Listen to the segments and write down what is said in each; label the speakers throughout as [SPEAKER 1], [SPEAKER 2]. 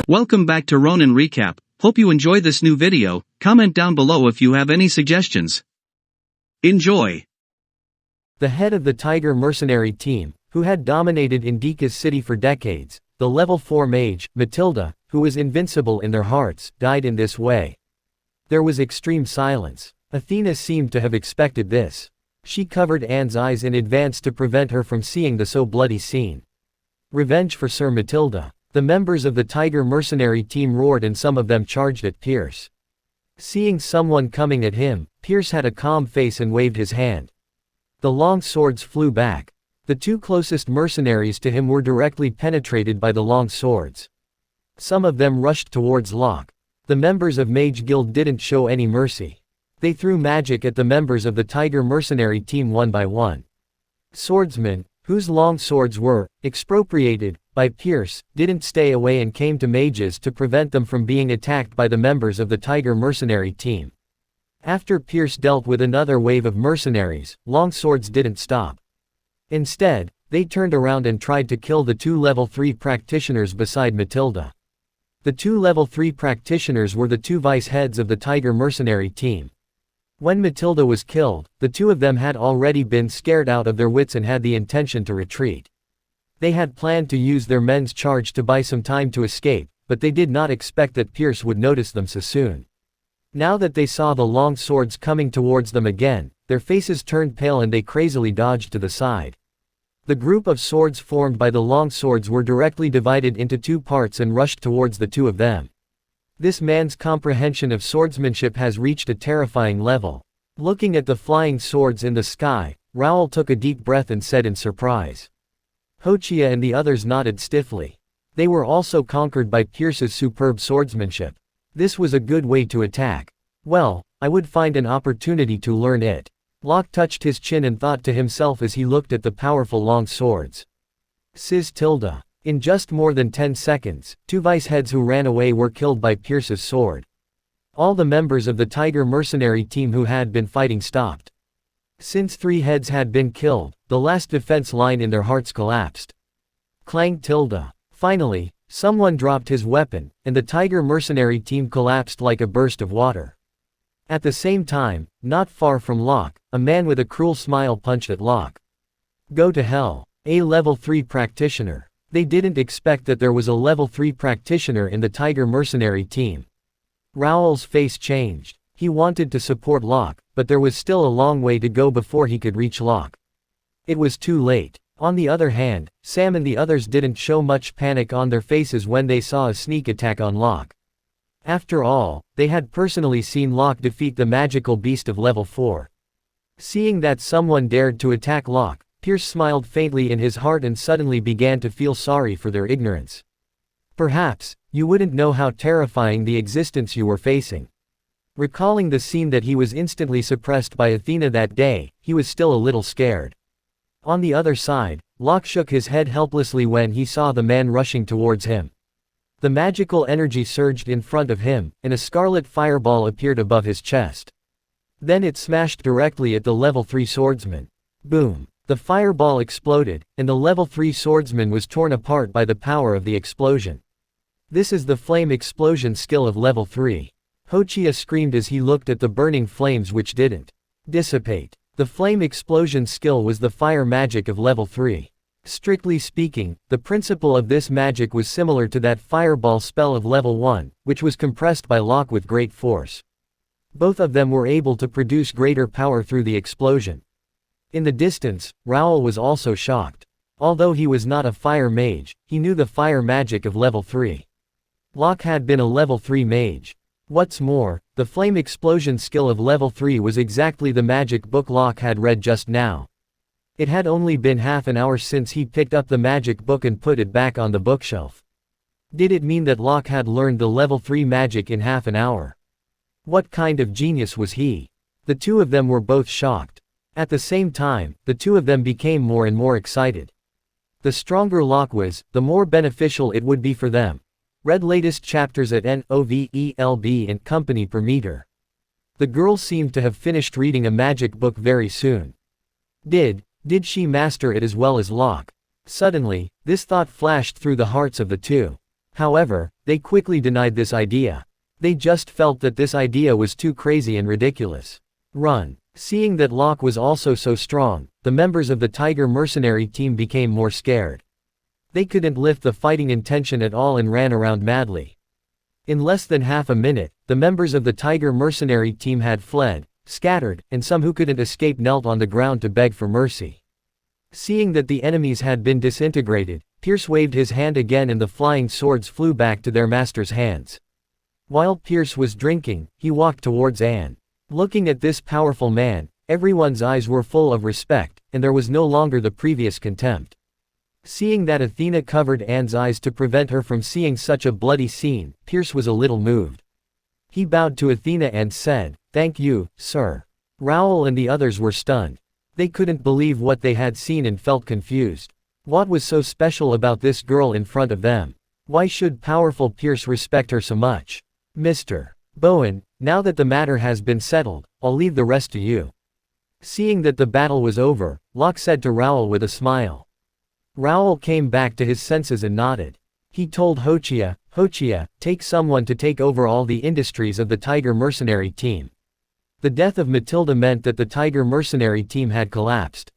[SPEAKER 1] Welcome back to Ronin Recap. Hope you enjoy this new video. Comment down below if you have any suggestions. Enjoy.
[SPEAKER 2] The head of the Tiger mercenary team, who had dominated Indika's city for decades, the level 4 mage, Matilda, who was invincible in their hearts, died in this way. There was extreme silence. Athena seemed to have expected this. She covered Anne's eyes in advance to prevent her from seeing the so bloody scene. Revenge for Sir Matilda. The members of the Tiger mercenary team roared and some of them charged at Pierce. Seeing someone coming at him, Pierce had a calm face and waved his hand. The long swords flew back. The two closest mercenaries to him were directly penetrated by the long swords. Some of them rushed towards Locke. The members of Mage Guild didn't show any mercy. They threw magic at the members of the Tiger mercenary team one by one. Swordsmen, whose long swords were expropriated by Pierce, didn't stay away and came to mages to prevent them from being attacked by the members of the Tiger mercenary team. After Pierce dealt with another wave of mercenaries, long swords didn't stop. Instead, they turned around and tried to kill the two level 3 practitioners beside Matilda. The two level 3 practitioners were the two vice heads of the Tiger mercenary team. When Matilda was killed, the two of them had already been scared out of their wits and had the intention to retreat. They had planned to use their men's charge to buy some time to escape, but they did not expect that Pierce would notice them so soon. Now that they saw the long swords coming towards them again, their faces turned pale and they crazily dodged to the side. The group of swords formed by the long swords were directly divided into two parts and rushed towards the two of them. This man's comprehension of swordsmanship has reached a terrifying level. Looking at the flying swords in the sky, Raoul took a deep breath and said in surprise. Hochia and the others nodded stiffly. They were also conquered by Pierce's superb swordsmanship. This was a good way to attack. Well, I would find an opportunity to learn it. Locke touched his chin and thought to himself as he looked at the powerful long swords. Sis Tilda. In just more than 10 seconds, two vice heads who ran away were killed by Pierce's sword. All the members of the Tiger mercenary team who had been fighting stopped. Since 3 heads had been killed, the last defense line in their hearts collapsed. Clang Tilda. Finally, someone dropped his weapon, and the Tiger mercenary team collapsed like a burst of water. At the same time, not far from Locke, a man with a cruel smile punched at Locke. Go to hell. A level 3 practitioner. They didn't expect that there was a level 3 practitioner in the Tiger mercenary team. Raoul's face changed. He wanted to support Locke, but there was still a long way to go before he could reach Locke. It was too late. On the other hand, Sam and the others didn't show much panic on their faces when they saw a sneak attack on Locke. After all, they had personally seen Locke defeat the magical beast of level 4. Seeing that someone dared to attack Locke, Pierce smiled faintly in his heart and suddenly began to feel sorry for their ignorance. Perhaps, you wouldn't know how terrifying the existence you were facing. Recalling the scene that he was instantly suppressed by Athena that day, he was still a little scared. On the other side, Locke shook his head helplessly when he saw the man rushing towards him. The magical energy surged in front of him, and a scarlet fireball appeared above his chest. Then it smashed directly at the level 3 swordsman. Boom! The fireball exploded, and the level 3 swordsman was torn apart by the power of the explosion. This is the flame explosion skill of level 3. Hochia screamed as he looked at the burning flames which didn't dissipate. The flame explosion skill was the fire magic of level 3. Strictly speaking, the principle of this magic was similar to that fireball spell of level 1, which was compressed by Locke with great force. Both of them were able to produce greater power through the explosion. In the distance, Raoul was also shocked. Although he was not a fire mage, he knew the fire magic of level 3. Locke had been a level 3 mage. What's more, the flame explosion skill of level 3 was exactly the magic book Locke had read just now. It had only been half an hour since he picked up the magic book and put it back on the bookshelf. Did it mean that Locke had learned the level 3 magic in half an hour? What kind of genius was he? The two of them were both shocked. At the same time, the two of them became more and more excited. The stronger Locke was, the more beneficial it would be for them. Read latest chapters at NOVELB and Company per meter. The girl seemed to have finished reading a magic book very soon. Did she master it as well as Locke? Suddenly, this thought flashed through the hearts of the two. However, they quickly denied this idea. They just felt that this idea was too crazy and ridiculous. Run. Seeing that Locke was also so strong, the members of the Tiger mercenary team became more scared. They couldn't lift the fighting intention at all and ran around madly. In less than half a minute, the members of the Tiger mercenary team had fled, scattered, and some who couldn't escape knelt on the ground to beg for mercy. Seeing that the enemies had been disintegrated, Pierce waved his hand again and the flying swords flew back to their master's hands. While Pierce was drinking, he walked towards Anne. Looking at this powerful man, everyone's eyes were full of respect, and there was no longer the previous contempt. Seeing that Athena covered Anne's eyes to prevent her from seeing such a bloody scene, Pierce was a little moved. He bowed to Athena and said, "Thank you, sir." Raoul and the others were stunned. They couldn't believe what they had seen and felt confused. What was so special about this girl in front of them? Why should powerful Pierce respect her so much? Mr. Bowen, now that the matter has been settled, I'll leave the rest to you. Seeing that the battle was over, Locke said to Raoul with a smile. Raoul came back to his senses and nodded. He told Hochia, take someone to take over all the industries of the Tiger mercenary team. The death of Matilda meant that the Tiger mercenary team had collapsed.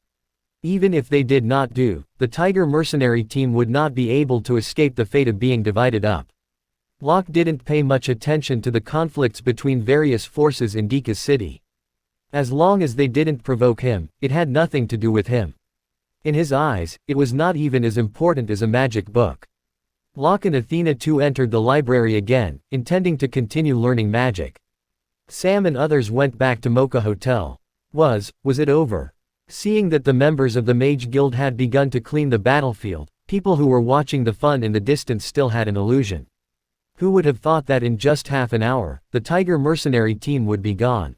[SPEAKER 2] Even if they did not do, the Tiger mercenary team would not be able to escape the fate of being divided up. Locke didn't pay much attention to the conflicts between various forces in Dika's city. As long as they didn't provoke him, it had nothing to do with him. In his eyes, it was not even as important as a magic book. Locke and Athena too entered the library again, intending to continue learning magic. Sam and others went back to Mocha Hotel. Was it over? Seeing that the members of the Mage Guild had begun to clean the battlefield, people who were watching the fun in the distance still had an illusion. Who would have thought that in just half an hour, the Tiger mercenary team would be gone?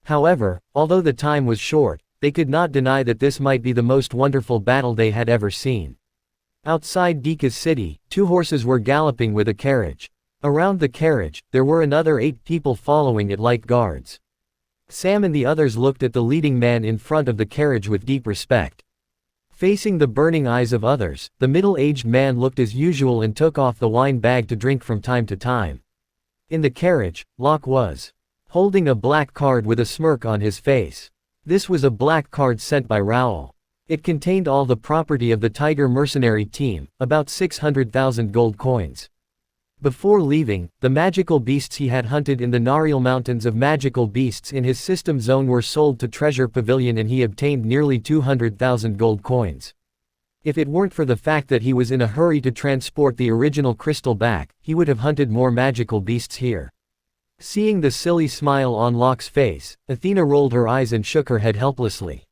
[SPEAKER 2] However, although the time was short, they could not deny that this might be the most wonderful battle they had ever seen. Outside Dika's city, 2 horses were galloping with a carriage. Around the carriage, there were another 8 people following it like guards. Sam and the others looked at the leading man in front of the carriage with deep respect. Facing the burning eyes of others, the middle-aged man looked as usual and took off the wine bag to drink from time to time. In the carriage, Locke was holding a black card with a smirk on his face. This was a black card sent by Raoul. It contained all the property of the Tiger mercenary team, about 600,000 gold coins. Before leaving, the magical beasts he had hunted in the Nariel Mountains of magical beasts in his system zone were sold to Treasure Pavilion and he obtained nearly 200,000 gold coins. If it weren't for the fact that he was in a hurry to transport the original crystal back, he would have hunted more magical beasts here. Seeing the silly smile on Locke's face, Athena rolled her eyes and shook her head helplessly.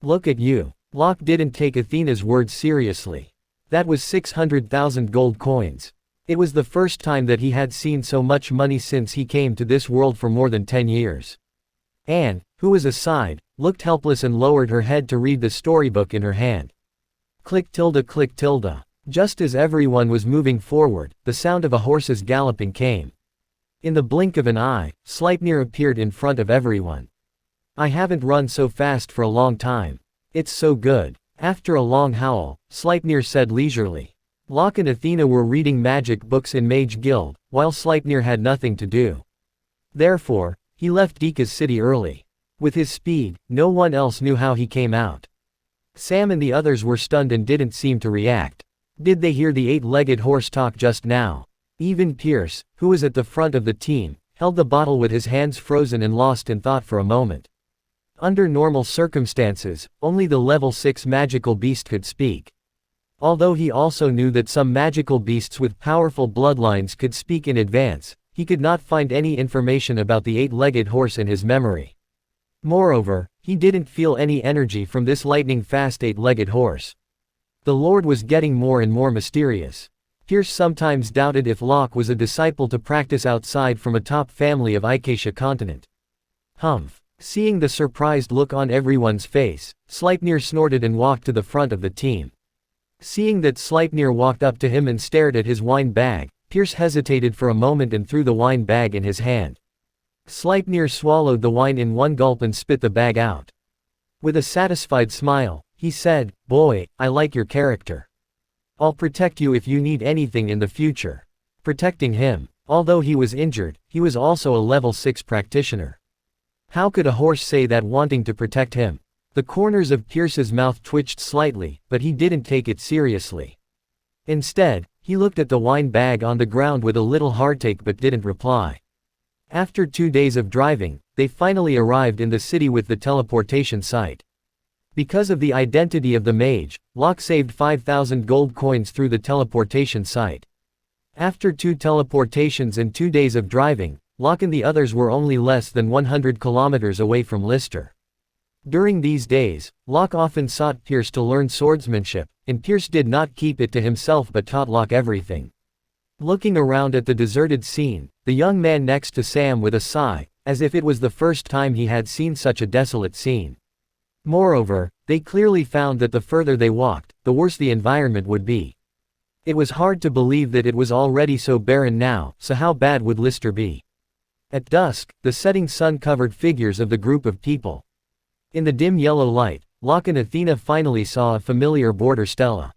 [SPEAKER 2] Look at you. Locke didn't take Athena's words seriously. That was 600,000 gold coins. It was the first time that he had seen so much money since he came to this world for more than 10 years. Anne, who was aside, looked helpless and lowered her head to read the storybook in her hand. Click tilde. Just as everyone was moving forward, the sound of a horse's galloping came. In the blink of an eye, Sleipnir appeared in front of everyone. I haven't run so fast for a long time. It's so good. After a long howl, Sleipnir said leisurely. Locke and Athena were reading magic books in Mage Guild, while Sleipnir had nothing to do. Therefore, he left Dika's city early. With his speed, no one else knew how he came out. Sam and the others were stunned and didn't seem to react. Did they hear the 8-legged horse talk just now? Even Pierce, who was at the front of the team, held the bottle with his hands frozen and lost in thought for a moment. Under normal circumstances, only the level 6 magical beast could speak. Although he also knew that some magical beasts with powerful bloodlines could speak in advance, he could not find any information about the 8-legged horse in his memory. Moreover, he didn't feel any energy from this lightning-fast 8-legged horse. The Lord was getting more and more mysterious. Pierce sometimes doubted if Locke was a disciple to practice outside from a top family of Acacia continent. Humph. Seeing the surprised look on everyone's face, Sleipnir snorted and walked to the front of the team. Seeing that Sleipnir walked up to him and stared at his wine bag, Pierce hesitated for a moment and threw the wine bag in his hand. Sleipnir swallowed the wine in one gulp and spit the bag out. With a satisfied smile, he said, "Boy, I like your character." I'll protect you if you need anything in the future. Protecting him. Although he was injured, he was also a level 6 practitioner. How could a horse say that wanting to protect him? The corners of Pierce's mouth twitched slightly, but he didn't take it seriously. Instead, he looked at the wine bag on the ground with a little heartache but didn't reply. After 2 days of driving, they finally arrived in the city with the teleportation site. Because of the identity of the mage, Locke saved 5,000 gold coins through the teleportation site. After 2 teleportations and 2 days of driving, Locke and the others were only less than 100 kilometers away from Lister. During these days, Locke often sought Pierce to learn swordsmanship, and Pierce did not keep it to himself but taught Locke everything. Looking around at the deserted scene, the young man next to Sam with a sigh, as if it was the first time he had seen such a desolate scene. Moreover, they clearly found that the further they walked, the worse the environment would be. It was hard to believe that it was already so barren now, so how bad would Lister be? At dusk, the setting sun covered figures of the group of people. In the dim yellow light, Locke and Athena finally saw a familiar border stela.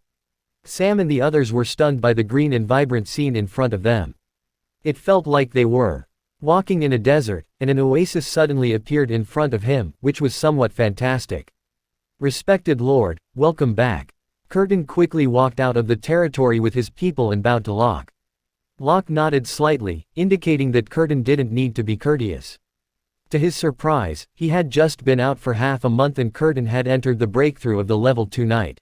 [SPEAKER 2] Sam and the others were stunned by the green and vibrant scene in front of them. It felt like they were walking in a desert, and an oasis suddenly appeared in front of him, which was somewhat fantastic. Respected Lord, welcome back. Curtin quickly walked out of the territory with his people and bowed to Locke. Locke nodded slightly, indicating that Curtin didn't need to be courteous. To his surprise, he had just been out for half a month and Curtin had entered the breakthrough of the level 2 night.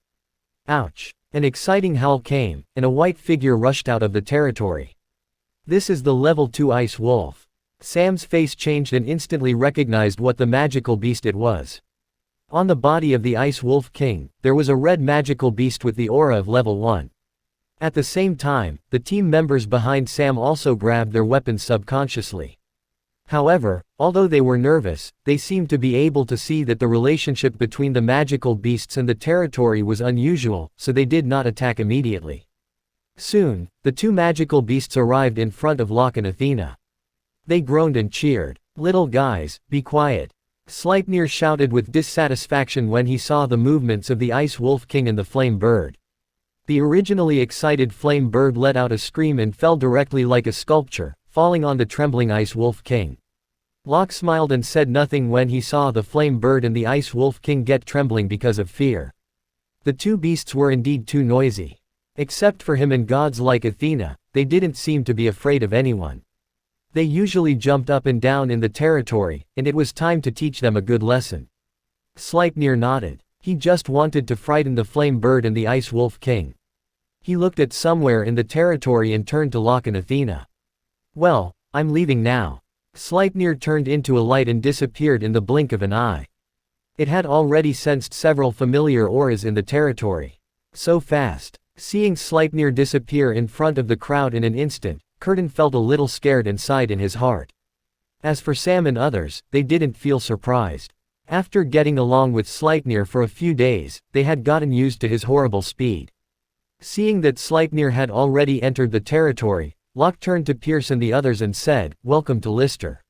[SPEAKER 2] Ouch! An exciting howl came, and a white figure rushed out of the territory. This is the level 2 ice wolf. Sam's face changed and instantly recognized what the magical beast it was. On the body of the Ice Wolf King, there was a red magical beast with the aura of level 1. At the same time, the team members behind Sam also grabbed their weapons subconsciously. However, although they were nervous, they seemed to be able to see that the relationship between the magical beasts and the territory was unusual, so they did not attack immediately. Soon, the 2 magical beasts arrived in front of Locke and Athena. They groaned and cheered. "Little guys, be quiet." Sleipnir shouted with dissatisfaction when he saw the movements of the Ice Wolf King and the Flame Bird. The originally excited Flame Bird let out a scream and fell directly like a sculpture, falling on the trembling Ice Wolf King. Locke smiled and said nothing when he saw the Flame Bird and the Ice Wolf King get trembling because of fear. The 2 beasts were indeed too noisy. Except for him and gods like Athena, they didn't seem to be afraid of anyone. They usually jumped up and down in the territory, and it was time to teach them a good lesson. Sleipnir nodded. He just wanted to frighten the Flame Bird and the Ice Wolf King. He looked at somewhere in the territory and turned to Locke and Athena. "Well, I'm leaving now." Sleipnir turned into a light and disappeared in the blink of an eye. It had already sensed several familiar auras in the territory. So fast. Seeing Sleipnir disappear in front of the crowd in an instant, Curtin felt a little scared and sighed in his heart. As for Sam and others, they didn't feel surprised. After getting along with Sleipnir for a few days, they had gotten used to his horrible speed. Seeing that Sleipnir had already entered the territory, Locke turned to Pierce and the others and said, "Welcome to Lister.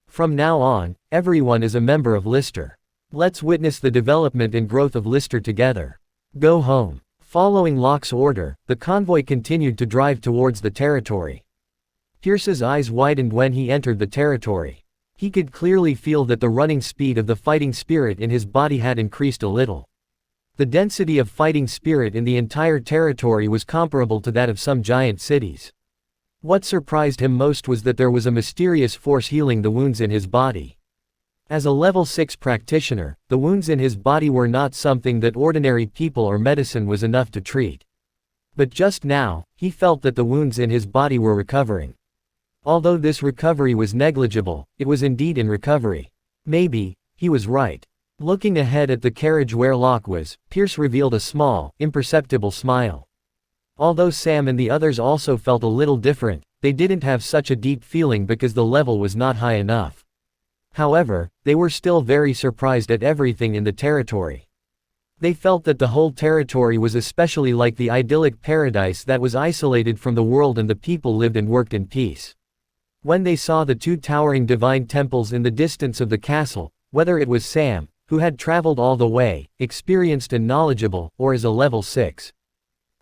[SPEAKER 2] From now on, everyone is a member of Lister. Let's witness the development and growth of Lister together. Go home." Following Locke's order, the convoy continued to drive towards the territory. Pierce's eyes widened when he entered the territory. He could clearly feel that the running speed of the fighting spirit in his body had increased a little. The density of fighting spirit in the entire territory was comparable to that of some giant cities. What surprised him most was that there was a mysterious force healing the wounds in his body. As a level 6 practitioner, the wounds in his body were not something that ordinary people or medicine was enough to treat. But just now, he felt that the wounds in his body were recovering. Although this recovery was negligible, it was indeed in recovery. Maybe, he was right. Looking ahead at the carriage where Locke was, Pierce revealed a small, imperceptible smile. Although Sam and the others also felt a little different, they didn't have such a deep feeling because the level was not high enough. However, they were still very surprised at everything in the territory. They felt that the whole territory was especially like the idyllic paradise that was isolated from the world and the people lived and worked in peace. When they saw the 2 towering divine temples in the distance of the castle, whether it was Sam, who had traveled all the way, experienced and knowledgeable, or as a level 6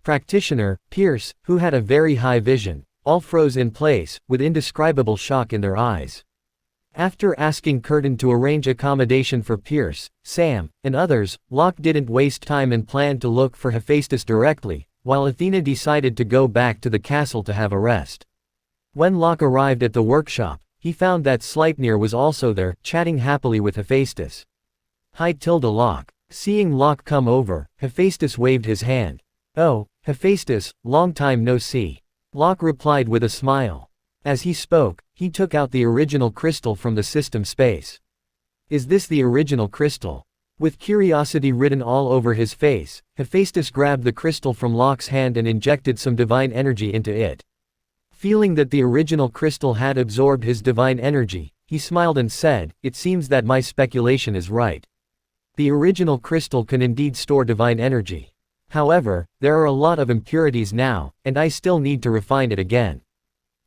[SPEAKER 2] practitioner, Pierce, who had a very high vision, all froze in place, with indescribable shock in their eyes. After asking Curtin to arrange accommodation for Pierce, Sam, and others, Locke didn't waste time and planned to look for Hephaestus directly, while Athena decided to go back to the castle to have a rest. When Locke arrived at the workshop, he found that Sleipnir was also there, chatting happily with Hephaestus. "Hi Locke." Seeing Locke come over, Hephaestus waved his hand. "Oh, Hephaestus, long time no see." Locke replied with a smile. As he spoke, he took out the original crystal from the system space. "Is this the original crystal?" With curiosity written all over his face, Hephaestus grabbed the crystal from Locke's hand and injected some divine energy into it. Feeling that the original crystal had absorbed his divine energy, he smiled and said, "It seems that my speculation is right. The original crystal can indeed store divine energy. However, there are a lot of impurities now, and I still need to refine it again."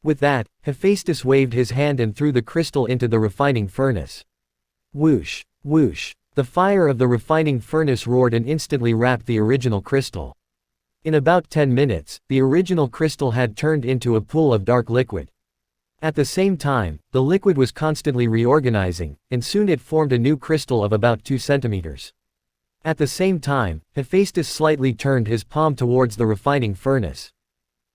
[SPEAKER 2] With that, Hephaestus waved his hand and threw the crystal into the refining furnace. Whoosh, whoosh. The fire of the refining furnace roared and instantly wrapped the original crystal. In about 10 minutes, the original crystal had turned into a pool of dark liquid. At the same time, the liquid was constantly reorganizing, and soon it formed a new crystal of about 2 centimeters. At the same time, Hephaestus slightly turned his palm towards the refining furnace.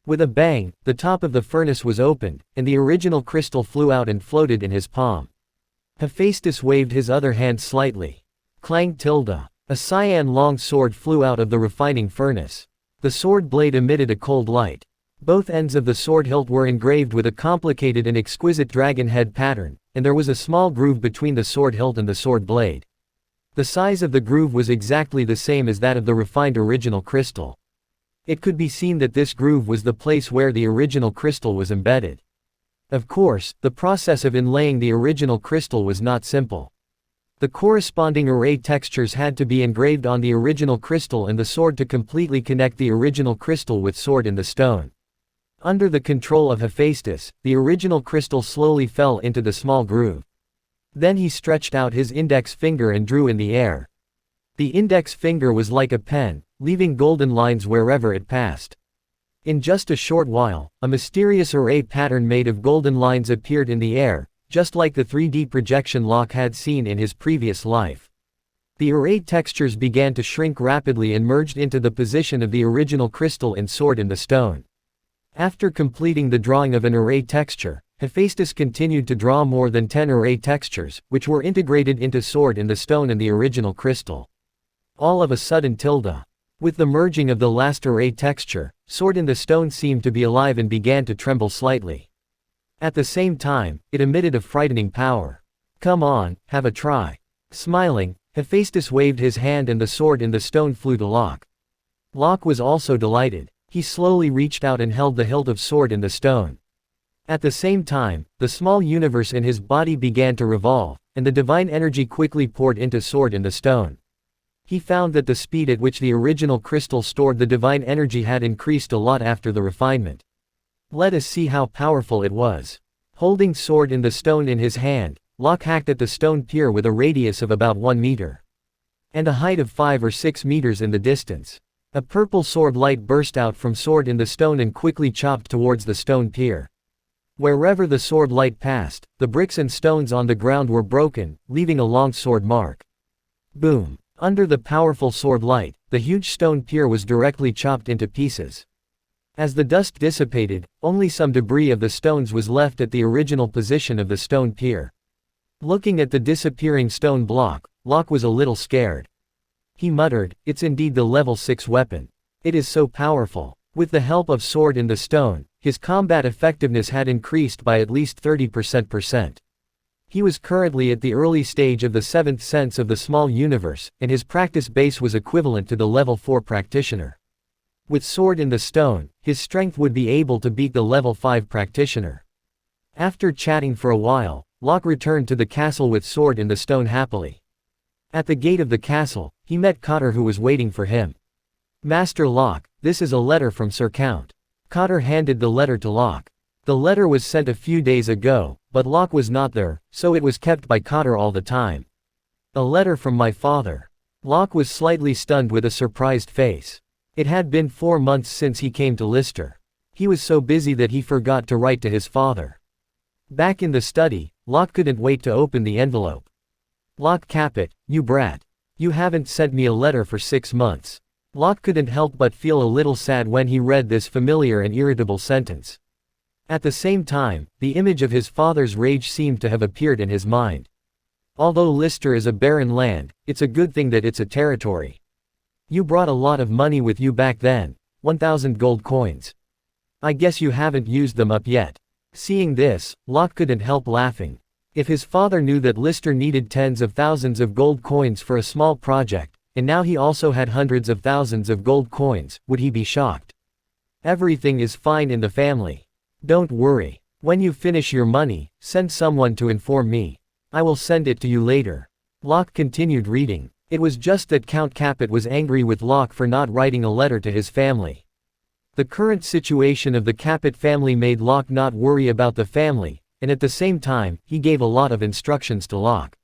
[SPEAKER 2] With a bang, the top of the furnace was opened, and the original crystal flew out and floated in his palm. Hephaestus waved his other hand slightly. Clang tilde. A cyan long sword flew out of the refining furnace. The sword blade emitted a cold light. Both ends of the sword hilt were engraved with a complicated and exquisite dragon head pattern, and there was a small groove between the sword hilt and the sword blade. The size of the groove was exactly the same as that of the refined original crystal. It could be seen that this groove was the place where the original crystal was embedded. Of course, the process of inlaying the original crystal was not simple. The corresponding array textures had to be engraved on the original crystal and the sword to completely connect the original crystal with sword in the stone. Under the control of Hephaestus, the original crystal slowly fell into the small groove. Then he stretched out his index finger and drew in the air. The index finger was like a pen, leaving golden lines wherever it passed. In just a short while, a mysterious array pattern made of golden lines appeared in the air, just like the 3D projection Locke had seen in his previous life. The array textures began to shrink rapidly and merged into the position of the original crystal and sword in the stone. After completing the drawing of an array texture, Hephaestus continued to draw more than 10 array textures, which were integrated into sword in the stone and the original crystal. All of a sudden with the merging of the last array texture, sword in the stone seemed to be alive and began to tremble slightly. At the same time, it emitted a frightening power. "Come on, have a try." Smiling, Hephaestus waved his hand and the sword in the stone flew to Locke. Locke was also delighted. He slowly reached out and held the hilt of sword in the stone. At the same time, the small universe in his body began to revolve, and the divine energy quickly poured into sword in the stone. He found that the speed at which the original crystal stored the divine energy had increased a lot after the refinement. Let us see how powerful it was. Holding sword in the stone in his hand, Locke hacked at the stone pier with a radius of about 1 meter. And a height of 5 or 6 meters in the distance. A purple sword light burst out from sword in the stone and quickly chopped towards the stone pier. Wherever the sword light passed, the bricks and stones on the ground were broken, leaving a long sword mark. Boom! Under the powerful sword light, the huge stone pier was directly chopped into pieces. As the dust dissipated, only some debris of the stones was left at the original position of the stone pier. Looking at the disappearing stone block, Locke was a little scared. He muttered, "It's indeed the level 6 weapon. It is so powerful." With the help of sword in the stone, his combat effectiveness had increased by at least 30%. He was currently at the early stage of the 7th sense of the small universe, and his practice base was equivalent to the level 4 practitioner. With sword in the stone, his strength would be able to beat the level 5 practitioner. After chatting for a while, Locke returned to the castle with sword in the stone happily. At the gate of the castle, he met Cotter who was waiting for him. "Master Locke, this is a letter from Sir Count." Cotter handed the letter to Locke. The letter was sent a few days ago, but Locke was not there, so it was kept by Cotter all the time. "A letter from my father." Locke was slightly stunned with a surprised face. It had been 4 months since he came to Lister. He was so busy that he forgot to write to his father. Back in the study, Locke couldn't wait to open the envelope. "Locke Capet, you brat. You haven't sent me a letter for 6 months." Locke couldn't help but feel a little sad when he read this familiar and irritable sentence. At the same time, the image of his father's rage seemed to have appeared in his mind. Although Lister is a barren land, it's a good thing that it's a territory. You brought a lot of money with you back then, 1,000 gold coins. I guess you haven't used them up yet. Seeing this, Locke couldn't help laughing. If his father knew that Lister needed tens of thousands of gold coins for a small project, and now he also had hundreds of thousands of gold coins, would he be shocked? "Everything is fine in the family. Don't worry. When you finish your money, send someone to inform me. I will send it to you later." Locke continued reading. It was just that Count Capet was angry with Locke for not writing a letter to his family. The current situation of the Capet family made Locke not worry about the family, and at the same time, he gave a lot of instructions to Locke.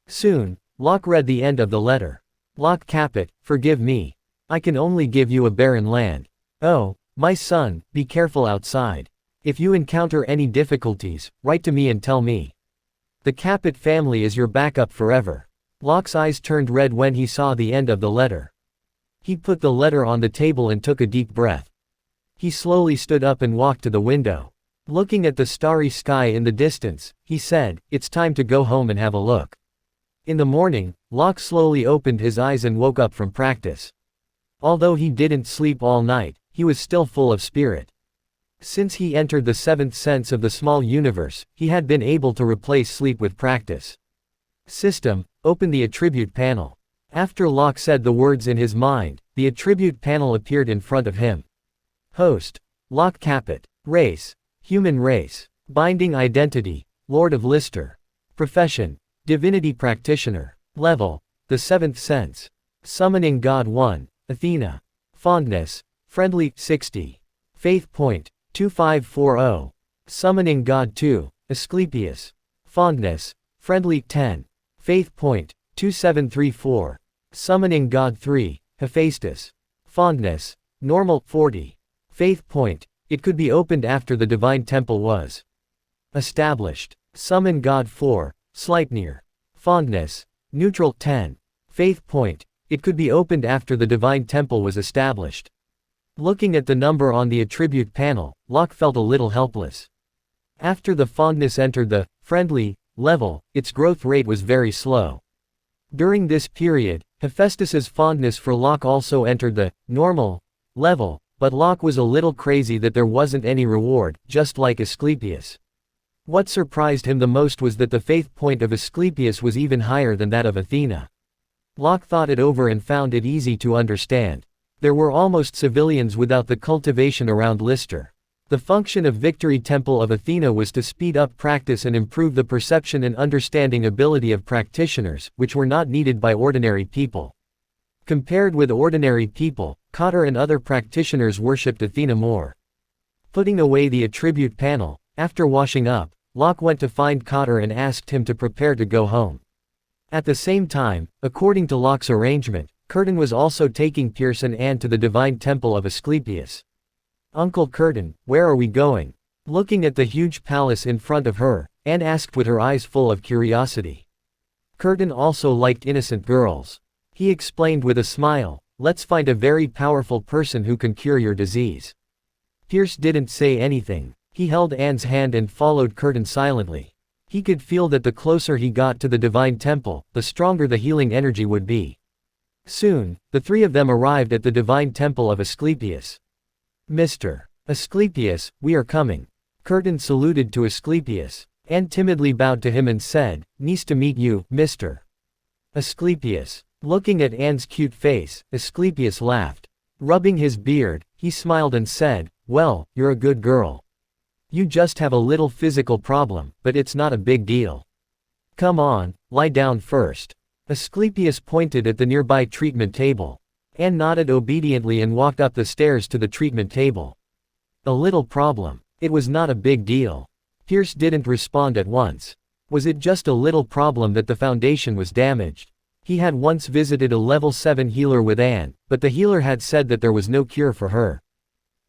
[SPEAKER 2] Soon, Locke read the end of the letter. "Locke Capet, forgive me. I can only give you a barren land. Oh, my son, be careful outside. If you encounter any difficulties, write to me and tell me. The Capet family is your backup forever." Locke's eyes turned red when he saw the end of the letter. He put the letter on the table and took a deep breath. He slowly stood up and walked to the window. Looking at the starry sky in the distance, he said, "It's time to go home and have a look." In the morning, Locke slowly opened his eyes and woke up from practice. Although he didn't sleep all night, he was still full of spirit. Since he entered the 7th sense of the small universe, he had been able to replace sleep with practice. System, open the attribute panel. After Locke said the words in his mind, the attribute panel appeared in front of him. Host, Locke Capet. Race, human race. Binding identity, Lord of Lister. Profession, divinity practitioner. Level, the 7th sense. Summoning God 1, Athena. Fondness, friendly, 60. Faith point, 2540. Summoning God 2, Asclepius. Fondness, friendly, 10. Faith point, 2734. Summoning God 3, Hephaestus. Fondness, normal, 40. Faith point, it could be opened after the divine temple was established. Summon God 4, Sleipnir. Fondness, neutral, 10. Faith point, it could be opened after the divine temple was established. Looking at the number on the attribute panel, Locke felt a little helpless. After the fondness entered the friendly level, its growth rate was very slow. During this period, Hephaestus's fondness for Locke also entered the normal level, but Locke was a little crazy that there wasn't any reward, just like Asclepius. What surprised him the most was that the faith point of Asclepius was even higher than that of Athena. Locke thought it over and found it easy to understand. There were almost civilians without the cultivation around Lister. The function of Victory Temple of Athena was to speed up practice and improve the perception and understanding ability of practitioners, which were not needed by ordinary people. Compared with ordinary people, Cotter and other practitioners worshipped Athena more. Putting away the attribute panel, after washing up, Locke went to find Cotter and asked him to prepare to go home. At the same time, according to Locke's arrangement, Curtin was also taking Pierce and Anne to the divine temple of Asclepius. "Uncle Curtin, where are we going?" Looking at the huge palace in front of her, Anne asked with her eyes full of curiosity. Curtin also liked innocent girls. He explained with a smile, "Let's find a very powerful person who can cure your disease." Pierce didn't say anything. He held Anne's hand and followed Curtin silently. He could feel that the closer he got to the divine temple, the stronger the healing energy would be. Soon, the three of them arrived at the divine temple of Asclepius. "Mr. Asclepius, we are coming." Curtin saluted to Asclepius. Anne timidly bowed to him and said, "Nice to meet you, Mr. Asclepius." Looking at Anne's cute face, Asclepius laughed. Rubbing his beard, he smiled and said, "Well, you're a good girl. You just have a little physical problem, but it's not a big deal. Come on, lie down first." Asclepius pointed at the nearby treatment table. Anne nodded obediently and walked up the stairs to the treatment table. A little problem. It was not a big deal. Pierce didn't respond at once. Was it just a little problem that the foundation was damaged? He had once visited a level 7 healer with Anne, but the healer had said that there was no cure for her.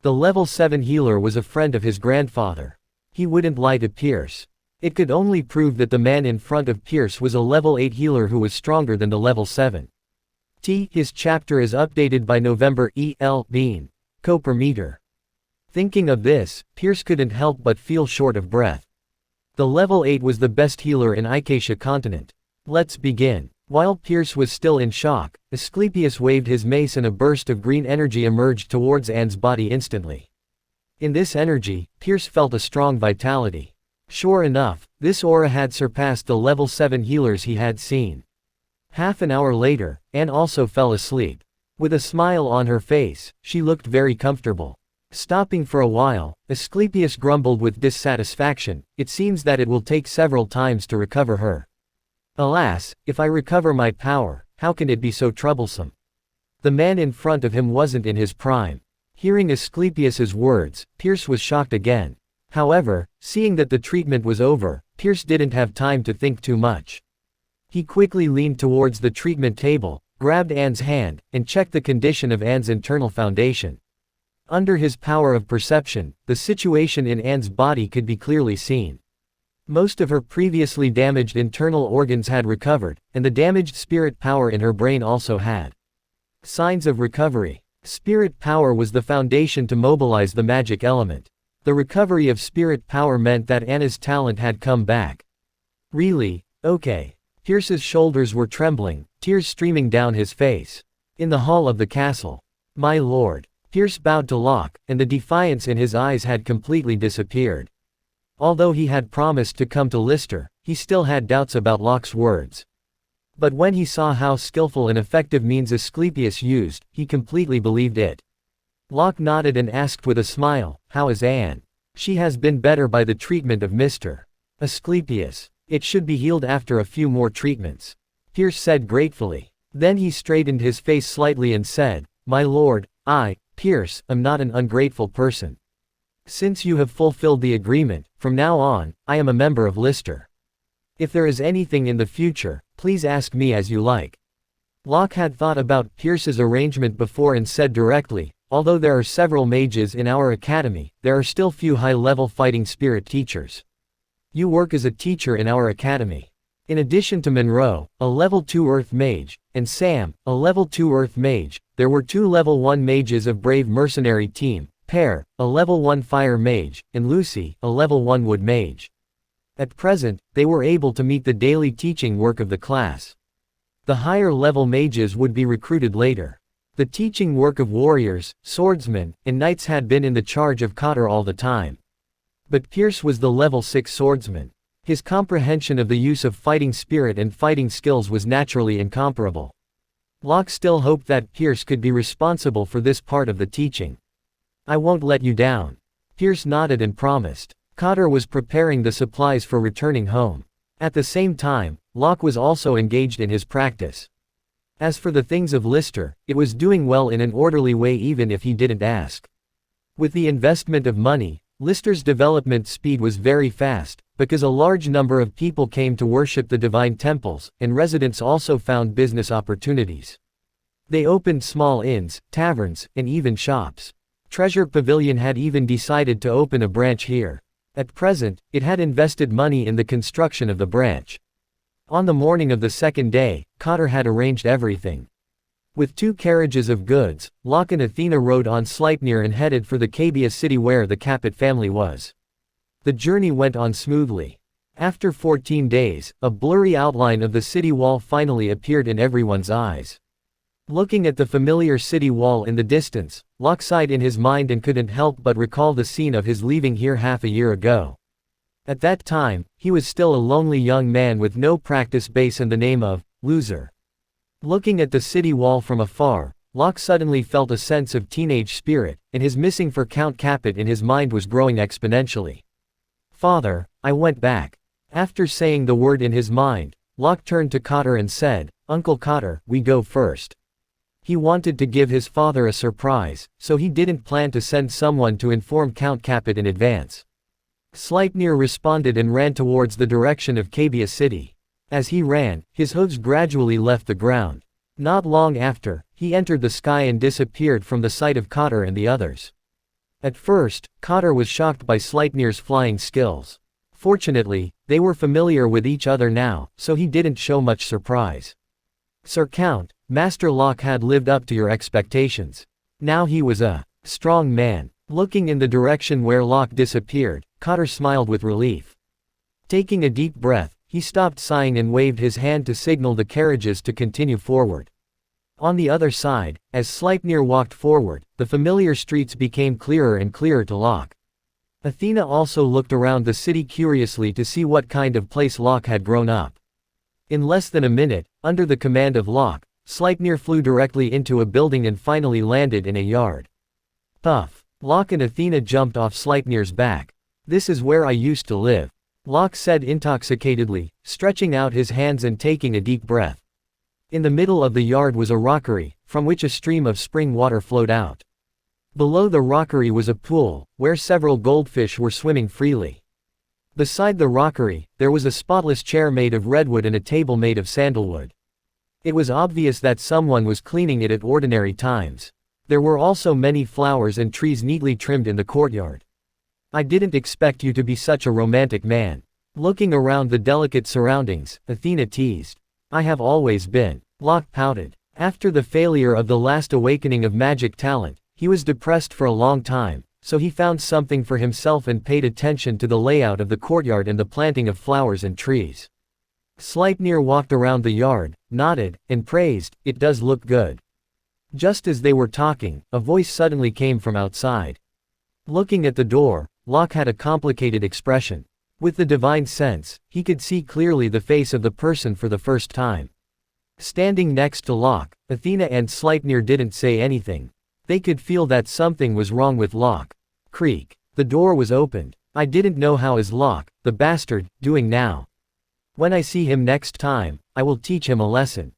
[SPEAKER 2] The level 7 healer was a friend of his grandfather. He wouldn't lie to Pierce. It could only prove that the man in front of Pierce was a level 8 healer who was stronger than the level 7. His chapter is updated by November. Bean. Co per meter. Thinking of this, Pierce couldn't help but feel short of breath. The level 8 was the best healer in Icacia continent. Let's begin. While Pierce was still in shock, Asclepius waved his mace and a burst of green energy emerged towards Anne's body instantly. In this energy, Pierce felt a strong vitality. Sure enough, this aura had surpassed the level 7 healers he had seen. Half an hour later, Anne also fell asleep. With a smile on her face, she looked very comfortable. Stopping for a while, Asclepius grumbled with dissatisfaction, "It seems that it will take several times to recover her. Alas, if I recover my power, how can it be so troublesome?" The man in front of him wasn't in his prime. Hearing Asclepius's words, Pierce was shocked again. However, seeing that the treatment was over, Pierce didn't have time to think too much. He quickly leaned towards the treatment table, grabbed Anne's hand, and checked the condition of Anne's internal foundation. Under his power of perception, the situation in Anne's body could be clearly seen. Most of her previously damaged internal organs had recovered, and the damaged spirit power in her brain also had. Signs of recovery. Spirit power was the foundation to mobilize the magic element. The recovery of spirit power meant that Anna's talent had come back. Really? Okay. Pierce's shoulders were trembling, tears streaming down his face. In the hall of the castle. "My lord." Pierce bowed to Locke, and the defiance in his eyes had completely disappeared. Although he had promised to come to Lister, he still had doubts about Locke's words. But when he saw how skillful and effective means Asclepius used, he completely believed it. Locke nodded and asked with a smile, "How is Anne?" "She has been better by the treatment of Mr. Asclepius. It should be healed after a few more treatments," Pierce said gratefully. Then he straightened his face slightly and said, "My lord, I, Pierce, am not an ungrateful person. Since you have fulfilled the agreement, from now on, I am a member of Lister. If there is anything in the future, please ask me as you like." Locke had thought about Pierce's arrangement before and said directly, "Although there are several mages in our academy, there are still few high-level fighting spirit teachers. You work as a teacher in our academy." In addition to Monroe, a level 2 Earth mage, and Sam, a level 2 Earth mage, there were 2 level 1 mages of Brave Mercenary Team, Pear, a level 1 Fire mage, and Lucy, a level 1 Wood mage. At present, they were able to meet the daily teaching work of the class. The higher level mages would be recruited later. The teaching work of warriors, swordsmen, and knights had been in the charge of Cotter all the time. But Pierce was the level 6 swordsman. His comprehension of the use of fighting spirit and fighting skills was naturally incomparable. Locke still hoped that Pierce could be responsible for this part of the teaching. "I won't let you down." Pierce nodded and promised. Cotter was preparing the supplies for returning home. At the same time, Locke was also engaged in his practice. As for the things of Lister, it was doing well in an orderly way even if he didn't ask. With the investment of money, Lister's development speed was very fast, because a large number of people came to worship the divine temples, and residents also found business opportunities. They opened small inns, taverns, and even shops. Treasure Pavilion had even decided to open a branch here. At present, it had invested money in the construction of the branch. On the morning of the second day, Cotter had arranged everything. With 2 carriages of goods, Locke and Athena rode on Sleipnir and headed for the Cabia city where the Capet family was. The journey went on smoothly. After 14 days, a blurry outline of the city wall finally appeared in everyone's eyes. Looking at the familiar city wall in the distance, Locke sighed in his mind and couldn't help but recall the scene of his leaving here half a year ago. At that time, he was still a lonely young man with no practice base and the name of loser. Looking at the city wall from afar, Locke suddenly felt a sense of teenage spirit, and his missing for Count Capet in his mind was growing exponentially. "Father, I went back." After saying the word in his mind, Locke turned to Cotter and said, "Uncle Cotter, we go first." He wanted to give his father a surprise, so he didn't plan to send someone to inform Count Capet in advance. Sleipnir responded and ran towards the direction of Cabia city. As he ran, his hooves gradually left the ground. Not long after, he entered the sky and disappeared from the sight of Cotter and the others. At first, Cotter was shocked by Sleipnir's flying skills. Fortunately, they were familiar with each other now, so he didn't show much surprise. "Sir Count, Master Locke had lived up to your expectations. Now he was a strong man." Looking in the direction where Locke disappeared, Cotter smiled with relief. Taking a deep breath, he stopped sighing and waved his hand to signal the carriages to continue forward. On the other side, as Sleipnir walked forward, the familiar streets became clearer and clearer to Locke. Athena also looked around the city curiously to see what kind of place Locke had grown up. In less than a minute, under the command of Locke, Sleipnir flew directly into a building and finally landed in a yard. Puff! Locke and Athena jumped off Sleipnir's back. "This is where I used to live," Locke said intoxicatedly, stretching out his hands and taking a deep breath. In the middle of the yard was a rockery, from which a stream of spring water flowed out. Below the rockery was a pool, where several goldfish were swimming freely. Beside the rockery, there was a spotless chair made of redwood and a table made of sandalwood. It was obvious that someone was cleaning it at ordinary times. There were also many flowers and trees neatly trimmed in the courtyard. "I didn't expect you to be such a romantic man." Looking around the delicate surroundings, Athena teased. "I have always been." Locke pouted. After the failure of the last awakening of magic talent, he was depressed for a long time, so he found something for himself and paid attention to the layout of the courtyard and the planting of flowers and trees. Sleipnir walked around the yard, nodded, and praised, "It does look good." Just as they were talking, a voice suddenly came from outside. Looking at the door, Locke had a complicated expression. With the divine sense, he could see clearly the face of the person for the first time. Standing next to Locke, Athena and Sleipnir didn't say anything. They could feel that something was wrong with Locke. Creak. The door was opened. "I didn't know how is Locke, the bastard, doing now. When I see him next time, I will teach him a lesson."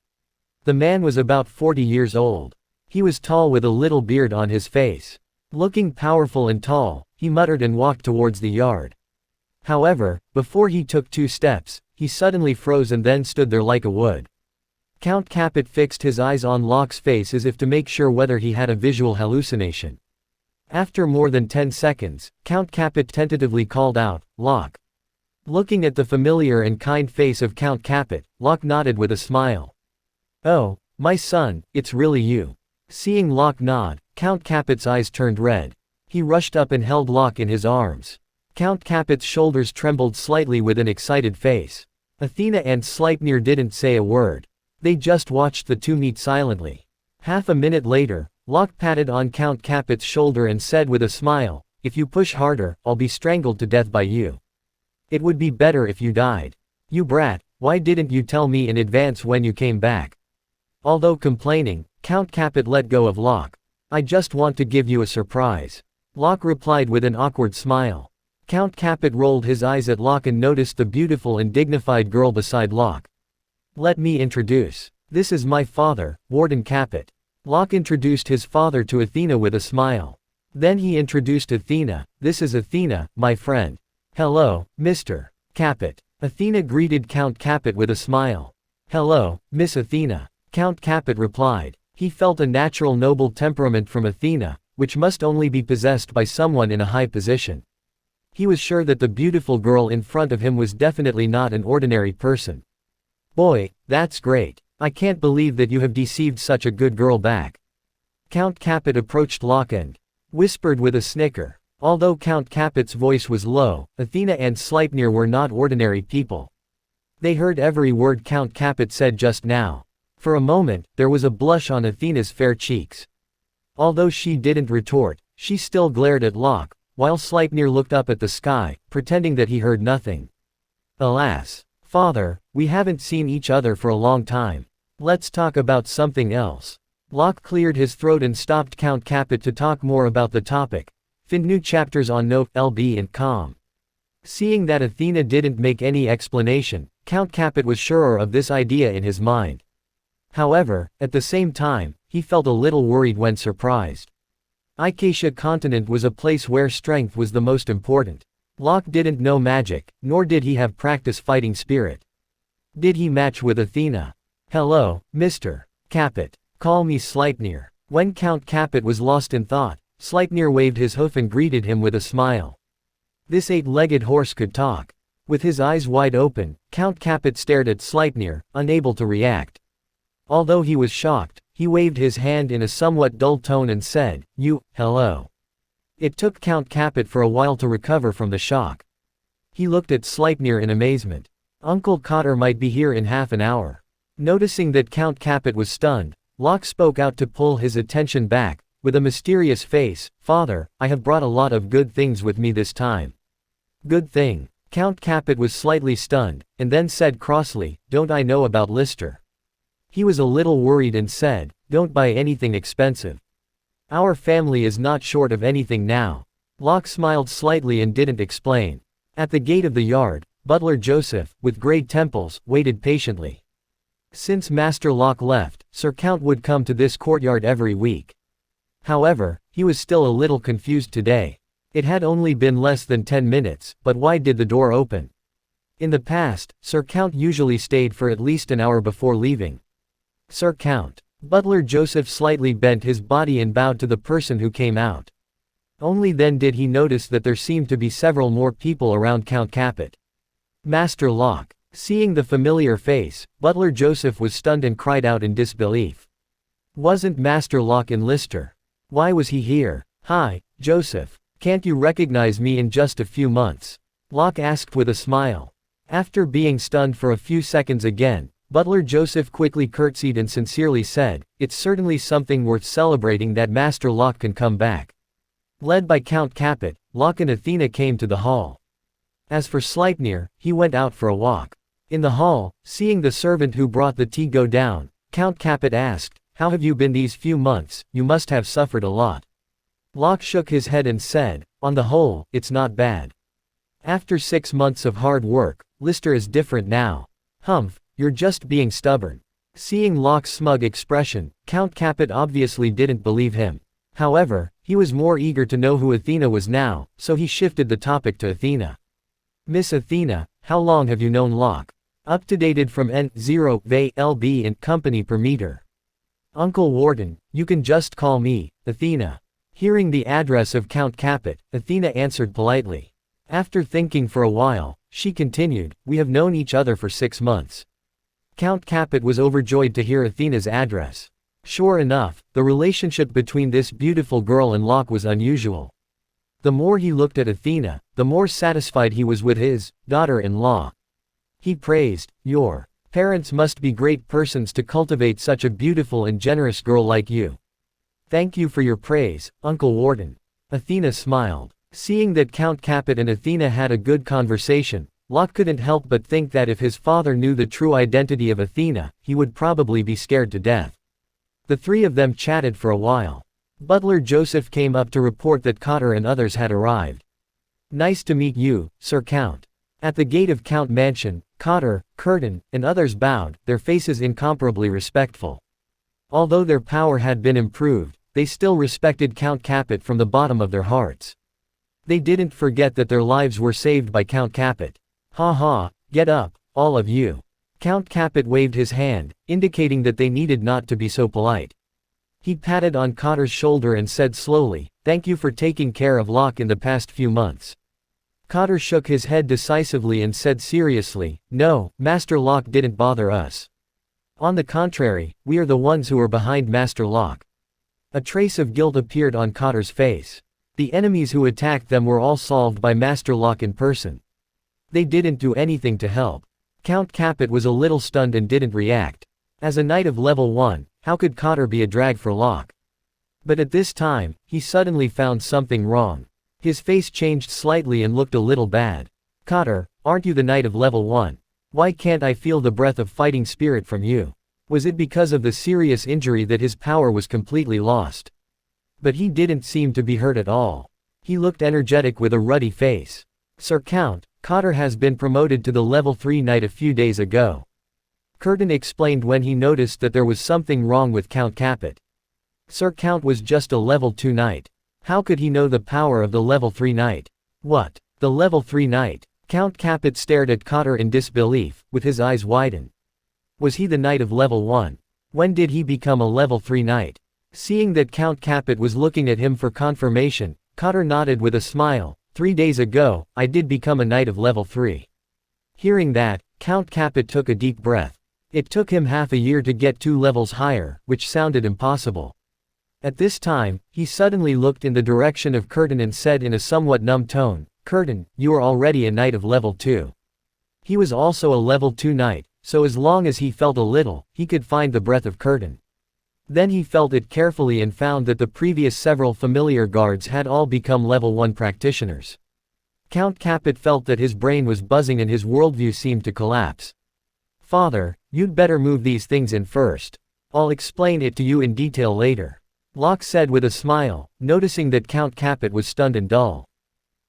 [SPEAKER 2] The man was about 40 years old. He was tall with a little beard on his face. Looking powerful and tall, he muttered and walked towards the yard. However, before he took 2 steps, he suddenly froze and then stood there like a wood. Count Capet fixed his eyes on Locke's face as if to make sure whether he had a visual hallucination. After more than 10 seconds, Count Capet tentatively called out, "Locke." Looking at the familiar and kind face of Count Capet, Locke nodded with a smile. "Oh, my son, it's really you." Seeing Locke nod, Count Capet's eyes turned red. He rushed up and held Locke in his arms. Count Capet's shoulders trembled slightly with an excited face. Athena and Sleipnir didn't say a word. They just watched the two meet silently. Half a minute later, Locke patted on Count Capet's shoulder and said with a smile, "If you push harder, I'll be strangled to death by you. It would be better if you died. You brat, why didn't you tell me in advance when you came back?" Although complaining, Count Capet let go of Locke. "I just want to give you a surprise," Locke replied with an awkward smile. Count Capet rolled his eyes at Locke and noticed the beautiful and dignified girl beside Locke. "Let me introduce. This is my father, Warden Capet." Locke introduced his father to Athena with a smile. Then he introduced Athena. "This is Athena, my friend." "Hello, Mr. Capet." Athena greeted Count Capet with a smile. "Hello, Miss Athena," Count Capet replied. He felt a natural noble temperament from Athena, which must only be possessed by someone in a high position. He was sure that the beautiful girl in front of him was definitely not an ordinary person. "Boy, that's great. I can't believe that you have deceived such a good girl back." Count Capet approached Locke and whispered with a snicker. Although Count Capet's voice was low, Athena and Sleipnir were not ordinary people. They heard every word Count Capet said just now. For a moment, there was a blush on Athena's fair cheeks. Although she didn't retort, she still glared at Locke, while Sleipnir looked up at the sky, pretending that he heard nothing. "Alas, father, we haven't seen each other for a long time. Let's talk about something else." Locke cleared his throat and stopped Count Capet to talk more about the topic. Find new chapters on Note.lb and com. Seeing that Athena didn't make any explanation, Count Capet was surer of this idea in his mind. However, at the same time, he felt a little worried when surprised. Icacia continent was a place where strength was the most important. Locke didn't know magic, nor did he have practice fighting spirit. Did he match with Athena? Hello, Mr. Capet. Call me Sleipnir. When Count Capet was lost in thought, Sleipnir waved his hoof and greeted him with a smile. This 8-legged horse could talk. With his eyes wide open, Count Capet stared at Sleipnir, unable to react. Although he was shocked, he waved his hand in a somewhat dull tone and said, hello. It took Count Capet for a while to recover from the shock. He looked at Sleipnir in amazement. Uncle Cotter might be here in half an hour. Noticing that Count Capet was stunned, Locke spoke out to pull his attention back. With a mysterious face, Father, I have brought a lot of good things with me this time. Good thing. Count Capet was slightly stunned, and then said crossly, don't I know about Lister? He was a little worried and said, don't buy anything expensive. Our family is not short of anything now. Locke smiled slightly and didn't explain. At the gate of the yard, butler Joseph, with grey temples, waited patiently. Since Master Locke left, Sir Count would come to this courtyard every week. However, he was still a little confused today. It had only been less than 10 minutes, but why did the door open? In the past, Sir Count usually stayed for at least an hour before leaving. Sir Count. Butler Joseph slightly bent his body and bowed to the person who came out. Only then did he notice that there seemed to be several more people around Count Capet. Master Locke. Seeing the familiar face, Butler Joseph was stunned and cried out in disbelief. Wasn't Master Locke in Lister? Why was he here? Hi, Joseph. Can't you recognize me in just a few months? Locke asked with a smile. After being stunned for a few seconds again, Butler Joseph quickly curtsied and sincerely said, it's certainly something worth celebrating that Master Locke can come back. Led by Count Capet, Locke and Athena came to the hall. As for Sleipnir, he went out for a walk. In the hall, seeing the servant who brought the tea go down, Count Capet asked, how have you been these few months? You must have suffered a lot. Locke shook his head and said, on the whole, it's not bad. After 6 months of hard work, Lister is different now. Humph, you're just being stubborn. Seeing Locke's smug expression, Count Capet obviously didn't believe him. However, he was more eager to know who Athena was now, so he shifted the topic to Athena. Miss Athena, how long have you known Locke? Updated from N0 VE LB and Company per meter. Uncle Warden, you can just call me Athena. Hearing the address of Count Capet, Athena answered politely. After thinking for a while, she continued, we have known each other for 6 months. Count Capet was overjoyed to hear Athena's address. Sure enough, the relationship between this beautiful girl and Locke was unusual. The more he looked at Athena, the more satisfied he was with his daughter-in-law. He praised, your parents must be great persons to cultivate such a beautiful and generous girl like you. Thank you for your praise, Uncle Warden. Athena smiled. Seeing that Count Capet and Athena had a good conversation, Locke couldn't help but think that if his father knew the true identity of Athena, he would probably be scared to death. The three of them chatted for a while. Butler Joseph came up to report that Cotter and others had arrived. Nice to meet you, Sir Count. At the gate of Count Mansion, Cotter, Curtin, and others bowed, their faces incomparably respectful. Although their power had been improved, they still respected Count Capet from the bottom of their hearts. They didn't forget that their lives were saved by Count Capet. Ha ha, get up, all of you. Count Capet waved his hand, indicating that they needed not to be so polite. He patted on Cotter's shoulder and said slowly, thank you for taking care of Locke in the past few months. Cotter shook his head decisively and said seriously, no, Master Locke didn't bother us. On the contrary, we are the ones who are behind Master Locke. A trace of guilt appeared on Cotter's face. The enemies who attacked them were all solved by Master Locke in person. They didn't do anything to help. Count Capet was a little stunned and didn't react. As a knight of level 1, how could Cotter be a drag for Locke? But at this time, he suddenly found something wrong. His face changed slightly and looked a little bad. Cotter, aren't you the knight of level 1? Why can't I feel the breath of fighting spirit from you? Was it because of the serious injury that his power was completely lost? But he didn't seem to be hurt at all. He looked energetic with a ruddy face. Sir Count, Cotter has been promoted to the level 3 knight a few days ago. Curtin explained when he noticed that there was something wrong with Count Capet. Sir Count was just a level 2 knight. How could he know the power of the level 3 knight? What? The level 3 knight? Count Capet stared at Cotter in disbelief, with his eyes widened. Was he the knight of level 1? When did he become a level 3 knight? Seeing that Count Capet was looking at him for confirmation, Cotter nodded with a smile. 3 days ago, I did become a knight of level 3. Hearing that, Count Capet took a deep breath. It took him half a year to get 2 levels higher, which sounded impossible. At this time, he suddenly looked in the direction of Curtin and said in a somewhat numb tone, "Curtin, you are already a knight of level 2. He was also a level 2 knight, so as long as he felt a little, he could find the breath of Curtin. Then he felt it carefully and found that the previous several familiar guards had all become level 1 practitioners. Count Capet felt that his brain was buzzing and his worldview seemed to collapse. "Father, you'd better move these things in first. I'll explain it to you in detail later," Locke said with a smile, noticing that Count Capet was stunned and dull.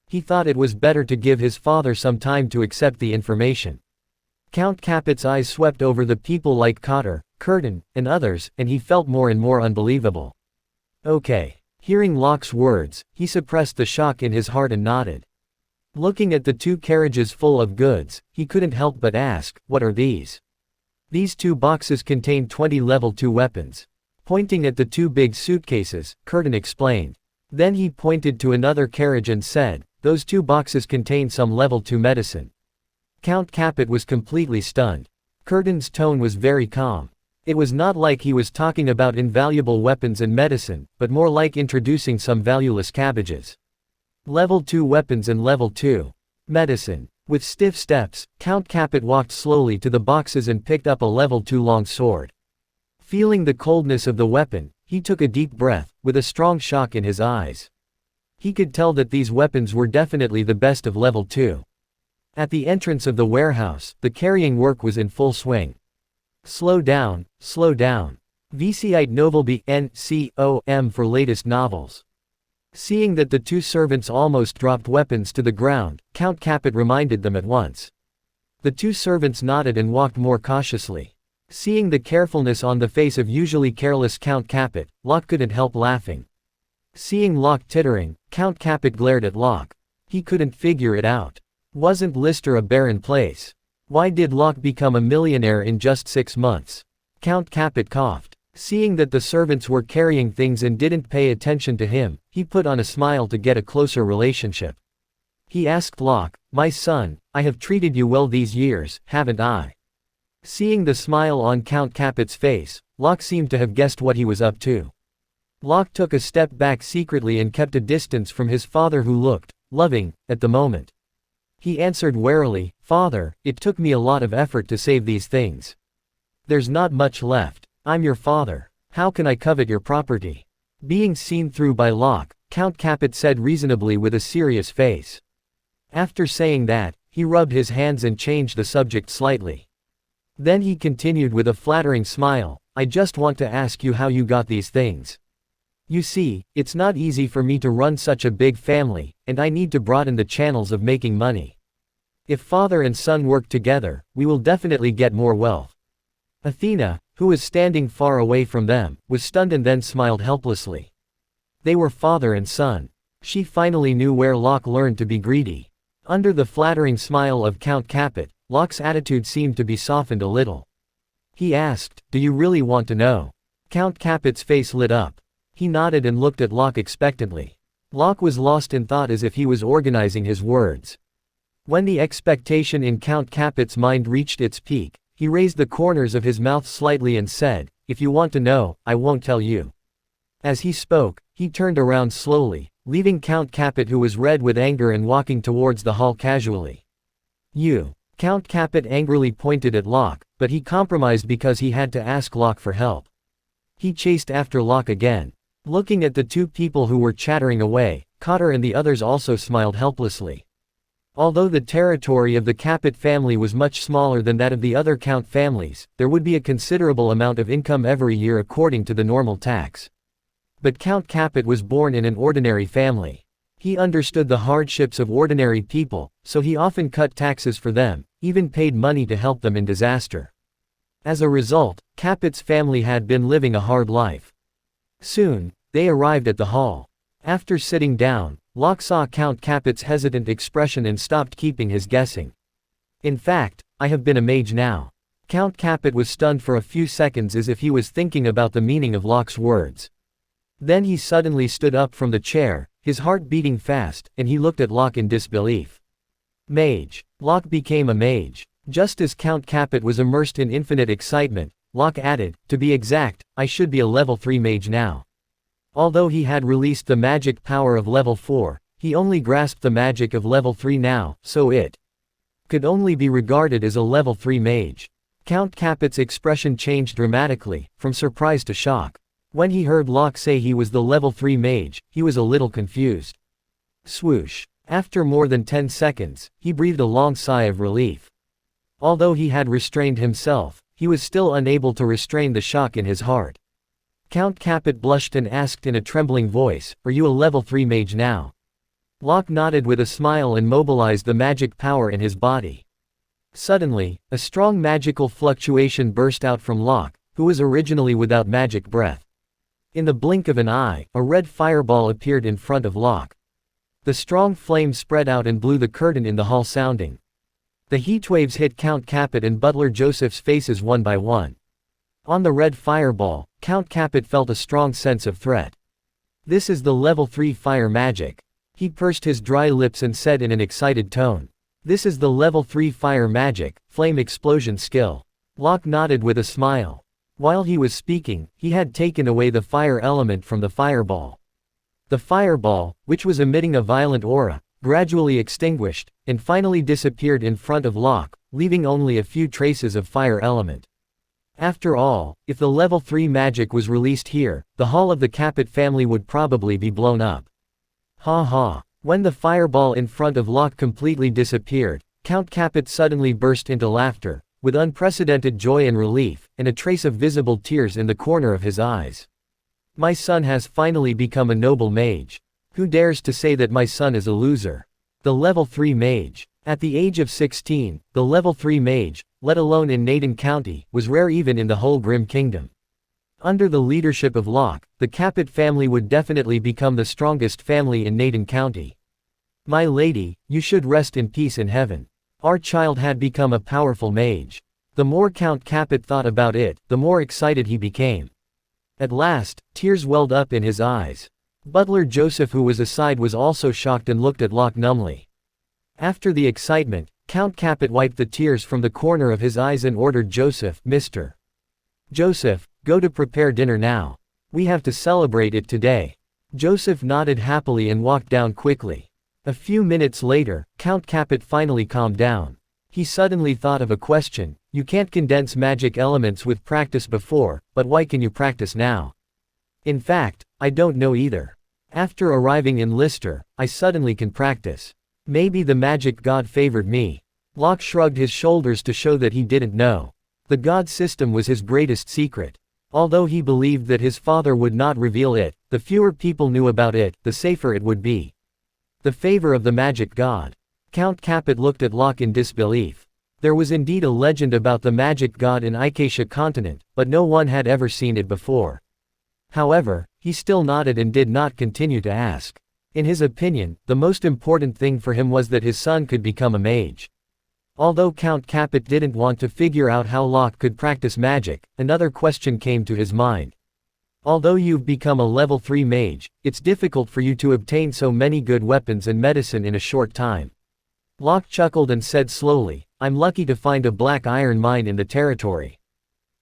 [SPEAKER 2] He thought it was better to give his father some time to accept the information. Count Capet's eyes swept over the people like Cotter, Curtin, and others, and he felt more and more unbelievable. Okay. Hearing Locke's words, he suppressed the shock in his heart and nodded. Looking at the 2 carriages full of goods, he couldn't help but ask, "What are these?" "These 2 boxes contain 20 level 2 weapons." Pointing at the 2 big suitcases, Curtin explained. Then he pointed to another carriage and said, "Those 2 boxes contain some level 2 medicine." Count Capet was completely stunned. Curtin's tone was very calm. It was not like he was talking about invaluable weapons and medicine, but more like introducing some valueless cabbages. Level 2 weapons and level 2 medicine. With stiff steps, Count Capet walked slowly to the boxes and picked up a level 2 long sword. Feeling the coldness of the weapon, he took a deep breath, with a strong shock in his eyes. He could tell that these weapons were definitely the best of level 2. At the entrance of the warehouse, the carrying work was in full swing. Slow down, slow down. VCite novel BNCOM for latest novels. Seeing that the 2 servants almost dropped weapons to the ground, Count Capet reminded them at once. The 2 servants nodded and walked more cautiously. Seeing the carefulness on the face of usually careless Count Capet, Locke couldn't help laughing. Seeing Locke tittering, Count Capet glared at Locke. He couldn't figure it out. Wasn't Lister a barren place? Why did Locke become a millionaire in just 6 months? Count Capet coughed. Seeing that the servants were carrying things and didn't pay attention to him, he put on a smile to get a closer relationship. He asked Locke, "My son, I have treated you well these years, haven't I?" Seeing the smile on Count Capet's face, Locke seemed to have guessed what he was up to. Locke took a step back secretly and kept a distance from his father, who looked loving at the moment. He answered warily, "Father, it took me a lot of effort to save these things. There's not much left. I'm your father. How can I covet your property?" Being seen through by Locke, Count Capet said reasonably with a serious face. After saying that, he rubbed his hands and changed the subject slightly. Then he continued with a flattering smile, "I just want to ask you how you got these things. You see, it's not easy for me to run such a big family, and I need to broaden the channels of making money. If father and son work together, we will definitely get more wealth." Athena, who was standing far away from them, was stunned and then smiled helplessly. They were father and son. She finally knew where Locke learned to be greedy. Under the flattering smile of Count Capet, Locke's attitude seemed to be softened a little. He asked, "Do you really want to know?" Count Capet's face lit up. He nodded and looked at Locke expectantly. Locke was lost in thought, as if he was organizing his words. When the expectation in Count Capet's mind reached its peak, he raised the corners of his mouth slightly and said, "If you want to know, I won't tell you." As he spoke, he turned around slowly, leaving Count Capet, who was red with anger and walking towards the hall casually. "You." Count Capet angrily pointed at Locke, but he compromised because he had to ask Locke for help. He chased after Locke again. Looking at the 2 people who were chattering away, Cotter and the others also smiled helplessly. Although the territory of the Capet family was much smaller than that of the other Count families, there would be a considerable amount of income every year according to the normal tax. But Count Capet was born in an ordinary family. He understood the hardships of ordinary people, so he often cut taxes for them, even paid money to help them in disaster. As a result, Capet's family had been living a hard life. Soon, they arrived at the hall. After sitting down, Locke saw Count Capet's hesitant expression and stopped keeping his guessing. In fact, I have been a mage now. Count Capet was stunned for a few seconds as if he was thinking about the meaning of Locke's words. Then he suddenly stood up from the chair, his heart beating fast, and he looked at Locke in disbelief. Mage. Locke became a mage. Just as Count Capet was immersed in infinite excitement, Locke added, to be exact, I should be a level 3 mage now. Although he had released the magic power of level 4, he only grasped the magic of level 3 now, so it could only be regarded as a level 3 mage. Count Capet's expression changed dramatically, from surprise to shock. When he heard Locke say he was the level 3 mage, he was a little confused. Swoosh. After more than 10 seconds, he breathed a long sigh of relief. Although he had restrained himself, he was still unable to restrain the shock in his heart. Count Capet blushed and asked in a trembling voice, "Are you a level 3 mage now?" Locke nodded with a smile and mobilized the magic power in his body. Suddenly, a strong magical fluctuation burst out from Locke, who was originally without magic breath. In the blink of an eye, a red fireball appeared in front of Locke. The strong flame spread out and blew the curtain in the hall sounding. The heatwaves hit Count Capet and Butler Joseph's faces one by one. On the red fireball, Count Capet felt a strong sense of threat. This is the level 3 fire magic. He pursed his dry lips and said in an excited tone. This is the level 3 fire magic, flame explosion skill. Locke nodded with a smile. While he was speaking, he had taken away the fire element from the fireball. The fireball, which was emitting a violent aura, gradually extinguished, and finally disappeared in front of Locke, leaving only a few traces of fire element. After all, if the level 3 magic was released here, the hall of the Capet family would probably be blown up. Ha ha. When the fireball in front of Locke completely disappeared, Count Capet suddenly burst into laughter, with unprecedented joy and relief, and a trace of visible tears in the corner of his eyes. My son has finally become a noble mage. Who dares to say that my son is a loser? The level 3 mage. At the age of 16, the level 3 mage, let alone in Naden County, was rare even in the whole Grim Kingdom. Under the leadership of Locke, the Capet family would definitely become the strongest family in Naden County. My lady, you should rest in peace in heaven. Our child had become a powerful mage. The more Count Capet thought about it, the more excited he became. At last, tears welled up in his eyes. Butler Joseph, who was aside, was also shocked and looked at Locke numbly. After the excitement, Count Capet wiped the tears from the corner of his eyes and ordered Joseph, Mr. Joseph, go to prepare dinner now. We have to celebrate it today. Joseph nodded happily and walked down quickly. A few minutes later, Count Capet finally calmed down. He suddenly thought of a question. You can't condense magic elements with practice before, but why can you practice now? In fact, I don't know either. After arriving in Lister, I suddenly can practice. Maybe the magic god favored me. Locke shrugged his shoulders to show that he didn't know. The god system was his greatest secret. Although he believed that his father would not reveal it, the fewer people knew about it, the safer it would be. The favor of the magic god. Count Capet looked at Locke in disbelief. There was indeed a legend about the magic god in Icacia continent, but no one had ever seen it before. However, he still nodded and did not continue to ask. In his opinion, the most important thing for him was that his son could become a mage. Although Count Capet didn't want to figure out how Locke could practice magic, another question came to his mind. Although you've become a level 3 mage, it's difficult for you to obtain so many good weapons and medicine in a short time. Locke chuckled and said slowly, I'm lucky to find a black iron mine in the territory.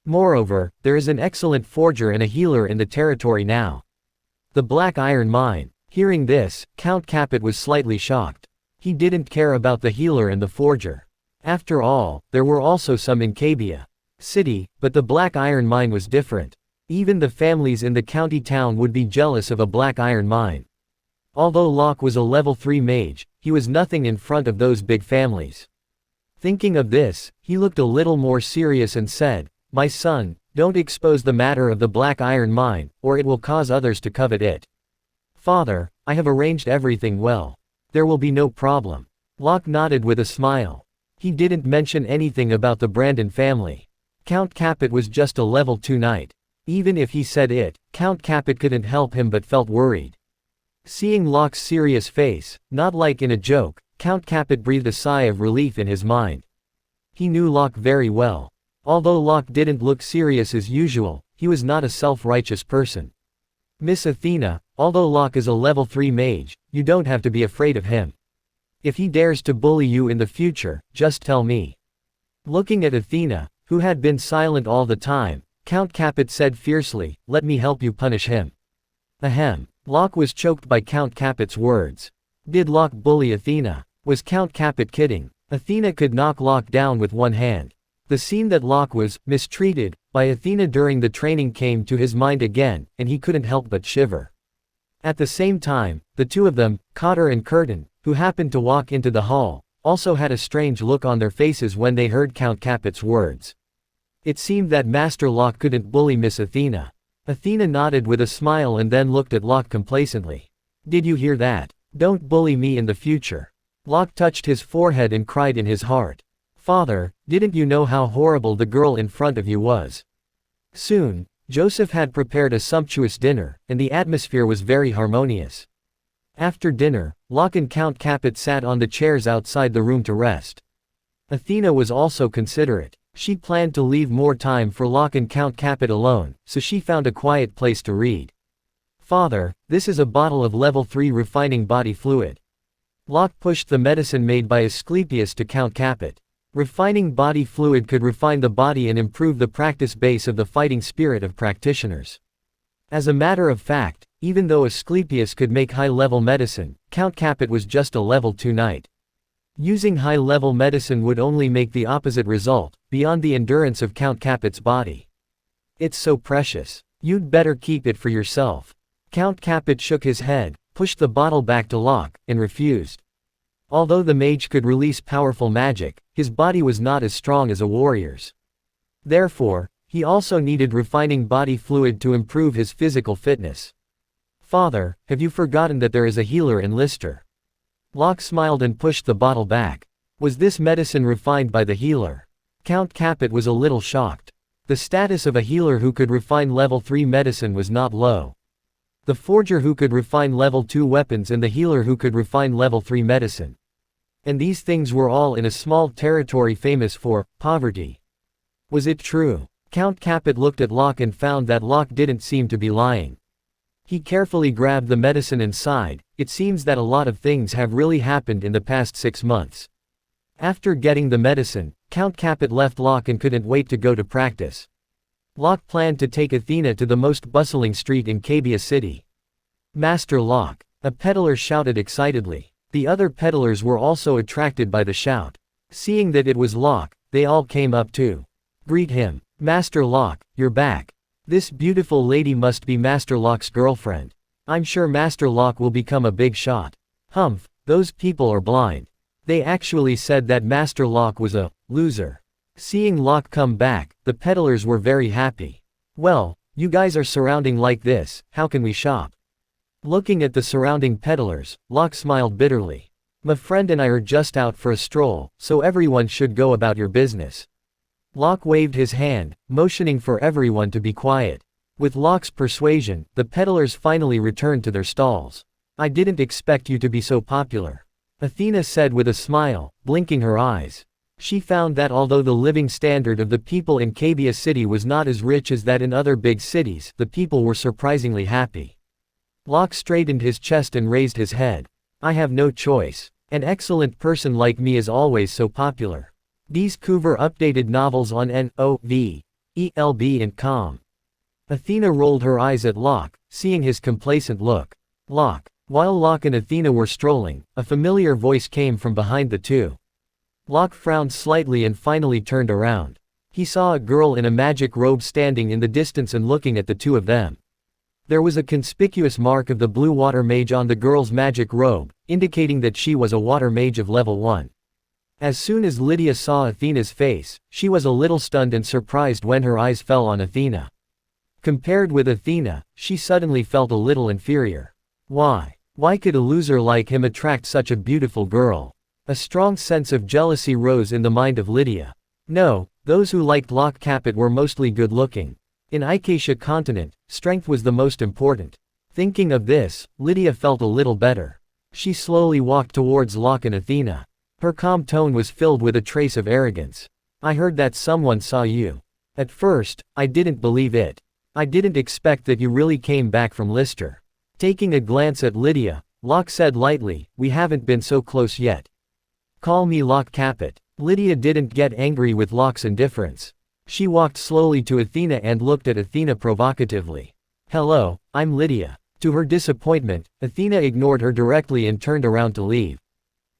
[SPEAKER 2] Moreover, there is an excellent forger and a healer in the territory now. The black iron mine. Hearing this, Count Capet was slightly shocked. He didn't care about the healer and the forger. After all, there were also some in Cabia City, but the black iron mine was different. Even the families in the county town would be jealous of a black iron mine. Although Locke was a level 3 mage, he was nothing in front of those big families. Thinking of this, he looked a little more serious and said, My son, don't expose the matter of the black iron mine, or it will cause others to covet it. Father, I have arranged everything well. There will be no problem. Locke nodded with a smile. He didn't mention anything about the Brandon family. Count Capet was just a level 2 knight. Even if he said it, Count Capet couldn't help him but felt worried. Seeing Locke's serious face, not like in a joke, Count Capet breathed a sigh of relief in his mind. He knew Locke very well. Although Locke didn't look serious as usual, he was not a self-righteous person. Miss Athena, although Locke is a level 3 mage, you don't have to be afraid of him. If he dares to bully you in the future, just tell me. Looking at Athena, who had been silent all the time, Count Capet said fiercely, let me help you punish him. Ahem. Locke was choked by Count Capet's words. Did Locke bully Athena? Was Count Capet kidding? Athena could knock Locke down with one hand. The scene that Locke was mistreated by Athena during the training came to his mind again, and he couldn't help but shiver. At the same time, the two of them, Cotter and Curtin, who happened to walk into the hall, also had a strange look on their faces when they heard Count Capet's words. It seemed that Master Locke couldn't bully Miss Athena. Athena nodded with a smile and then looked at Locke complacently. Did you hear that? Don't bully me in the future. Locke touched his forehead and cried in his heart. Father, didn't you know how horrible the girl in front of you was? Soon, Joseph had prepared a sumptuous dinner, and the atmosphere was very harmonious. After dinner, Locke and Count Capet sat on the chairs outside the room to rest. Athena was also considerate. She planned to leave more time for Locke and Count Capet alone, so she found a quiet place to read. Father, this is a bottle of level 3 refining body fluid. Locke pushed the medicine made by Asclepius to Count Capet. Refining body fluid could refine the body and improve the practice base of the fighting spirit of practitioners. As a matter of fact, even though Asclepius could make high-level medicine, Count Capet was just a level 2 knight. Using high-level medicine would only make the opposite result, beyond the endurance of Count Capet's body. It's so precious. You'd better keep it for yourself. Count Capet shook his head, pushed the bottle back to Locke, and refused. Although the mage could release powerful magic, his body was not as strong as a warrior's. Therefore, he also needed refining body fluid to improve his physical fitness. Father, have you forgotten that there is a healer in Lister? Locke smiled and pushed the bottle back. Was this medicine refined by the healer? Count Capet was a little shocked. The status of a healer who could refine level 3 medicine was not low. The forger who could refine level 2 weapons and the healer who could refine level 3 medicine. And these things were all in a small territory famous for poverty. Was it true? Count Capet looked at Locke and found that Locke didn't seem to be lying. He carefully grabbed the medicine and sighed. It seems that a lot of things have really happened in the past 6 months. After getting the medicine, Count Capet left Locke and couldn't wait to go to practice. Locke planned to take Athena to the most bustling street in Cabia City. Master Locke! A peddler shouted excitedly. The other peddlers were also attracted by the shout. Seeing that it was Locke, they all came up to greet him. Master Locke, you're back. This beautiful lady must be Master Locke's girlfriend. I'm sure Master Locke will become a big shot. Humph, those people are blind. They actually said that Master Locke was a loser. Seeing Locke come back, the peddlers were very happy. Well, you guys are surrounding like this, how can we shop? Looking at the surrounding peddlers, Locke smiled bitterly. My friend and I are just out for a stroll, so everyone should go about your business. Locke waved his hand, motioning for everyone to be quiet. With Locke's persuasion, the peddlers finally returned to their stalls. I didn't expect you to be so popular. Athena said with a smile, blinking her eyes. She found that although the living standard of the people in Cabia City was not as rich as that in other big cities, the people were surprisingly happy. Locke straightened his chest and raised his head. I have no choice. An excellent person like me is always so popular. These cover updated novels on NOVELB and com. Athena rolled her eyes at Locke, seeing his complacent look. Locke. While Locke and Athena were strolling, a familiar voice came from behind the two. Locke frowned slightly and finally turned around. He saw a girl in a magic robe standing in the distance and looking at the two of them. There was a conspicuous mark of the blue water mage on the girl's magic robe, indicating that she was a water mage of level 1. As soon as Lydia saw Athena's face, she was a little stunned and surprised when her eyes fell on Athena. Compared with Athena, she suddenly felt a little inferior. Why could a loser like him attract such a beautiful girl? A strong sense of jealousy rose in the mind of Lydia. No, those who liked Locke Capet were mostly good-looking. In Icacia continent, strength was the most important. Thinking of this, Lydia felt a little better. She slowly walked towards Locke and Athena. Her calm tone was filled with a trace of arrogance. I heard that someone saw you. At first, I didn't believe it. I didn't expect that you really came back from Lister. Taking a glance at Lydia, Locke said lightly, we haven't been so close yet. Call me Locke Capet. Lydia didn't get angry with Locke's indifference. She walked slowly to Athena and looked at Athena provocatively. Hello, I'm Lydia. To her disappointment, Athena ignored her directly and turned around to leave.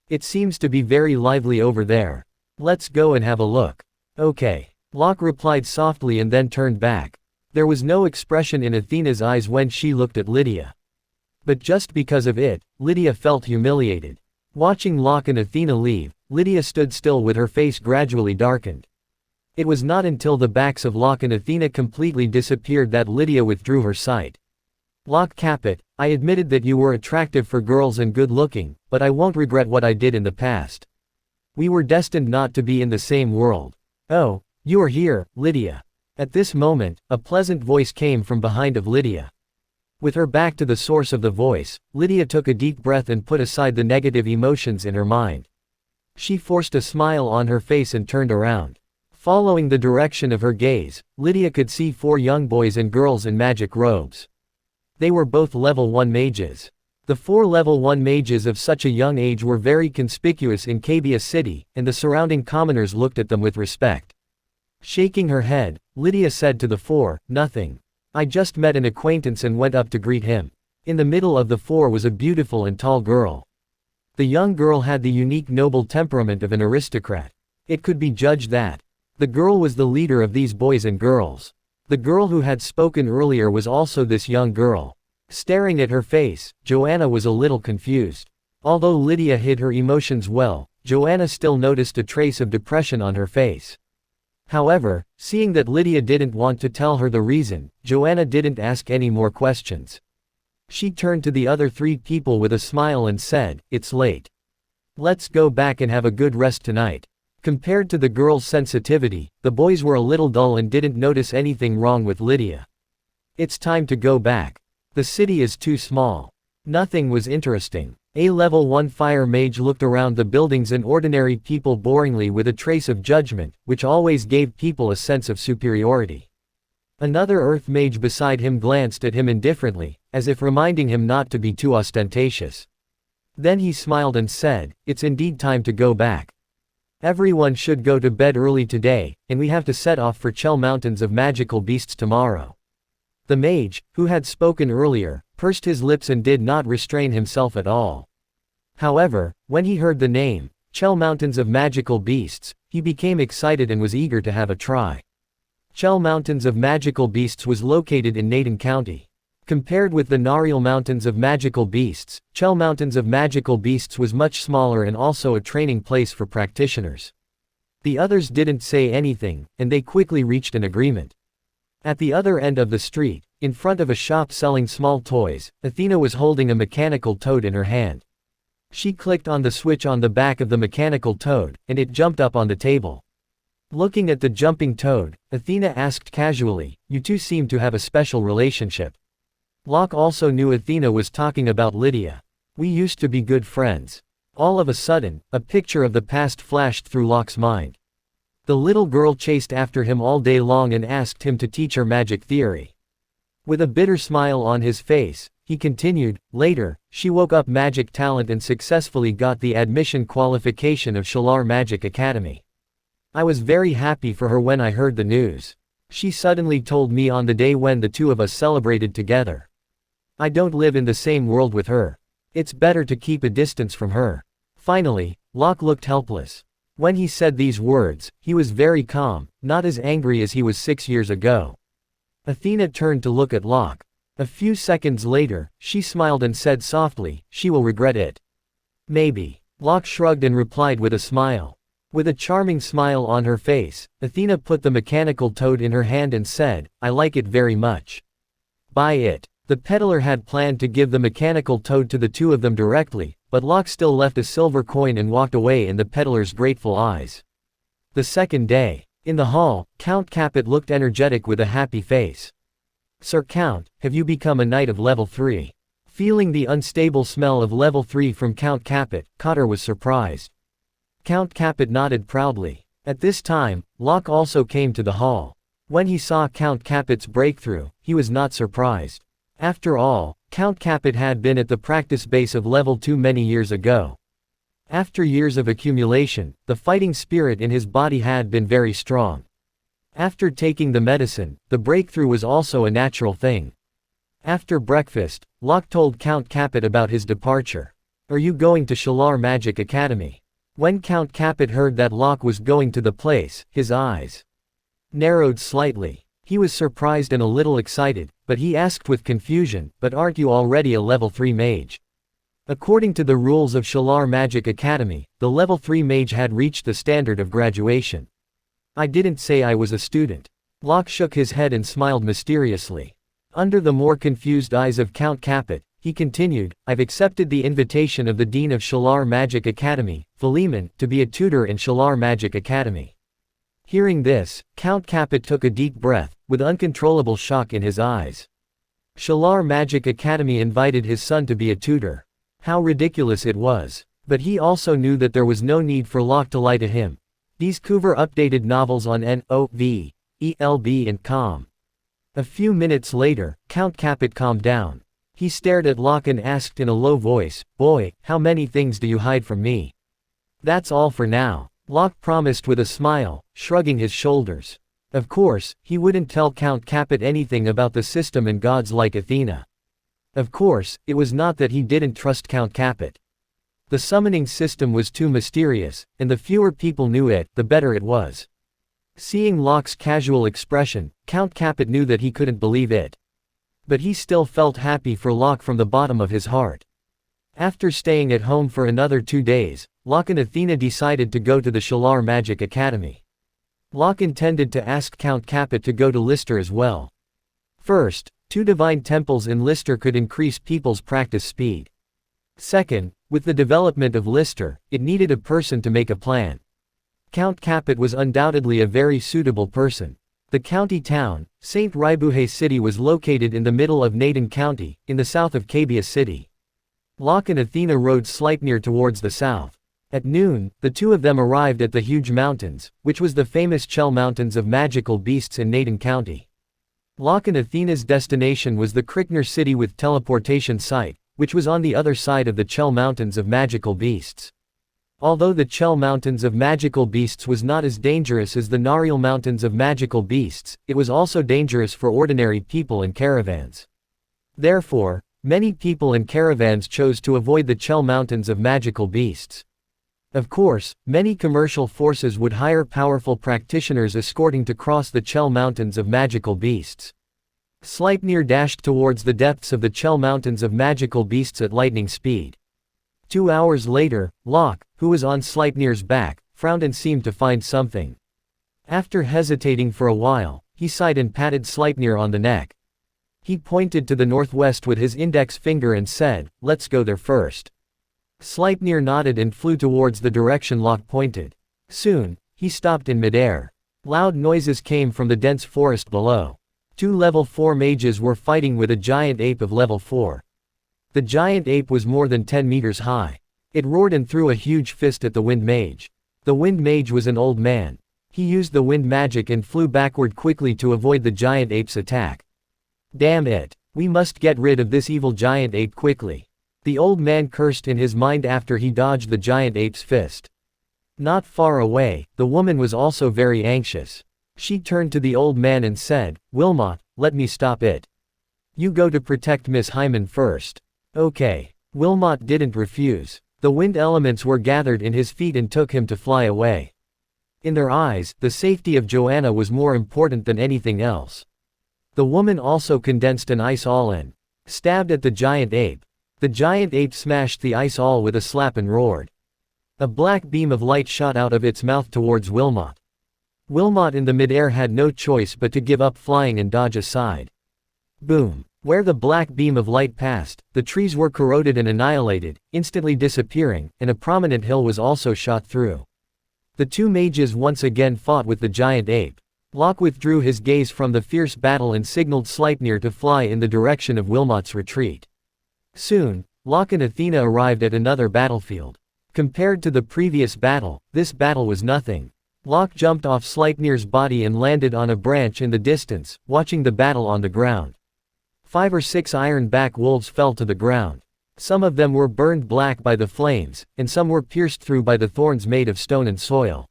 [SPEAKER 2] It seems to be very lively over there. Let's go and have a look. Okay. Locke replied softly and then turned back. There was no expression in Athena's eyes when she looked at Lydia. But just because of it, Lydia felt humiliated. Watching Locke and Athena leave, Lydia stood still with her face gradually darkened. It was not until the backs of Locke and Athena completely disappeared that Lydia withdrew her sight. Locke Capet, I admitted that you were attractive for girls and good-looking, but I won't regret what I did in the past. We were destined not to be in the same world. Oh, you are here, Lydia. At this moment, a pleasant voice came from behind of Lydia. With her back to the source of the voice, Lydia took a deep breath and put aside the negative emotions in her mind. She forced a smile on her face and turned around. Following the direction of her gaze, Lydia could see 4 young boys and girls in magic robes. They were both level 1 mages. The 4 level 1 mages of such a young age were very conspicuous in Cabia City, and the surrounding commoners looked at them with respect. Shaking her head, Lydia said to the 4, nothing. I just met an acquaintance and went up to greet him. In the middle of the 4 was a beautiful and tall girl. The young girl had the unique noble temperament of an aristocrat. It could be judged that the girl was the leader of these boys and girls. The girl who had spoken earlier was also this young girl. Staring at her face, Joanna was a little confused. Although Lydia hid her emotions well, Joanna still noticed a trace of depression on her face. However, seeing that Lydia didn't want to tell her the reason, Joanna didn't ask any more questions. She turned to the other 3 people with a smile and said, it's late. Let's go back and have a good rest tonight. Compared to the girls' sensitivity, the boys were a little dull and didn't notice anything wrong with Lydia. It's time to go back. The city is too small. Nothing was interesting. A level 1 fire mage looked around the buildings and ordinary people boringly with a trace of judgment, which always gave people a sense of superiority. Another earth mage beside him glanced at him indifferently, as if reminding him not to be too ostentatious. Then he smiled and said, it's indeed time to go back. Everyone should go to bed early today, and we have to set off for Chell Mountains of Magical Beasts tomorrow. The mage, who had spoken earlier, pursed his lips and did not restrain himself at all. However, when he heard the name, Chell Mountains of Magical Beasts, he became excited and was eager to have a try. Chell Mountains of Magical Beasts was located in Naden County. Compared with the Nariel Mountains of Magical Beasts, Chell Mountains of Magical Beasts was much smaller and also a training place for practitioners. The others didn't say anything, and they quickly reached an agreement. At the other end of the street, in front of a shop selling small toys, Athena was holding a mechanical toad in her hand. She clicked on the switch on the back of the mechanical toad, and it jumped up on the table. Looking at the jumping toad, Athena asked casually, you two seem to have a special relationship. Locke also knew Athena was talking about Lydia. We used to be good friends. All of a sudden, a picture of the past flashed through Locke's mind. The little girl chased after him all day long and asked him to teach her magic theory. With a bitter smile on his face, he continued, later, she woke up magic talent and successfully got the admission qualification of Shalar Magic Academy. I was very happy for her when I heard the news. She suddenly told me on the day when the 2 of us celebrated together. I don't live in the same world with her. It's better to keep a distance from her. Finally, Locke looked helpless. When he said these words, he was very calm, not as angry as he was 6 years ago. Athena turned to look at Locke. A few seconds later, she smiled and said softly, she will regret it. Maybe. Locke shrugged and replied with a smile. With a charming smile on her face, Athena put the mechanical toad in her hand and said, I like it very much. Buy it. The peddler had planned to give the mechanical toad to the 2 of them directly, but Locke still left a silver coin and walked away in the peddler's grateful eyes. The second day. In the hall, Count Capet looked energetic with a happy face. Sir Count, have you become a knight of level 3? Feeling the unstable smell of level 3 from Count Capet, Cotter was surprised. Count Capet nodded proudly. At this time, Locke also came to the hall. When he saw Count Capet's breakthrough, he was not surprised. After all, Count Capet had been at the practice base of level 2 many years ago. After years of accumulation, the fighting spirit in his body had been very strong. After taking the medicine, the breakthrough was also a natural thing. After breakfast, Locke told Count Capet about his departure. Are you going to Shalar Magic Academy? When Count Capet heard that Locke was going to the place, his eyes narrowed slightly. He was surprised and a little excited, but he asked with confusion, but aren't you already a level 3 mage? According to the rules of Shalar Magic Academy, the level 3 mage had reached the standard of graduation. I didn't say I was a student. Locke shook his head and smiled mysteriously. Under the more confused eyes of Count Capet, he continued, I've accepted the invitation of the Dean of Shalar Magic Academy, Philemon, to be a tutor in Shalar Magic Academy. Hearing this, Count Capet took a deep breath, with uncontrollable shock in his eyes. Shalar Magic Academy invited his son to be a tutor. How ridiculous it was. But he also knew that there was no need for Locke to lie to him. These Coover updated novels on NOV, ELB and COM. A few minutes later, Count Capet calmed down. He stared at Locke and asked in a low voice, Boy, how many things do you hide from me? That's all for now, Locke promised with a smile, shrugging his shoulders. Of course, he wouldn't tell Count Capet anything about the system and gods like Athena. Of course, it was not that he didn't trust Count Capet. The summoning system was too mysterious, and the fewer people knew it, the better it was. Seeing Locke's casual expression, Count Capet knew that he couldn't believe it. But he still felt happy for Locke from the bottom of his heart. After staying at home for another 2 days, Locke and Athena decided to go to the Shalar Magic Academy. Locke intended to ask Count Capet to go to Lister as well. First, 2 divine temples in Lister could increase people's practice speed. Second, with the development of Lister, it needed a person to make a plan. Count Capet was undoubtedly a very suitable person. The county town, St. Ribuhe City, was located in the middle of Naden County, in the south of Cabia City. Locke and Athena rode Sleipnir towards the south. At noon, the two of them arrived at the huge mountains, which was the famous Chell Mountains of magical beasts in Naden County. Locke and Athena's destination was the Krickner City with teleportation site, which was on the other side of the Chell Mountains of magical beasts. Although the Chell Mountains of magical beasts was not as dangerous as the Nariel Mountains of magical beasts, it was also dangerous for ordinary people and caravans. Therefore, many people and caravans chose to avoid the Chell Mountains of magical beasts. Of course, many commercial forces would hire powerful practitioners escorting to cross the Chell Mountains of magical beasts. Sleipnir dashed towards the depths of the Chell Mountains of magical beasts at lightning speed. 2 hours later, Locke, who was on Sleipnir's back, frowned and seemed to find something. After hesitating for a while, he sighed and patted Sleipnir on the neck. He pointed to the northwest with his index finger and said, "Let's go there first." Sleipnir nodded and flew towards the direction Locke pointed. Soon, he stopped in midair. Loud noises came from the dense forest below. 2 level 4 mages were fighting with a giant ape of level 4. The giant ape was more than 10 meters high. It roared and threw a huge fist at the wind mage. The wind mage was an old man. He used the wind magic and flew backward quickly to avoid the giant ape's attack. Damn it! We must get rid of this evil giant ape quickly. The old man cursed in his mind after he dodged the giant ape's fist. Not far away, the woman was also very anxious. She turned to the old man and said, "Wilmot, let me stop it. You go to protect Miss Hyman first." Okay. Wilmot didn't refuse. The wind elements were gathered in his feet and took him to fly away. In their eyes, the safety of Joanna was more important than anything else. The woman also condensed an ice awl and stabbed at the giant ape. The giant ape smashed the ice awl with a slap and roared. A black beam of light shot out of its mouth towards Wilmot. Wilmot in the midair had no choice but to give up flying and dodge aside. Boom. Where the black beam of light passed, the trees were corroded and annihilated, instantly disappearing, and a prominent hill was also shot through. The 2 mages once again fought with the giant ape. Locke withdrew his gaze from the fierce battle and signaled Sleipnir to fly in the direction of Wilmot's retreat. Soon, Locke and Athena arrived at another battlefield. Compared to the previous battle, this battle was nothing. Locke jumped off Sleipnir's body and landed on a branch in the distance, watching the battle on the ground. 5 or 6 iron-back wolves fell to the ground. Some of them were burned black by the flames, and some were pierced through by the thorns made of stone and soil.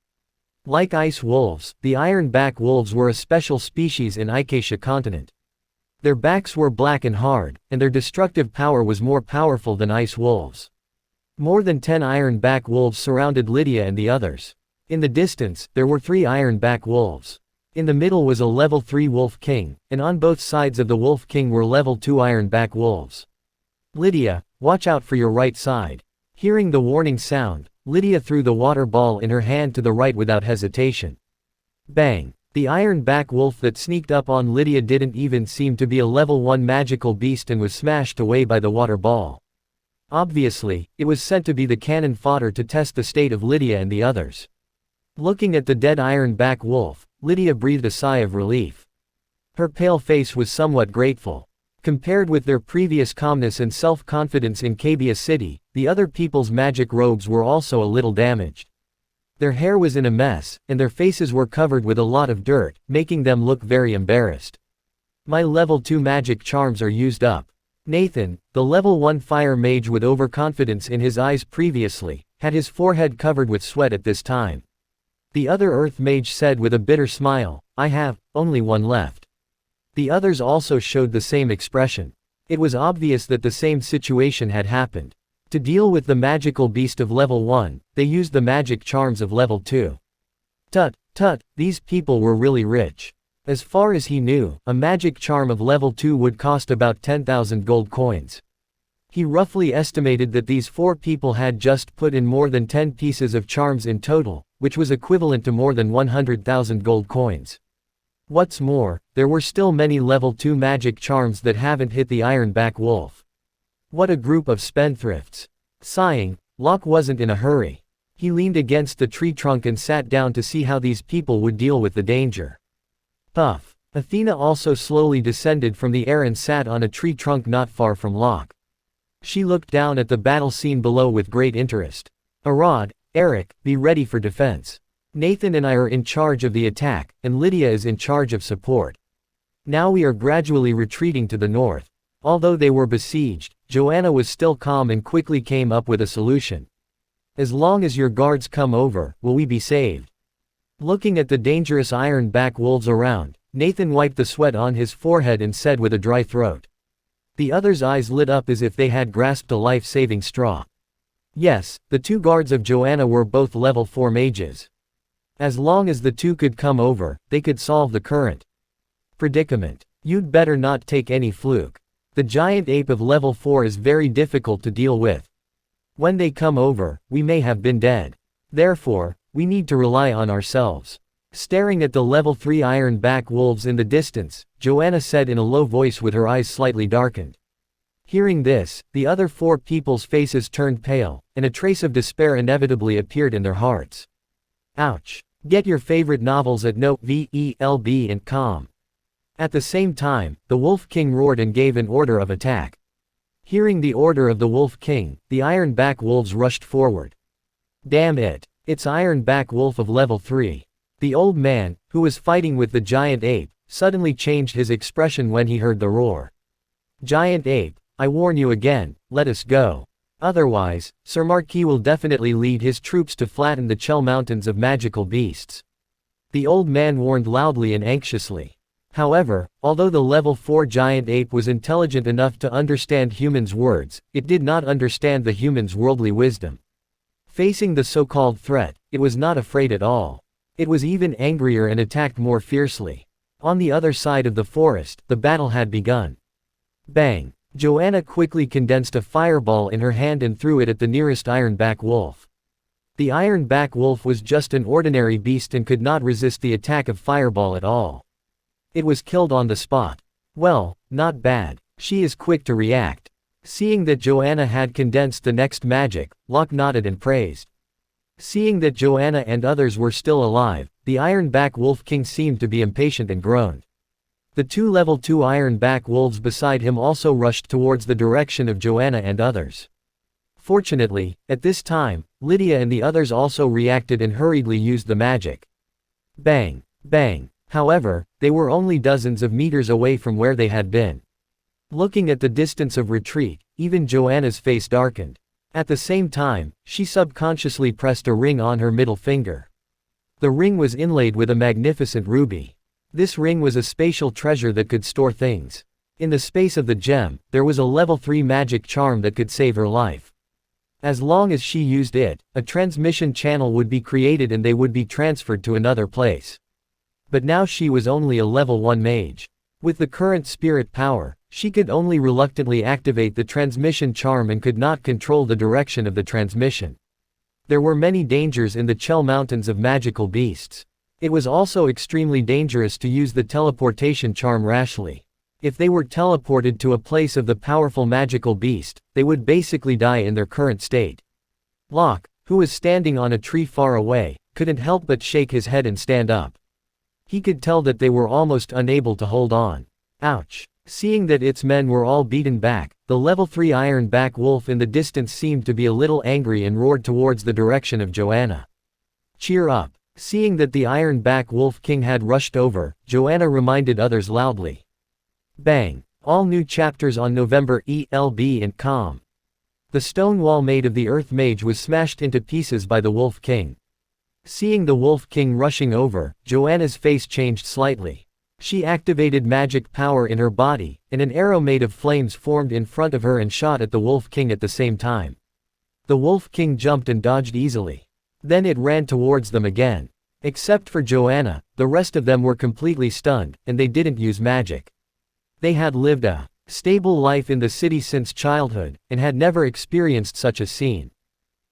[SPEAKER 2] Like ice wolves, the iron-back wolves were a special species in Icacia continent. Their backs were black and hard, and their destructive power was more powerful than ice wolves. More than 10 iron-back wolves surrounded Lydia and the others. In the distance, there were 3 iron-back wolves. In the middle was a level 3 wolf king, and on both sides of the wolf king were level 2 iron-back wolves. Lydia, watch out for your right side. Hearing the warning sound, Lydia threw the water ball in her hand to the right without hesitation. Bang! The iron-back wolf that sneaked up on Lydia didn't even seem to be a level 1 magical beast and was smashed away by the water ball. Obviously, it was sent to be the cannon fodder to test the state of Lydia and the others. Looking at the dead iron-back wolf, Lydia breathed a sigh of relief. Her pale face was somewhat grateful. Compared with their previous calmness and self-confidence in Cabia City, the other people's magic robes were also a little damaged. Their hair was in a mess, and their faces were covered with a lot of dirt, making them look very embarrassed. My level 2 magic charms are used up. Nathan, the level 1 fire mage with overconfidence in his eyes previously, had his forehead covered with sweat at this time. The other earth mage said with a bitter smile, I have only 1 left. The others also showed the same expression. It was obvious that the same situation had happened. To deal with the magical beast of level 1, they used the magic charms of level 2. Tut, these people were really rich. As far as he knew, a magic charm of level 2 would cost about 10,000 gold coins. He roughly estimated that these 4 people had just put in more than 10 pieces of charms in total, which was equivalent to more than 100,000 gold coins. What's more, there were still many level 2 magic charms that haven't hit the iron-back wolf. What a group of spendthrifts. Sighing, Locke wasn't in a hurry. He leaned against the tree trunk and sat down to see how these people would deal with the danger. Puff. Athena also slowly descended from the air and sat on a tree trunk not far from Locke. She looked down at the battle scene below with great interest. Arad, Eric, be ready for defense. Nathan and I are in charge of the attack, and Lydia is in charge of support. Now we are gradually retreating to the north. Although they were besieged, Joanna was still calm and quickly came up with a solution. As long as your guards come over, will we be saved? Looking at the dangerous iron-back wolves around, Nathan wiped the sweat on his forehead and said with a dry throat. The others' eyes lit up as if they had grasped a life-saving straw. Yes, the 2 guards of Joanna were both level 4 mages. As long as the 2 could come over, they could solve the current predicament. You'd better not take any fluke. The giant ape of level 4 is very difficult to deal with. When they come over, we may have been dead. Therefore, we need to rely on ourselves. Staring at the level 3 iron-back wolves in the distance, Joanna said in a low voice with her eyes slightly darkened. Hearing this, the other 4 people's faces turned pale, and a trace of despair inevitably appeared in their hearts. Ouch. Get your favorite novels at novelb.com. At the same time, the Wolf King roared and gave an order of attack. Hearing the order of the Wolf King, the iron-back wolves rushed forward. Damn it! It's Iron-back Wolf of level 3. The old man, who was fighting with the giant ape, suddenly changed his expression when he heard the roar. Giant ape, I warn you again, let us go. Otherwise, Sir Marquis will definitely lead his troops to flatten the Chell Mountains of magical beasts. The old man warned loudly and anxiously. However, although the level 4 giant ape was intelligent enough to understand humans' words, it did not understand the humans' worldly wisdom. Facing the so-called threat, it was not afraid at all. It was even angrier and attacked more fiercely. On the other side of the forest, the battle had begun. Bang! Joanna quickly condensed a fireball in her hand and threw it at the nearest iron-back wolf. The iron-back wolf was just an ordinary beast and could not resist the attack of fireball at all. It was killed on the spot. Well, not bad. She is quick to react. Seeing that Joanna had condensed the next magic, Locke nodded and praised. Seeing that Joanna and others were still alive, the Ironback Wolf King seemed to be impatient and groaned. The two level 2 Ironback wolves beside him also rushed towards the direction of Joanna and others. Fortunately, at this time, Lydia and the others also reacted and hurriedly used the magic. Bang! Bang! However, they were only dozens of meters away from where they had been. Looking at the distance of retreat, even Joanna's face darkened. At the same time, she subconsciously pressed a ring on her middle finger. The ring was inlaid with a magnificent ruby. This ring was a spatial treasure that could store things. In the space of the gem, there was a level 3 magic charm that could save her life. As long as she used it, a transmission channel would be created and they would be transferred to another place. But now she was only a level 1 mage. With the current spirit power, she could only reluctantly activate the transmission charm and could not control the direction of the transmission. There were many dangers in the Chell Mountains of magical beasts. It was also extremely dangerous to use the teleportation charm rashly. If they were teleported to a place of the powerful magical beast, they would basically die in their current state. Locke, who was standing on a tree far away, couldn't help but shake his head and stand up. He could tell that they were almost unable to hold on. Ouch! Seeing that its men were all beaten back, the level 3 Ironback wolf in the distance seemed to be a little angry and roared towards the direction of Joanna. Cheer up! Seeing that the Ironback Wolf King had rushed over, Joanna reminded others loudly. Bang! All new chapters on November ELB.com. The stone wall made of the Earth Mage was smashed into pieces by the Wolf King. Seeing the Wolf King rushing over, Joanna's face changed slightly. She activated magic power in her body, and an arrow made of flames formed in front of her and shot at the Wolf King at the same time. The Wolf King jumped and dodged easily. Then it ran towards them again. Except for Joanna, the rest of them were completely stunned, and they didn't use magic. They had lived a stable life in the city since childhood, and had never experienced such a scene.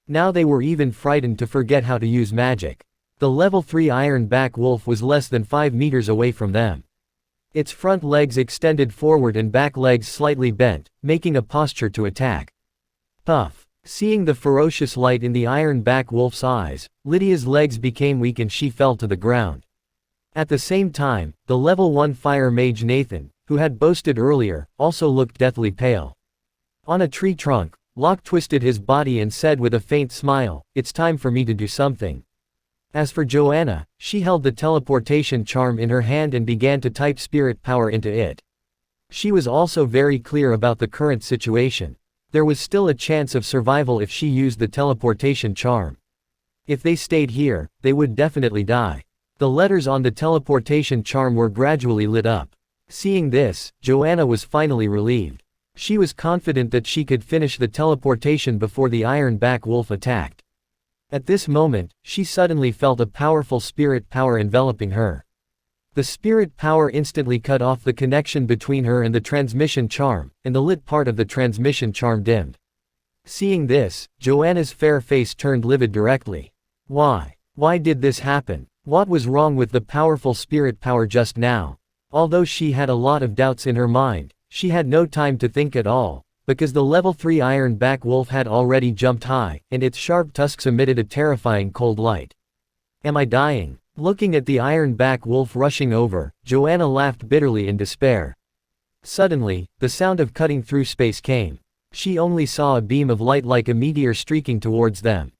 [SPEAKER 2] Now they were even frightened to forget how to use magic. The level 3 Ironback wolf was less than 5 meters away from them. Its front legs extended forward and back legs slightly bent, making a posture to attack. Puff! Seeing the ferocious light in the Ironback wolf's eyes, Lydia's legs became weak and she fell to the ground. At the same time, the level 1 fire mage Nathan, who had boasted earlier, also looked deathly pale. On a tree trunk, Locke twisted his body and said with a faint smile, "It's time for me to do something." As for Joanna, she held the teleportation charm in her hand and began to type spirit power into it. She was also very clear about the current situation. There was still a chance of survival if she used the teleportation charm. If they stayed here, they would definitely die. The letters on the teleportation charm were gradually lit up. Seeing this, Joanna was finally relieved. She was confident that she could finish the teleportation before the Ironback wolf attacked. At this moment, she suddenly felt a powerful spirit power enveloping her. The spirit power instantly cut off the connection between her and the transmission charm, and the lit part of the transmission charm dimmed. Seeing this, Joanna's fair face turned livid directly. Why? Why did this happen? What was wrong with the powerful spirit power just now? Although she had a lot of doubts in her mind, she had no time to think at all, because the level 3 Ironback wolf had already jumped high, and its sharp tusks emitted a terrifying cold light. Am I dying? Looking at the Ironback wolf rushing over, Joanna laughed bitterly in despair. Suddenly, the sound of cutting through space came. She only saw a beam of light like a meteor streaking towards them.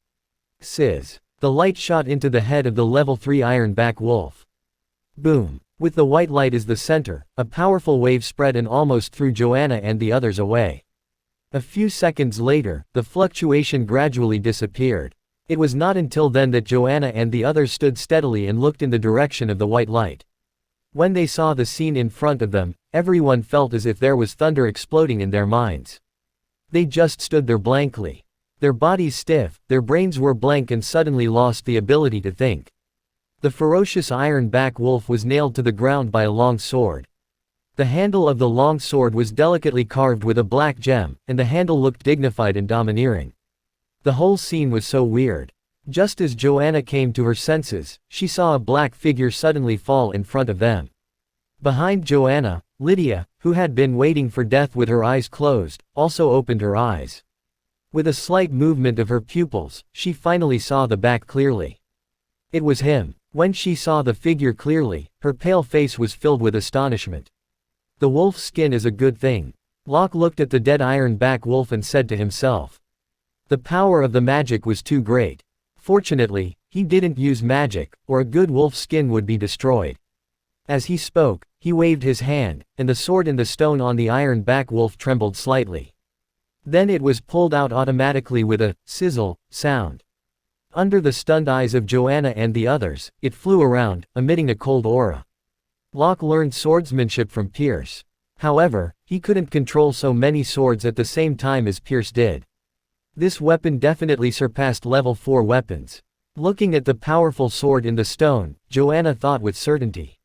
[SPEAKER 2] Sizz. The light shot into the head of the level 3 Ironback wolf. Boom. With the white light as the center, a powerful wave spread and almost threw Joanna and the others away. A few seconds later, the fluctuation gradually disappeared. It was not until then that Joanna and the others stood steadily and looked in the direction of the white light. When they saw the scene in front of them, everyone felt as if there was thunder exploding in their minds. They just stood there blankly. Their bodies stiff, their brains were blank and suddenly lost the ability to think. The ferocious Ironback wolf was nailed to the ground by a long sword. The handle of the long sword was delicately carved with a black gem, and the handle looked dignified and domineering. The whole scene was so weird. Just as Joanna came to her senses, she saw a black figure suddenly fall in front of them. Behind Joanna, Lydia, who had been waiting for death with her eyes closed, also opened her eyes. With a slight movement of her pupils, she finally saw the back clearly. It was him. When she saw the figure clearly, her pale face was filled with astonishment. The wolf's skin is a good thing. Locke looked at the dead iron-back wolf and said to himself. The power of the magic was too great. Fortunately, he didn't use magic, or a good wolf's skin would be destroyed. As he spoke, he waved his hand, and the sword in the stone on the iron-back wolf trembled slightly. Then it was pulled out automatically with a sizzle sound. Under the stunned eyes of Joanna and the others, it flew around, emitting a cold aura. Locke learned swordsmanship from Pierce. However, he couldn't control so many swords at the same time as Pierce did. This weapon definitely surpassed level 4 weapons. Looking at the powerful sword in the stone, Joanna thought with certainty.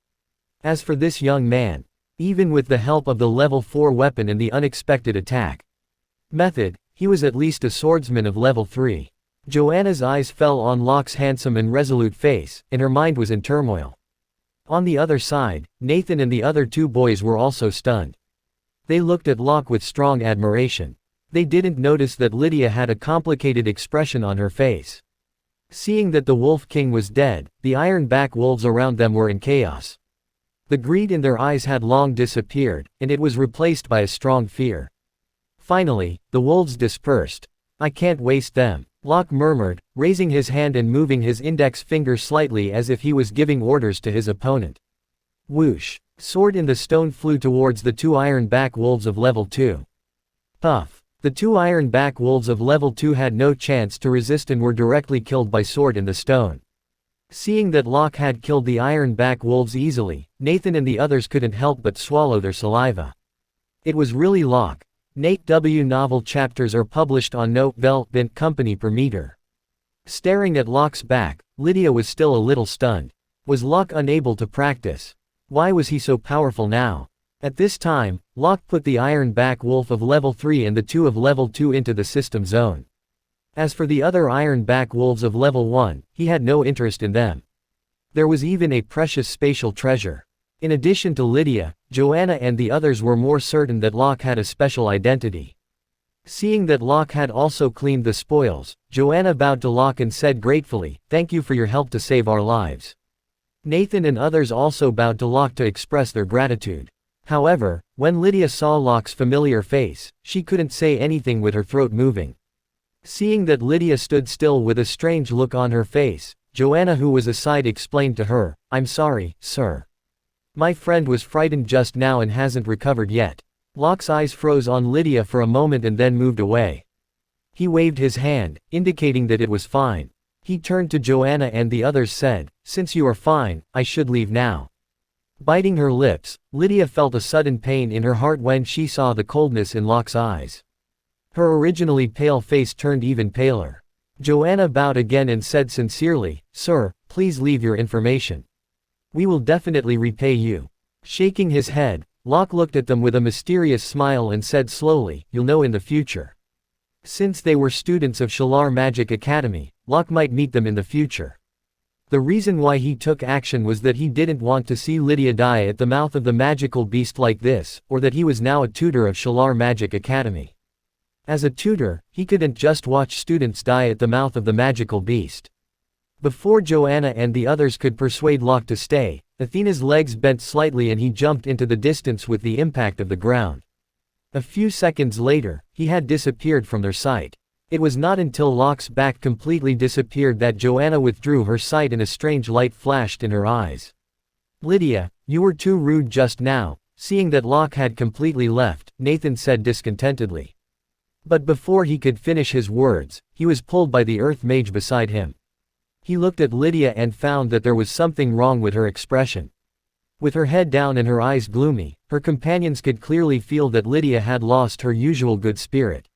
[SPEAKER 2] As for this young man, even with the help of the level 4 weapon and the unexpected attack method, he was at least a swordsman of level 3. Joanna's eyes fell on Locke's handsome and resolute face, and her mind was in turmoil. On the other side, Nathan and the other 2 boys were also stunned. They looked at Locke with strong admiration. They didn't notice that Lydia had a complicated expression on her face. Seeing that the Wolf King was dead, the iron-back wolves around them were in chaos. The greed in their eyes had long disappeared, and it was replaced by a strong fear. Finally, the wolves dispersed. I can't waste them, Locke murmured, raising his hand and moving his index finger slightly as if he was giving orders to his opponent. Whoosh! Sword in the stone flew towards the 2 iron-back wolves of level 2. Puff! The 2 iron-back wolves of level 2 had no chance to resist and were directly killed by sword in the stone. Seeing that Locke had killed the iron-back wolves easily, Nathan and the others couldn't help but swallow their saliva. It was really Locke. Nate W. novel chapters are published on Note Bint Company per meter. Staring at Locke's back, Lydia was still a little stunned. Was Locke unable to practice? Why was he so powerful now? At this time, Locke put the iron-back wolf of level 3 and the 2 of level 2 into the system zone. As for the other iron-back wolves of level 1, he had no interest in them. There was even a precious spatial treasure. In addition to Lydia, Joanna and the others were more certain that Locke had a special identity. Seeing that Locke had also cleaned the spoils, Joanna bowed to Locke and said gratefully, "Thank you for your help to save our lives." Nathan and others also bowed to Locke to express their gratitude. However, when Lydia saw Locke's familiar face, she couldn't say anything with her throat moving. Seeing that Lydia stood still with a strange look on her face, Joanna, who was aside, explained to her, "I'm sorry, sir. My friend was frightened just now and hasn't recovered yet." Locke's eyes froze on Lydia for a moment and then moved away. He waved his hand, indicating that it was fine. He turned to Joanna and the others said, "Since you are fine, I should leave now." Biting her lips, Lydia felt a sudden pain in her heart when she saw the coldness in Locke's eyes. Her originally pale face turned even paler. Joanna bowed again and said sincerely, "Sir, please leave your information. We will definitely repay you." Shaking his head, Locke looked at them with a mysterious smile and said slowly, "You'll know in the future." Since they were students of Shalar Magic Academy, Locke might meet them in the future. The reason why he took action was that he didn't want to see Lydia die at the mouth of the magical beast like this, or that he was now a tutor of Shalar Magic Academy. As a tutor, he couldn't just watch students die at the mouth of the magical beast. Before Joanna and the others could persuade Locke to stay, Athena's legs bent slightly and he jumped into the distance with the impact of the ground. A few seconds later, he had disappeared from their sight. It was not until Locke's back completely disappeared that Joanna withdrew her sight and a strange light flashed in her eyes. "Lydia, you were too rude just now." Seeing that Locke had completely left, Nathan said discontentedly. But before he could finish his words, he was pulled by the earth mage beside him. He looked at Lydia and found that there was something wrong with her expression. With her head down and her eyes gloomy, her companions could clearly feel that Lydia had lost her usual good spirit.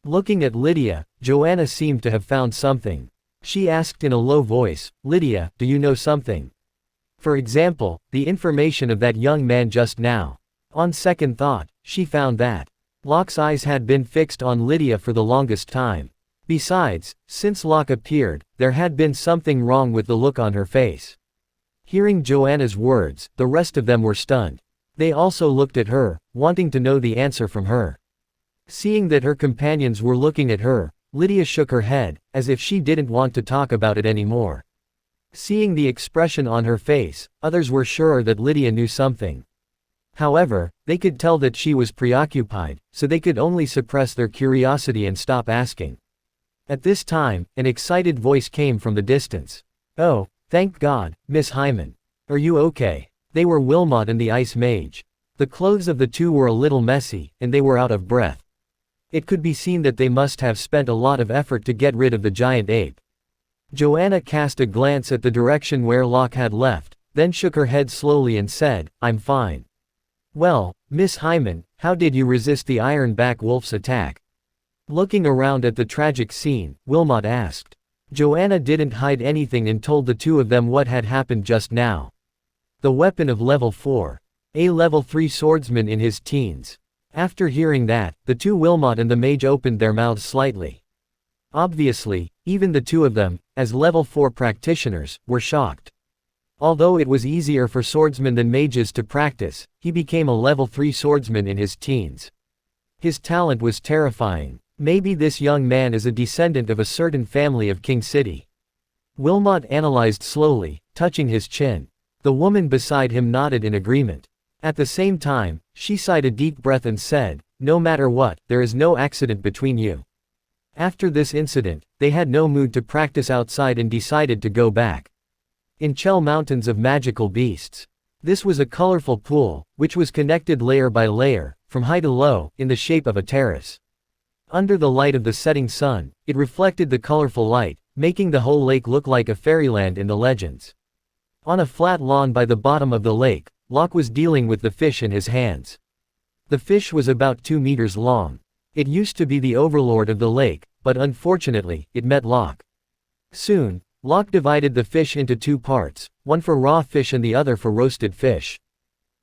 [SPEAKER 2] Looking at Lydia, Joanna seemed to have found something. She asked in a low voice, "Lydia, do you know something? For example, the information of that young man just now." On second thought, she found that Locke's eyes had been fixed on Lydia for the longest time. Besides, since Locke appeared, there had been something wrong with the look on her face. Hearing Joanna's words, the rest of them were stunned. They also looked at her, wanting to know the answer from her. Seeing that her companions were looking at her, Lydia shook her head, as if she didn't want to talk about it anymore. Seeing the expression on her face, others were sure that Lydia knew something. However, they could tell that she was preoccupied, so they could only suppress their curiosity and stop asking. At this time, an excited voice came from the distance. "Oh, thank God, Miss Hyman. Are you okay?" They were Wilmot and the Ice Mage. The clothes of the two were a little messy, and they were out of breath. It could be seen that they must have spent a lot of effort to get rid of the giant ape. Joanna cast a glance at the direction where Locke had left, then shook her head slowly and said, "I'm fine." "Well, Miss Hyman, how did you resist the ironback wolf's attack?" Looking around at the tragic scene, Wilmot asked. Joanna didn't hide anything and told the two of them what had happened just now. The weapon of level 4. A level 3 swordsman in his teens. After hearing that, the two Wilmot and the mage opened their mouths slightly. Obviously, even the two of them, as level 4 practitioners, were shocked. Although it was easier for swordsmen than mages to practice, he became a level 3 swordsman in his teens. His talent was terrifying. Maybe this young man is a descendant of a certain family of King City. Wilmot analyzed slowly, touching his chin. The woman beside him nodded in agreement. At the same time, she sighed a deep breath and said, "No matter what, there is no accident between you." After this incident, they had no mood to practice outside and decided to go back. In Chell Mountains of Magical Beasts. This was a colorful pool, which was connected layer by layer, from high to low, in the shape of a terrace. Under the light of the setting sun, it reflected the colorful light, making the whole lake look like a fairyland in the legends. On a flat lawn by the bottom of the lake, Locke was dealing with the fish in his hands. The fish was about 2 meters long. It used to be the overlord of the lake, but unfortunately, it met Locke. Soon, Locke divided the fish into 2 parts, one for raw fish and the other for roasted fish.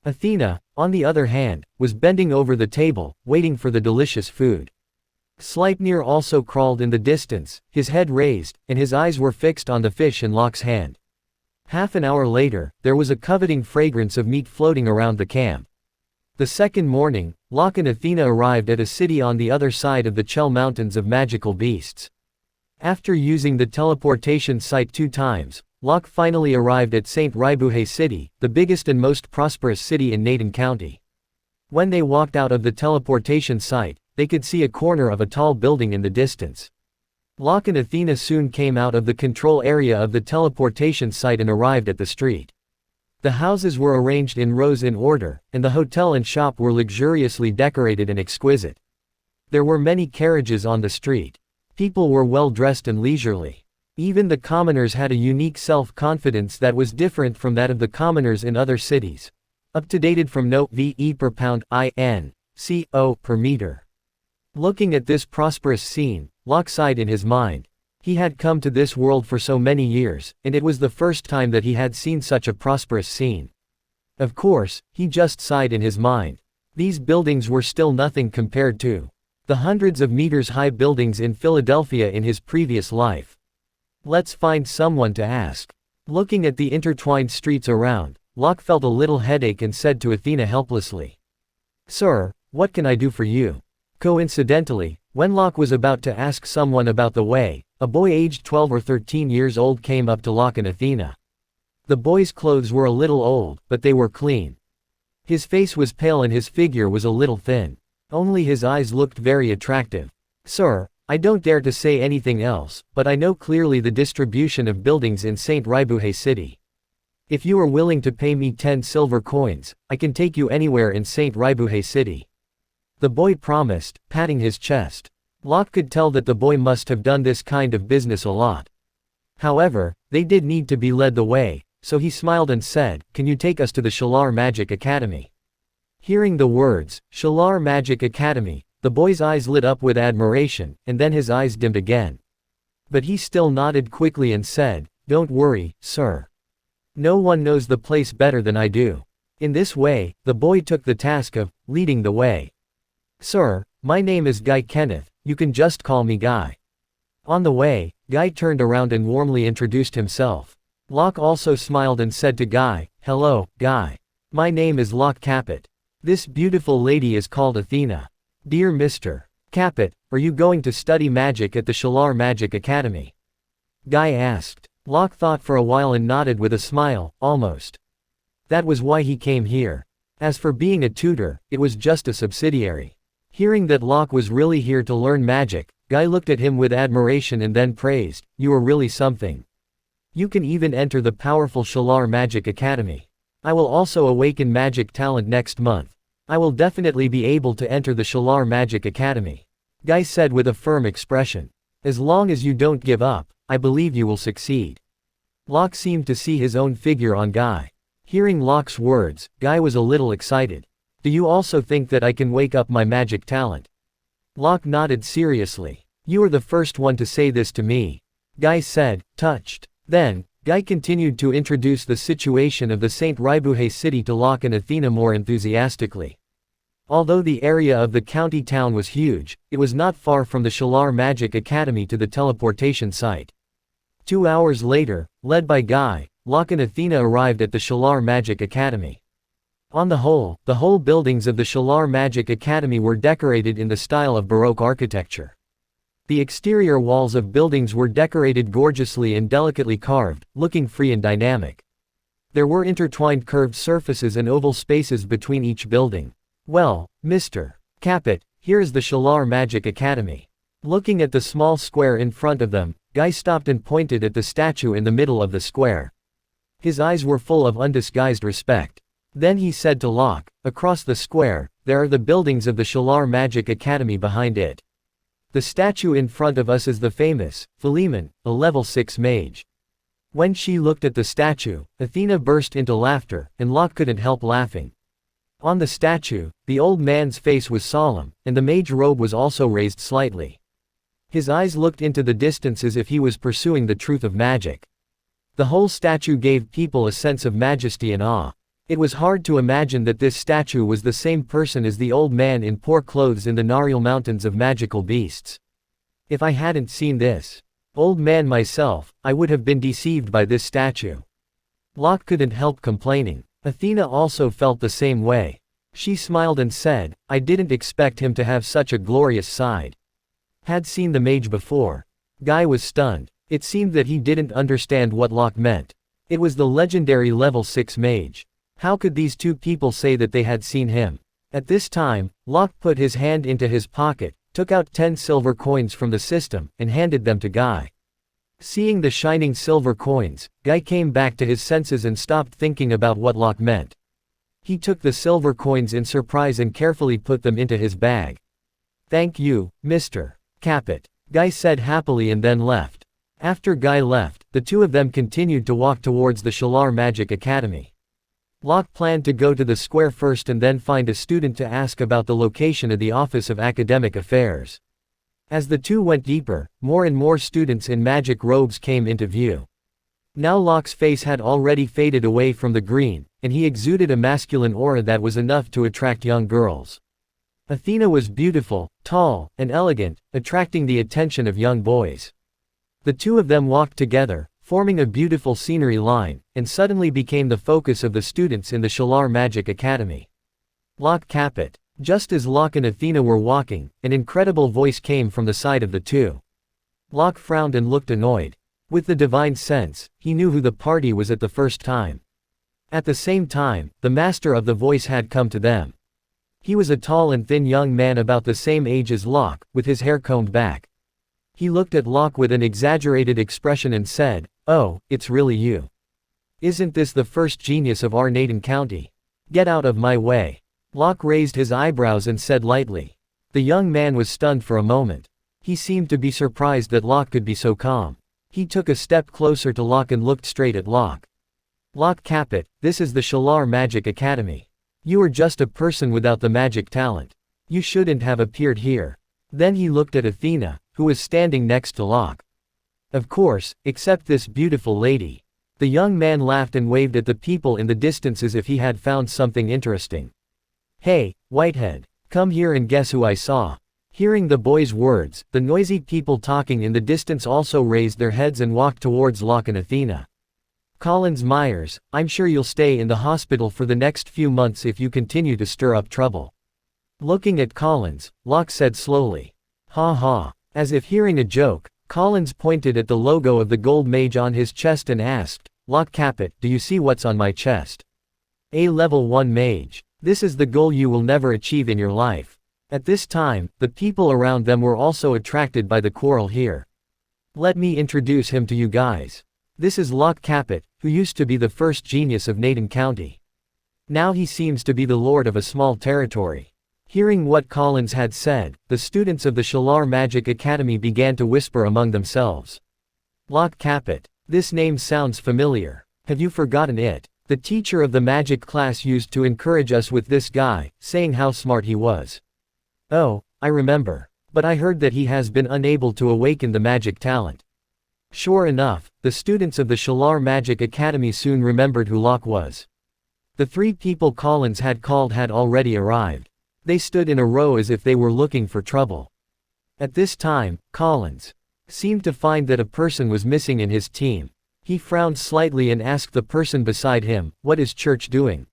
[SPEAKER 2] Athena, on the other hand, was bending over the table, waiting for the delicious food. Sleipnir also crawled in the distance, his head raised, and his eyes were fixed on the fish in Locke's hand. Half an hour later, there was a coveting fragrance of meat floating around the camp. The second morning, Locke and Athena arrived at a city on the other side of the Chell Mountains of Magical Beasts. After using the teleportation site 2 times, Locke finally arrived at St. Raibuhe City, the biggest and most prosperous city in Naden County. When they walked out of the teleportation site, they could see a corner of a tall building in the distance. Locke and Athena soon came out of the control area of the teleportation site and arrived at the street. The houses were arranged in rows in order, and the hotel and shop were luxuriously decorated and exquisite. There were many carriages on the street. People were well dressed and leisurely. Even the commoners had a unique self-confidence that was different from that of the commoners in other cities. Up-to-dated from no VE per pound, IN, CO per meter. Looking at this prosperous scene, Locke sighed in his mind. He had come to this world for so many years, and it was the first time that he had seen such a prosperous scene. Of course, he just sighed in his mind. These buildings were still nothing compared to the hundreds of meters high buildings in Philadelphia in his previous life. Let's find someone to ask. Looking at the intertwined streets around, Locke felt a little headache and said to Athena helplessly, "Sir, what can I do for you?" Coincidentally, when Locke was about to ask someone about the way, a boy aged 12 or 13 years old came up to Locke and Athena. The boy's clothes were a little old, but they were clean. His face was pale and his figure was a little thin. Only his eyes looked very attractive. "Sir, I don't dare to say anything else, but I know clearly the distribution of buildings in St. Raibuhe City. If you are willing to pay me 10 silver coins, I can take you anywhere in St. Raibuhe City." The boy promised, patting his chest. Locke could tell that the boy must have done this kind of business a lot. However, they did need to be led the way, so he smiled and said, "Can you take us to the Shalar Magic Academy?" Hearing the words, Shalar Magic Academy, the boy's eyes lit up with admiration, and then his eyes dimmed again. But he still nodded quickly and said, "Don't worry, sir. No one knows the place better than I do." In this way, the boy took the task of leading the way. "Sir, my name is Guy Kenneth, you can just call me Guy." On the way, Guy turned around and warmly introduced himself. Locke also smiled and said to Guy, "Hello, Guy. My name is Locke Capet. This beautiful lady is called Athena. Dear Mr. Capet, are you going to study magic at the Shalar Magic Academy? Guy asked. Locke thought for a while and nodded with a smile, almost. That was why he came here. As for being a tutor, it was just a subsidiary. Hearing that Locke was really here to learn magic, Guy looked at him with admiration and then praised, "You are really something. You can even enter the powerful Shalar Magic Academy. I will also awaken magic talent next month. I will definitely be able to enter the Shalar Magic Academy," Guy said with a firm expression. "As long as you don't give up, I believe you will succeed." Locke seemed to see his own figure on Guy. Hearing Locke's words, Guy was a little excited. "Do you also think that I can wake up my magic talent?" Locke nodded seriously. "You are the first one to say this to me," Guy said, touched. Then, Guy continued to introduce the situation of the St. Ribuhe city to Locke and Athena more enthusiastically. Although the area of the county town was huge, it was not far from the Shalar Magic Academy to the teleportation site. 2 hours later, led by Guy, Locke and Athena arrived at the Shalar Magic Academy. On the whole buildings of the Shalar Magic Academy were decorated in the style of Baroque architecture. The exterior walls of buildings were decorated gorgeously and delicately carved, looking free and dynamic. There were intertwined curved surfaces and oval spaces between each building. "Well, Mr. Capet, here is the Shalar Magic Academy." Looking at the small square in front of them, Guy stopped and pointed at the statue in the middle of the square. His eyes were full of undisguised respect. Then he said to Locke, "Across the square, there are the buildings of the Shalar Magic Academy behind it. The statue in front of us is the famous Philemon, a level 6 mage." When she looked at the statue, Athena burst into laughter, and Locke couldn't help laughing. On the statue, the old man's face was solemn, and the mage robe was also raised slightly. His eyes looked into the distance as if he was pursuing the truth of magic. The whole statue gave people a sense of majesty and awe. It was hard to imagine that this statue was the same person as the old man in poor clothes in the Nariel Mountains of Magical Beasts. If I hadn't seen this old man myself, I would have been deceived by this statue. Locke couldn't help complaining. Athena also felt the same way. She smiled and said, "I didn't expect him to have such a glorious side." Had seen the mage before. Guy was stunned. It seemed that he didn't understand what Locke meant. It was the legendary level 6 mage. How could these two people say that they had seen him? At this time, Locke put his hand into his pocket, took out 10 silver coins from the system, and handed them to Guy. Seeing the shining silver coins, Guy came back to his senses and stopped thinking about what Locke meant. He took the silver coins in surprise and carefully put them into his bag. "Thank you, Mr. Capet," Guy said happily and then left. After Guy left, the two of them continued to walk towards the Shalar Magic Academy. Locke planned to go to the square first and then find a student to ask about the location of the Office of Academic Affairs. As the two went deeper, more and more students in magic robes came into view. Now Locke's face had already faded away from the green, and he exuded a masculine aura that was enough to attract young girls. Athena was beautiful, tall, and elegant, attracting the attention of young boys. The two of them walked together, forming a beautiful scenery line, and suddenly became the focus of the students in the Shalar Magic Academy. Locke Capet. Just as Locke and Athena were walking, an incredible voice came from the side of the two. Locke frowned and looked annoyed. With the divine sense, he knew who the party was at the first time. At the same time, the master of the voice had come to them. He was a tall and thin young man about the same age as Locke, with his hair combed back. He looked at Locke with an exaggerated expression and said, "Oh, it's really you. Isn't this the first genius of our Naden County? Get out of my way." Locke raised his eyebrows and said lightly. The young man was stunned for a moment. He seemed to be surprised that Locke could be so calm. He took a step closer to Locke and looked straight at Locke. "Locke Capet, this is the Shalar Magic Academy. You are just a person without the magic talent. You shouldn't have appeared here." Then he looked at Athena, who was standing next to Locke. "Of course, except this beautiful lady." The young man laughed and waved at the people in the distance as if he had found something interesting. "Hey, Whitehead, come here and guess who I saw." Hearing the boy's words, the noisy people talking in the distance also raised their heads and walked towards Locke and Athena. "Collins Myers, I'm sure you'll stay in the hospital for the next few months if you continue to stir up trouble." Looking at Collins, Locke said slowly, Ha ha. As if hearing a joke, Collins pointed at the logo of the gold mage on his chest and asked, "Locke Capet, do you see what's on my chest? A level 1 mage. This is the goal you will never achieve in your life." At this time, the people around them were also attracted by the quarrel here. Let me introduce him to you guys. This is Locke Capet, who used to be the first genius of Naden County. Now he seems to be the lord of a small territory. Hearing what Collins had said, the students of the Shalar Magic Academy began to whisper among themselves. Locke Capet. This name sounds familiar. Have you forgotten it? The teacher of the magic class used to encourage us with this guy, saying how smart he was. Oh, I remember. But I heard that he has been unable to awaken the magic talent. Sure enough, the students of the Shalar Magic Academy soon remembered who Locke was. The 3 people Collins had called had already arrived. They stood in a row as if they were looking for trouble. At this time, Collins seemed to find that a person was missing in his team. He frowned slightly and asked the person beside him, "What is Church doing?"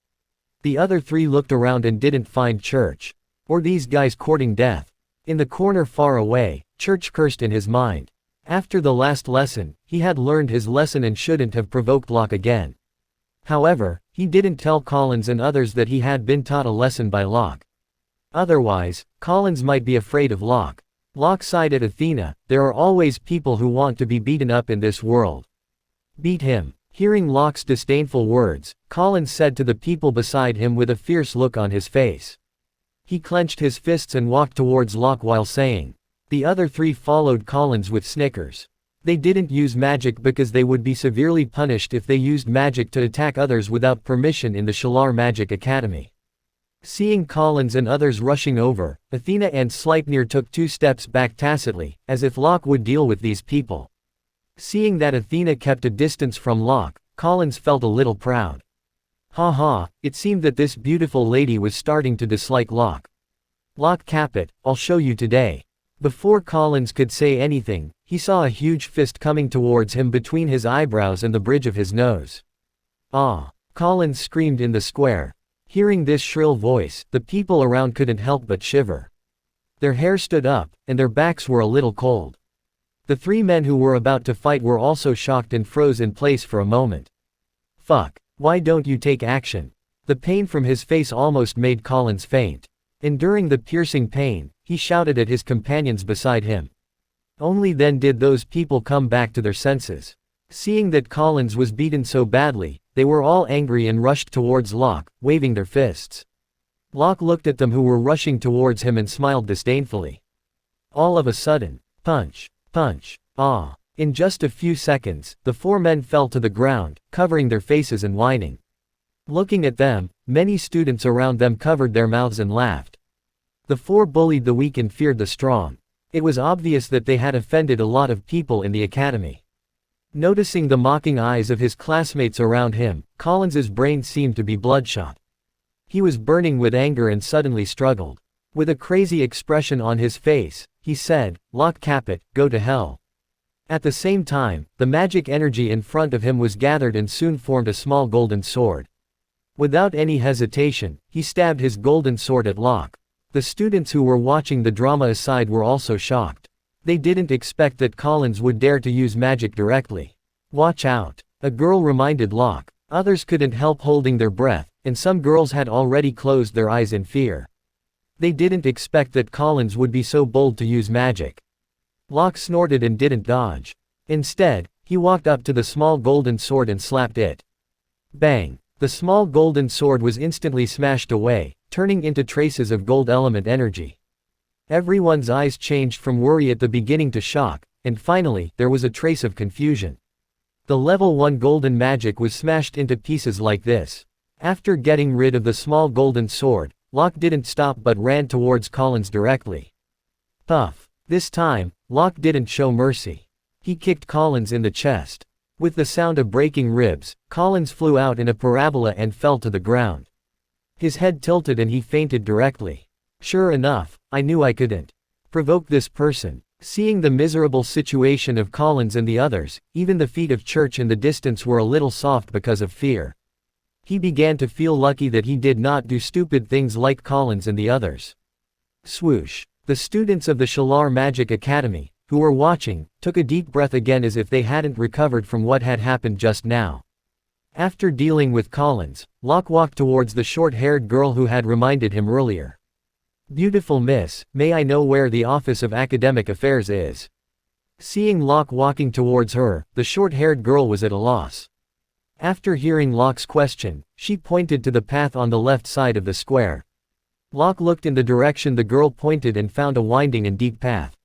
[SPEAKER 2] The other 3 looked around and didn't find Church. Or these guys courting death. In the corner far away, Church cursed in his mind. After the last lesson, he had learned his lesson and shouldn't have provoked Locke again. However, he didn't tell Collins and others that he had been taught a lesson by Locke. Otherwise, Collins might be afraid of Locke. Locke sighed at Athena. There are always people who want to be beaten up in this world. Beat him. Hearing Locke's disdainful words, Collins said to the people beside him with a fierce look on his face. He clenched his fists and walked towards Locke while saying. The other 3 followed Collins with snickers. They didn't use magic because they would be severely punished if they used magic to attack others without permission in the Shalar Magic Academy. Seeing Collins and others rushing over, Athena and Sleipnir took 2 steps back tacitly, as if Locke would deal with these people. Seeing that Athena kept a distance from Locke, Collins felt a little proud. Ha ha, it seemed that this beautiful lady was starting to dislike Locke. Locke Capet, I'll show you today. Before Collins could say anything, he saw a huge fist coming towards him between his eyebrows and the bridge of his nose. Ah! Collins screamed in the square. Hearing this shrill voice, the people around couldn't help but shiver. Their hair stood up, and their backs were a little cold. The 3 men who were about to fight were also shocked and froze in place for a moment. Fuck. Why don't you take action? The pain from his face almost made Collins faint. Enduring the piercing pain, he shouted at his companions beside him. Only then did those people come back to their senses. Seeing that Collins was beaten so badly, they were all angry and rushed towards Locke, waving their fists. Locke looked at them who were rushing towards him and smiled disdainfully. All of a sudden, punch, punch, ah. In just a few seconds, the 4 men fell to the ground, covering their faces and whining. Looking at them, many students around them covered their mouths and laughed. The 4 bullied the weak and feared the strong. It was obvious that they had offended a lot of people in the academy. Noticing the mocking eyes of his classmates around him, Collins's brain seemed to be bloodshot. He was burning with anger and suddenly struggled. With a crazy expression on his face, he said, "Locke Capet, go to hell." At the same time, the magic energy in front of him was gathered and soon formed a small golden sword. Without any hesitation, he stabbed his golden sword at Locke. The students who were watching the drama aside were also shocked. They didn't expect that Collins would dare to use magic directly. Watch out. A girl reminded Locke. Others couldn't help holding their breath, and some girls had already closed their eyes in fear. They didn't expect that Collins would be so bold to use magic. Locke snorted and didn't dodge. Instead, he walked up to the small golden sword and slapped it. Bang! The small golden sword was instantly smashed away, turning into traces of gold element energy. Everyone's eyes changed from worry at the beginning to shock, and finally, there was a trace of confusion. The level 1 golden magic was smashed into pieces like this. After getting rid of the small golden sword, Locke didn't stop but ran towards Collins directly. Puff. This time, Locke didn't show mercy. He kicked Collins in the chest. With the sound of breaking ribs, Collins flew out in a parabola and fell to the ground. His head tilted and he fainted directly. Sure enough, I knew I couldn't provoke this person. Seeing the miserable situation of Collins and the others, even the feet of Church in the distance were a little soft because of fear. He began to feel lucky that he did not do stupid things like Collins and the others. Swoosh. The students of the Shalar Magic Academy, who were watching, took a deep breath again as if they hadn't recovered from what had happened just now. After dealing with Collins, Locke walked towards the short-haired girl who had reminded him earlier. "Beautiful miss, may I know where the Office of Academic Affairs is?" Seeing Locke walking towards her, the short-haired girl was at a loss. After hearing Locke's question, she pointed to the path on the left side of the square. Locke looked in the direction the girl pointed and found a winding and deep path.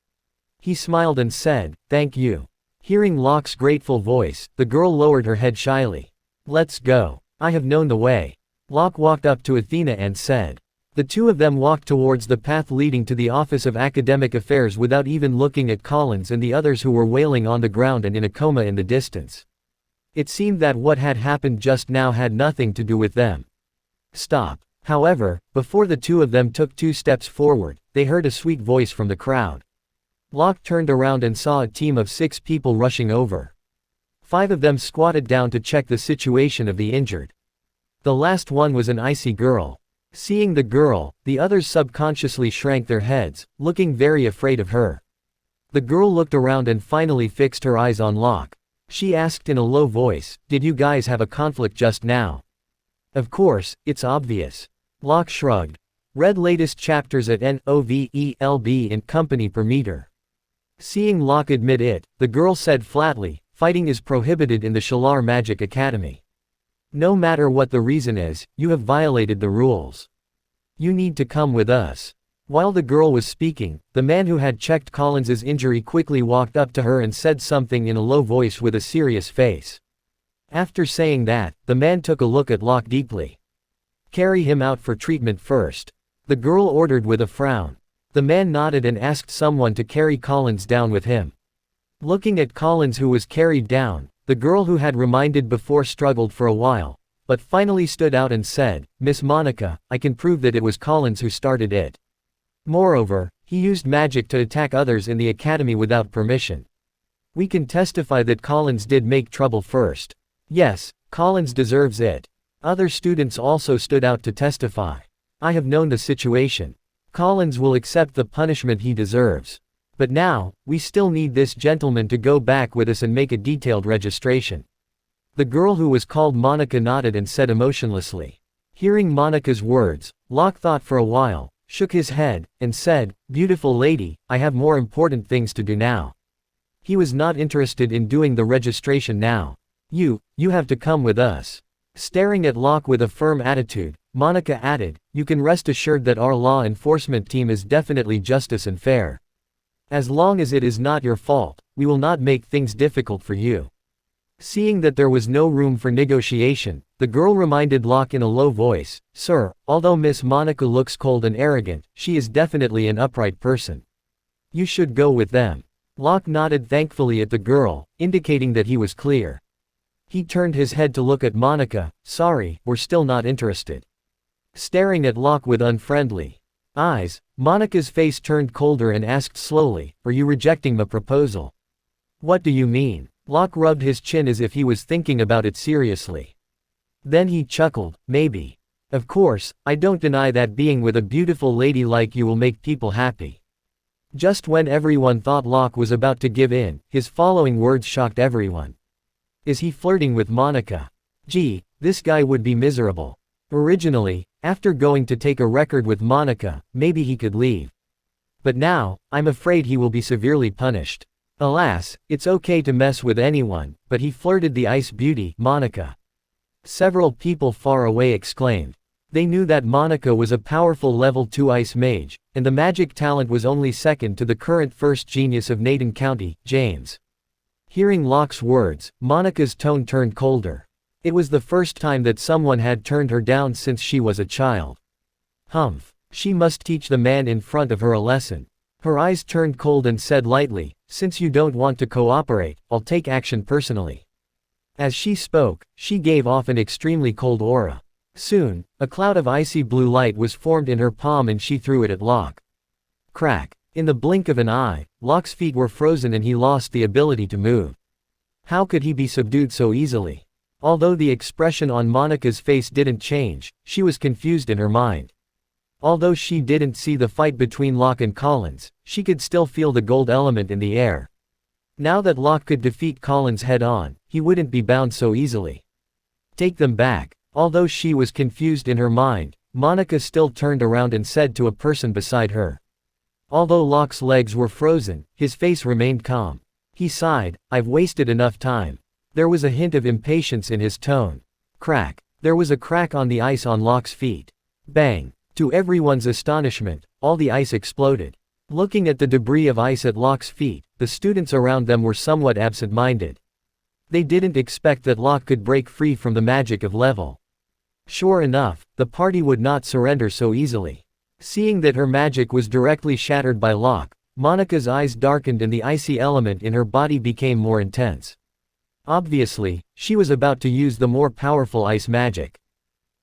[SPEAKER 2] He smiled and said, "Thank you." Hearing Locke's grateful voice, the girl lowered her head shyly. "Let's go. I have known the way." Locke walked up to Athena and said. The two of them walked towards the path leading to the Office of Academic Affairs without even looking at Collins and the others who were wailing on the ground and in a coma in the distance. It seemed that what had happened just now had nothing to do with them. Stop. However, before the two of them took 2 steps forward, they heard a sweet voice from the crowd. Locke turned around and saw a team of 6 people rushing over. 5 of them squatted down to check the situation of the injured. The last one was an icy girl. Seeing the girl, the others subconsciously shrank their heads, looking very afraid of her. The girl looked around and finally fixed her eyes on Locke. She asked in a low voice, "Did you guys have a conflict just now?" "Of course, it's obvious." Locke shrugged. Read latest chapters at NOVELB and Company per meter. Seeing Locke admit it, the girl said flatly, "Fighting is prohibited in the Shalar Magic Academy. No matter what the reason is, you have violated the rules. You need to come with us." While the girl was speaking, the man who had checked Collins's injury quickly walked up to her and said something in a low voice with a serious face. After saying that, the man took a look at Locke deeply. "Carry him out for treatment first," the girl ordered with a frown. The man nodded and asked someone to carry Collins down with him. Looking at Collins who was carried down, the girl who had reminded before struggled for a while, but finally stood out and said, "Miss Monica, I can prove that it was Collins who started it. Moreover, he used magic to attack others in the academy without permission. We can testify that Collins did make trouble first. Yes, Collins deserves it." Other students also stood out to testify. "I have known the situation. Collins will accept the punishment he deserves. But now, we still need this gentleman to go back with us and make a detailed registration." The girl who was called Monica nodded and said emotionlessly. Hearing Monica's words, Locke thought for a while, shook his head, and said, "Beautiful lady, I have more important things to do now." He was not interested in doing the registration now. You have to come with us." Staring at Locke with a firm attitude, Monica added, "You can rest assured that our law enforcement team is definitely justice and fair. As long as it is not your fault, we will not make things difficult for you." Seeing that there was no room for negotiation, the girl reminded Locke in a low voice, "Sir, although Miss Monica looks cold and arrogant, she is definitely an upright person. You should go with them." Locke nodded thankfully at the girl, indicating that he was clear. He turned his head to look at Monica. "Sorry, we're still not interested." Staring at Locke with unfriendly eyes, Monica's face turned colder and asked slowly, "Are you rejecting the proposal?" "What do you mean?" Locke rubbed his chin as if he was thinking about it seriously. Then he chuckled, "Maybe. Of course, I don't deny that being with a beautiful lady like you will make people happy." Just when everyone thought Locke was about to give in, his following words shocked everyone. "Is he flirting with Monica? Gee, this guy would be miserable. Originally, after going to take a record with Monica, maybe he could leave. But now, I'm afraid he will be severely punished. Alas, it's okay to mess with anyone, but he flirted the ice beauty, Monica." Several people far away exclaimed. They knew that Monica was a powerful level 2 ice mage, and the magic talent was only second to the current first genius of Naden County, James. Hearing Locke's words, Monica's tone turned colder. It was the first time that someone had turned her down since she was a child. Humph. She must teach the man in front of her a lesson. Her eyes turned cold and said lightly, "Since you don't want to cooperate, I'll take action personally." As she spoke, she gave off an extremely cold aura. Soon, a cloud of icy blue light was formed in her palm and she threw it at Locke. Crack. In the blink of an eye, Locke's feet were frozen and he lost the ability to move. How could he be subdued so easily? Although the expression on Monica's face didn't change, she was confused in her mind. Although she didn't see the fight between Locke and Collins, she could still feel the gold element in the air. Now that Locke could defeat Collins head-on, he wouldn't be bound so easily. Take them back. Although she was confused in her mind, Monica still turned around and said to a person beside her. Although Locke's legs were frozen, his face remained calm. He sighed, "I've wasted enough time." There was a hint of impatience in his tone. Crack. There was a crack on the ice on Locke's feet. Bang. To everyone's astonishment, all the ice exploded. Looking at the debris of ice at Locke's feet, the students around them were somewhat absent-minded. They didn't expect that Locke could break free from the magic of level. Sure enough, the party would not surrender so easily. Seeing that her magic was directly shattered by Locke, Monica's eyes darkened and the icy element in her body became more intense. Obviously, she was about to use the more powerful ice magic.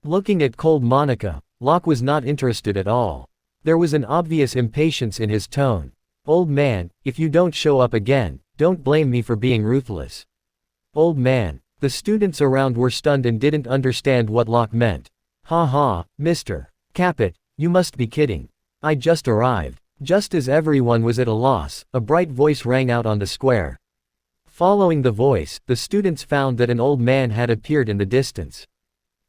[SPEAKER 2] Looking at cold Monica, Locke was not interested at all. There was an obvious impatience in his tone. "Old man, if you don't show up again, don't blame me for being ruthless." Old man. The students around were stunned and didn't understand what Locke meant. "Ha ha, Mr. Capet, you must be kidding. I just arrived." Just as everyone was at a loss, a bright voice rang out on the square. Following the voice, the students found that an old man had appeared in the distance.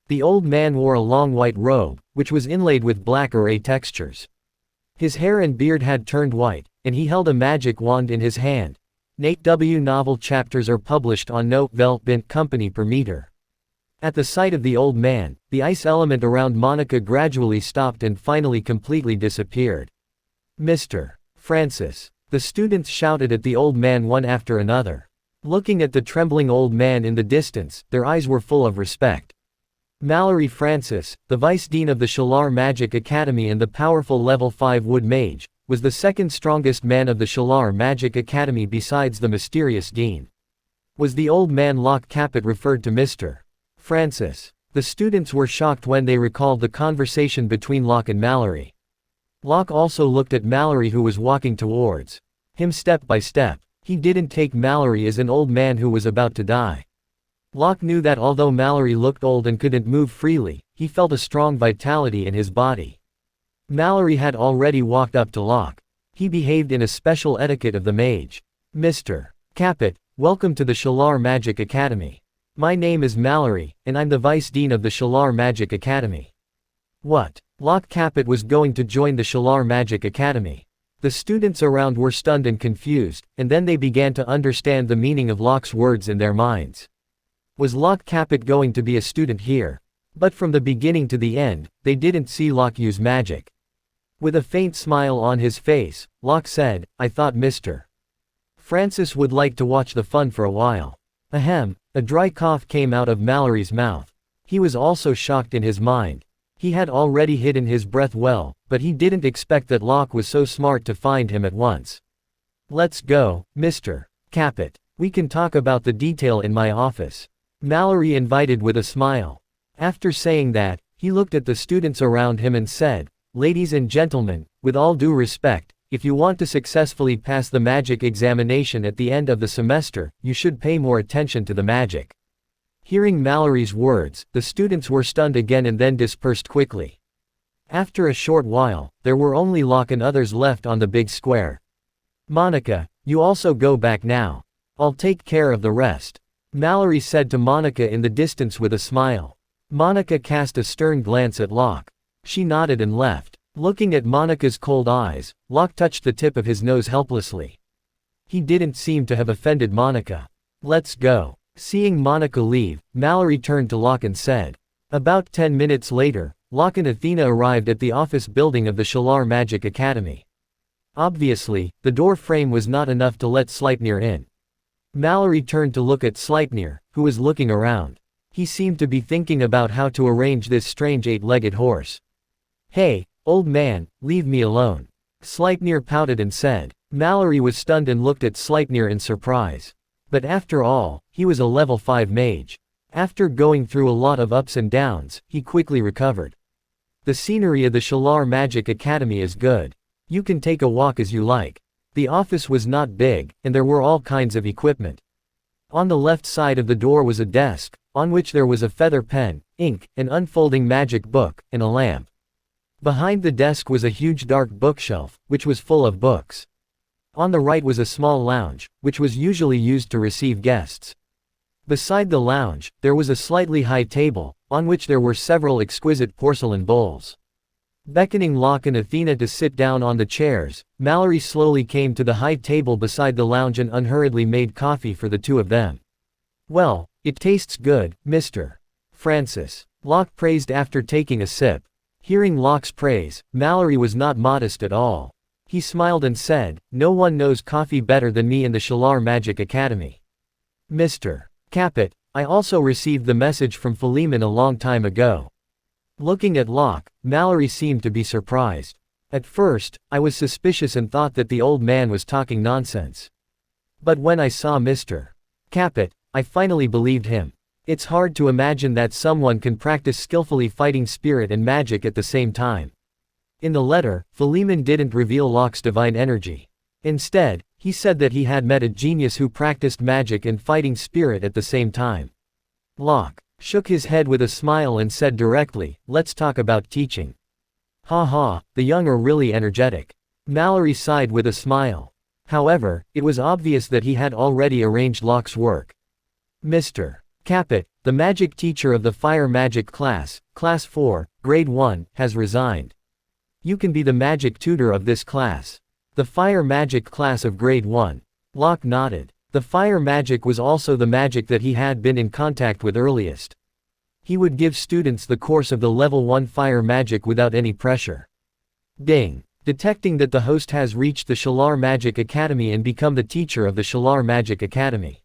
[SPEAKER 2] The old man wore a long white robe, which was inlaid with black array textures. His hair and beard had turned white, and he held a magic wand in his hand. Nate W. novel chapters are published on No. Bint Company per meter. At the sight of the old man, the ice element around Monica gradually stopped and finally completely disappeared. "Mr. Francis." The students shouted at the old man one after another. Looking at the trembling old man in the distance, their eyes were full of respect. Mallory Francis, the vice dean of the Shalar Magic Academy and the powerful level 5 wood mage, was the second strongest man of the Shalar Magic Academy besides the mysterious dean. Was the old man Locke Capet referred to Mr. Francis? The students were shocked when they recalled the conversation between Locke and Mallory. Locke also looked at Mallory who was walking towards him step by step. He didn't take Mallory as an old man who was about to die. Locke knew that although Mallory looked old and couldn't move freely, he felt a strong vitality in his body. Mallory had already walked up to Locke. He behaved in a special etiquette of the mage. "Mr. Capet, welcome to the Shalar Magic Academy. My name is Mallory, and I'm the vice dean of the Shalar Magic Academy." What? Locke Capet was going to join the Shalar Magic Academy. The students around were stunned and confused, and then they began to understand the meaning of Locke's words in their minds. Was Locke Capet going to be a student here? But from the beginning to the end, they didn't see Locke use magic. With a faint smile on his face, Locke said, "I thought Mr. Francis would like to watch the fun for a while." Ahem. A dry cough came out of Mallory's mouth. He was also shocked in his mind. He had already hidden his breath well, but he didn't expect that Locke was so smart to find him at once. "Let's go, Mr. Capet. We can talk about the detail in my office," Mallory invited with a smile. After saying that, he looked at the students around him and said, "Ladies and gentlemen, with all due respect, if you want to successfully pass the magic examination at the end of the semester, you should pay more attention to the magic." Hearing Mallory's words, the students were stunned again and then dispersed quickly. After a short while, there were only Locke and others left on the big square. "Monica, you also go back now. I'll take care of the rest," Mallory said to Monica in the distance with a smile. Monica cast a stern glance at Locke. She nodded and left. Looking at Monica's cold eyes, Locke touched the tip of his nose helplessly. He didn't seem to have offended Monica. "Let's go." Seeing Monica leave, Mallory turned to Locke and said. About 10 minutes later, Locke and Athena arrived at the office building of the Shalar Magic Academy. Obviously, the door frame was not enough to let Sleipnir in. Mallory turned to look at Sleipnir, who was looking around. He seemed to be thinking about how to arrange this strange 8-legged horse. "Hey, old man, leave me alone," Sleipnir pouted and said. Mallory was stunned and looked at Sleipnir in surprise. But after all, he was a level 5 mage. After going through a lot of ups and downs, he quickly recovered. "The scenery of the Shalar Magic Academy is good. You can take a walk as you like." The office was not big, and there were all kinds of equipment. On the left side of the door was a desk, on which there was a feather pen, ink, an unfolding magic book, and a lamp. Behind the desk was a huge dark bookshelf, which was full of books. On the right was a small lounge, which was usually used to receive guests. Beside the lounge, there was a slightly high table, on which there were several exquisite porcelain bowls. Beckoning Locke and Athena to sit down on the chairs, Mallory slowly came to the high table beside the lounge and unhurriedly made coffee for the two of them. "Well, it tastes good, Mr. Francis," Locke praised after taking a sip. Hearing Locke's praise, Mallory was not modest at all. He smiled and said, "No one knows coffee better than me in the Shalar Magic Academy. Mr. Capet, I also received the message from Philemon a long time ago." Looking at Locke, Mallory seemed to be surprised. "At first, I was suspicious and thought that the old man was talking nonsense. But when I saw Mr. Capet, I finally believed him. It's hard to imagine that someone can practice skillfully fighting spirit and magic at the same time." In the letter, Philemon didn't reveal Locke's divine energy. Instead, he said that he had met a genius who practiced magic and fighting spirit at the same time. Locke shook his head with a smile and said directly, "Let's talk about teaching." "Ha ha, the young are really energetic." Mallory sighed with a smile. However, it was obvious that he had already arranged Locke's work. "Mr. Capet, the magic teacher of the fire magic class, Class 4, Grade 1, has resigned. You can be the magic tutor of this class." The fire magic class of Grade 1. Locke nodded. The fire magic was also the magic that he had been in contact with earliest. He would give students the course of the Level 1 fire magic without any pressure. Ding! Detecting that the host has reached the Shalar Magic Academy and become the teacher of the Shalar Magic Academy.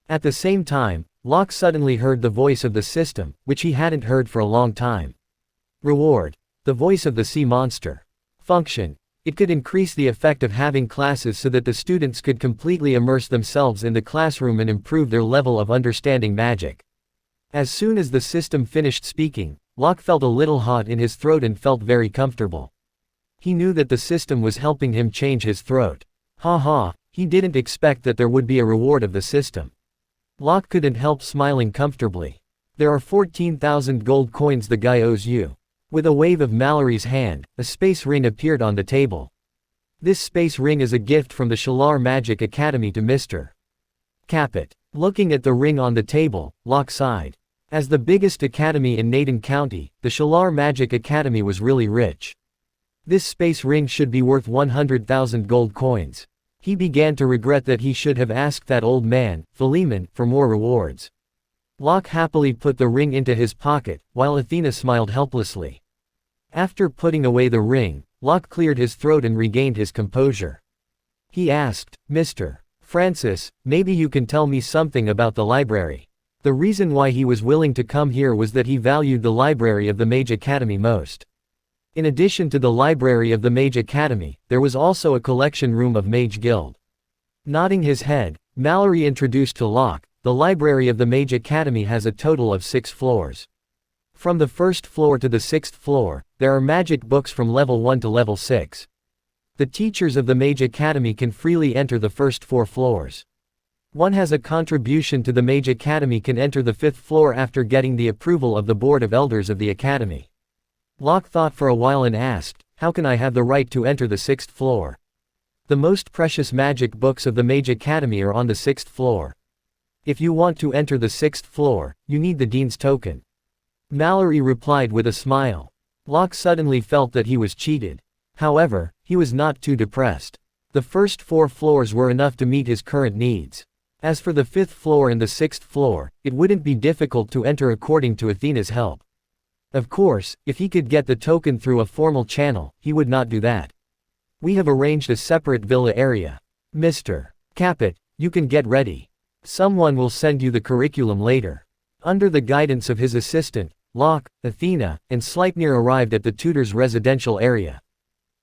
[SPEAKER 2] At the same time, Locke suddenly heard the voice of the system, which he hadn't heard for a long time. Reward. The voice of the sea monster. Function. It could increase the effect of having classes so that the students could completely immerse themselves in the classroom and improve their level of understanding magic. As soon as the system finished speaking, Locke felt a little hot in his throat and felt very comfortable. He knew that the system was helping him change his throat. Ha ha, he didn't expect that there would be a reward of the system. Locke couldn't help smiling comfortably. "There are 14,000 gold coins the guy owes you." With a wave of Mallory's hand, a space ring appeared on the table. This space ring is a gift from the Shalar Magic Academy to Mr. Capet. Looking at the ring on the table, Locke sighed. As the biggest academy in Naden County, the Shalar Magic Academy was really rich. This space ring should be worth 100,000 gold coins. He began to regret that he should have asked that old man, Philemon, for more rewards. Locke happily put the ring into his pocket, while Athena smiled helplessly. After putting away the ring, Locke cleared his throat and regained his composure. He asked, "Mr. Francis, maybe you can tell me something about the library." The reason why he was willing to come here was that he valued the library of the Mage Academy most. In addition to the library of the Mage Academy, there was also a collection room of Mage Guild. Nodding his head, Mallory introduced to Locke, the library of the Mage Academy has a total of 6 floors. From the first floor to the 6th floor, there are magic books from level 1 to level 6. The teachers of the Mage Academy can freely enter the first 4 floors. One has a contribution to the Mage Academy can enter the 5th floor after getting the approval of the Board of Elders of the Academy. Locke thought for a while and asked, "How can I have the right to enter the 6th floor?" "The most precious magic books of the Mage Academy are on the 6th floor. If you want to enter the 6th floor, you need the Dean's token." Mallory replied with a smile. Locke suddenly felt that he was cheated. However, he was not too depressed. The first 4 floors were enough to meet his current needs. As for the 5th floor and the 6th floor, it wouldn't be difficult to enter according to Athena's help. Of course, if he could get the token through a formal channel, he would not do that. "We have arranged a separate villa area. Mr. Capet, you can get ready. Someone will send you the curriculum later." Under the guidance of his assistant, Locke, Athena, and Sleipnir arrived at the tutor's residential area.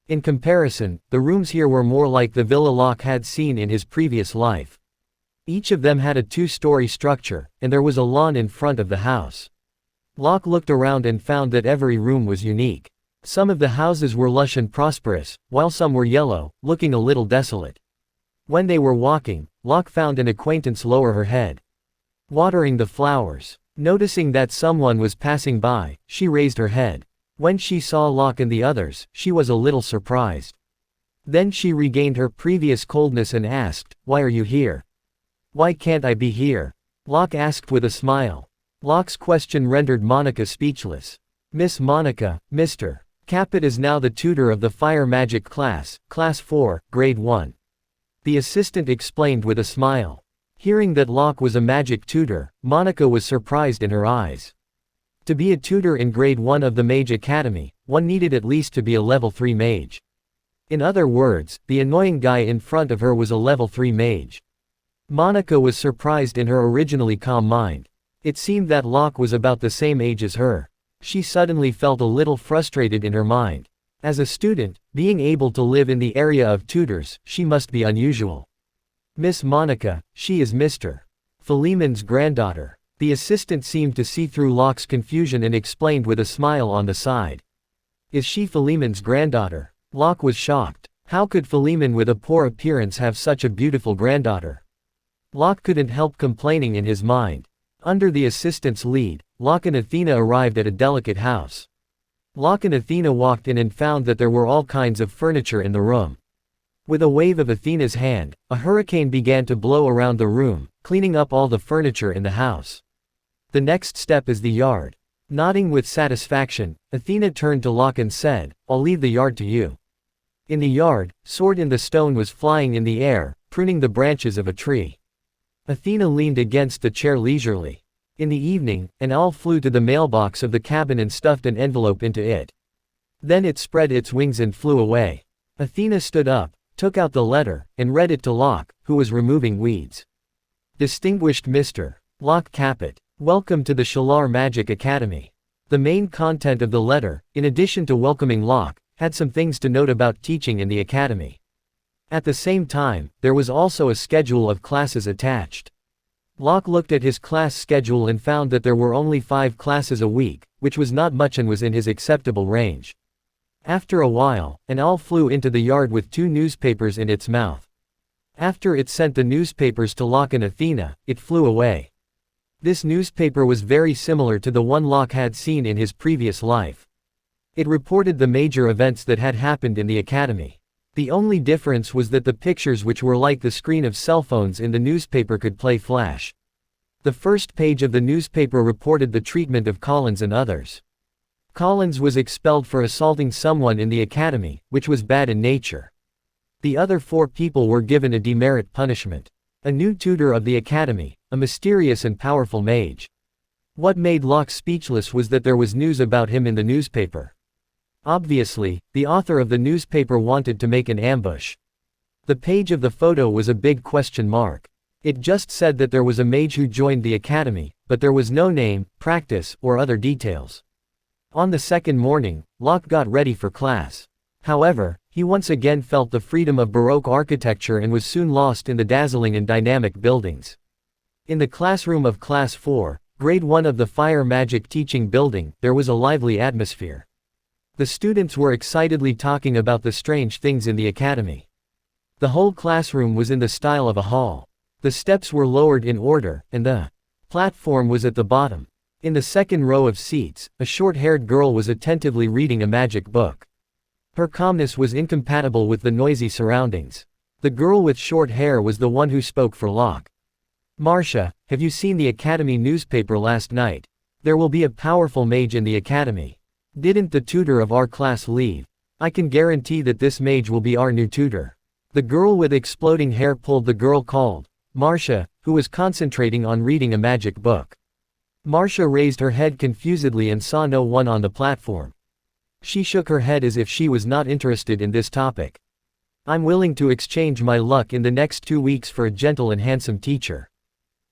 [SPEAKER 2] In comparison, the rooms here were more like the villa Locke had seen in his previous life. Each of them had a 2-story structure, and there was a lawn in front of the house. Locke looked around and found that every room was unique. Some of the houses were lush and prosperous, while some were yellow, looking a little desolate. When they were walking, Locke found an acquaintance lower her head. Watering the flowers. Noticing that someone was passing by, she raised her head. When she saw Locke and the others, she was a little surprised. Then she regained her previous coldness and asked, "Why are you here? Why can't I be here?" Locke asked with a smile. Locke's question rendered Monica speechless. "Miss Monica, Mr. Caput is now the tutor of the fire magic class, Class 4, Grade 1. The assistant explained with a smile. Hearing that Locke was a magic tutor, Monica was surprised in her eyes. To be a tutor in Grade 1 of the Mage Academy, one needed at least to be a Level 3 mage. In other words, the annoying guy in front of her was a Level 3 mage. Monica was surprised in her originally calm mind. It seemed that Locke was about the same age as her. She suddenly felt a little frustrated in her mind. As a student, being able to live in the area of tutors, she must be unusual. "Miss Monica, she is Mr. Philemon's granddaughter." The assistant seemed to see through Locke's confusion and explained with a smile on the side. "Is she Philemon's granddaughter?" Locke was shocked. How could Philemon with a poor appearance have such a beautiful granddaughter? Locke couldn't help complaining in his mind. Under the assistant's lead, Locke and Athena arrived at a delicate house. Locke and Athena walked in and found that there were all kinds of furniture in the room. With a wave of Athena's hand, a hurricane began to blow around the room, cleaning up all the furniture in the house. The next step is the yard. Nodding with satisfaction, Athena turned to Locke and said, "I'll leave the yard to you." In the yard, Sword in the Stone was flying in the air, pruning the branches of a tree. Athena leaned against the chair leisurely. In the evening, an owl flew to the mailbox of the cabin and stuffed an envelope into it. Then it spread its wings and flew away. Athena stood up, took out the letter, and read it to Locke, who was removing weeds. "Distinguished Mr. Locke Caput, welcome to the Shalar Magic Academy." The main content of the letter, in addition to welcoming Locke, had some things to note about teaching in the academy. At the same time, there was also a schedule of classes attached. Locke looked at his class schedule and found that there were only 5 classes a week, which was not much and was in his acceptable range. After a while, an owl flew into the yard with 2 newspapers in its mouth. After it sent the newspapers to Locke and Athena, it flew away. This newspaper was very similar to the one Locke had seen in his previous life. It reported the major events that had happened in the academy. The only difference was that the pictures, which were like the screen of cell phones in the newspaper, could play flash. The first page of the newspaper reported the treatment of Collins and others. Collins was expelled for assaulting someone in the academy, which was bad in nature. The other 4 people were given a demerit punishment. A new tutor of the academy, a mysterious and powerful mage. What made Locke speechless was that there was news about him in the newspaper. Obviously, the author of the newspaper wanted to make an ambush. The page of the photo was a big question mark. It just said that there was a mage who joined the academy, but there was no name, practice, or other details. On the second morning, Locke got ready for class. However, he once again felt the freedom of Baroque architecture and was soon lost in the dazzling and dynamic buildings. In the classroom of Class 4, Grade 1 of the Fire Magic Teaching Building, there was a lively atmosphere. The students were excitedly talking about the strange things in the academy. The whole classroom was in the style of a hall. The steps were lowered in order, and the platform was at the bottom. In the second row of seats, a short-haired girl was attentively reading a magic book. Her calmness was incompatible with the noisy surroundings. The girl with short hair was the one who spoke for Locke. "Marcia, have you seen the academy newspaper last night? There will be a powerful mage in the academy. Didn't the tutor of our class leave? I can guarantee that this mage will be our new tutor." The girl with exploding hair pulled the girl called Marcia, who was concentrating on reading a magic book. Marcia raised her head confusedly and saw no one on the platform. She shook her head as if she was not interested in this topic. "I'm willing to exchange my luck in the next 2 weeks for a gentle and handsome teacher."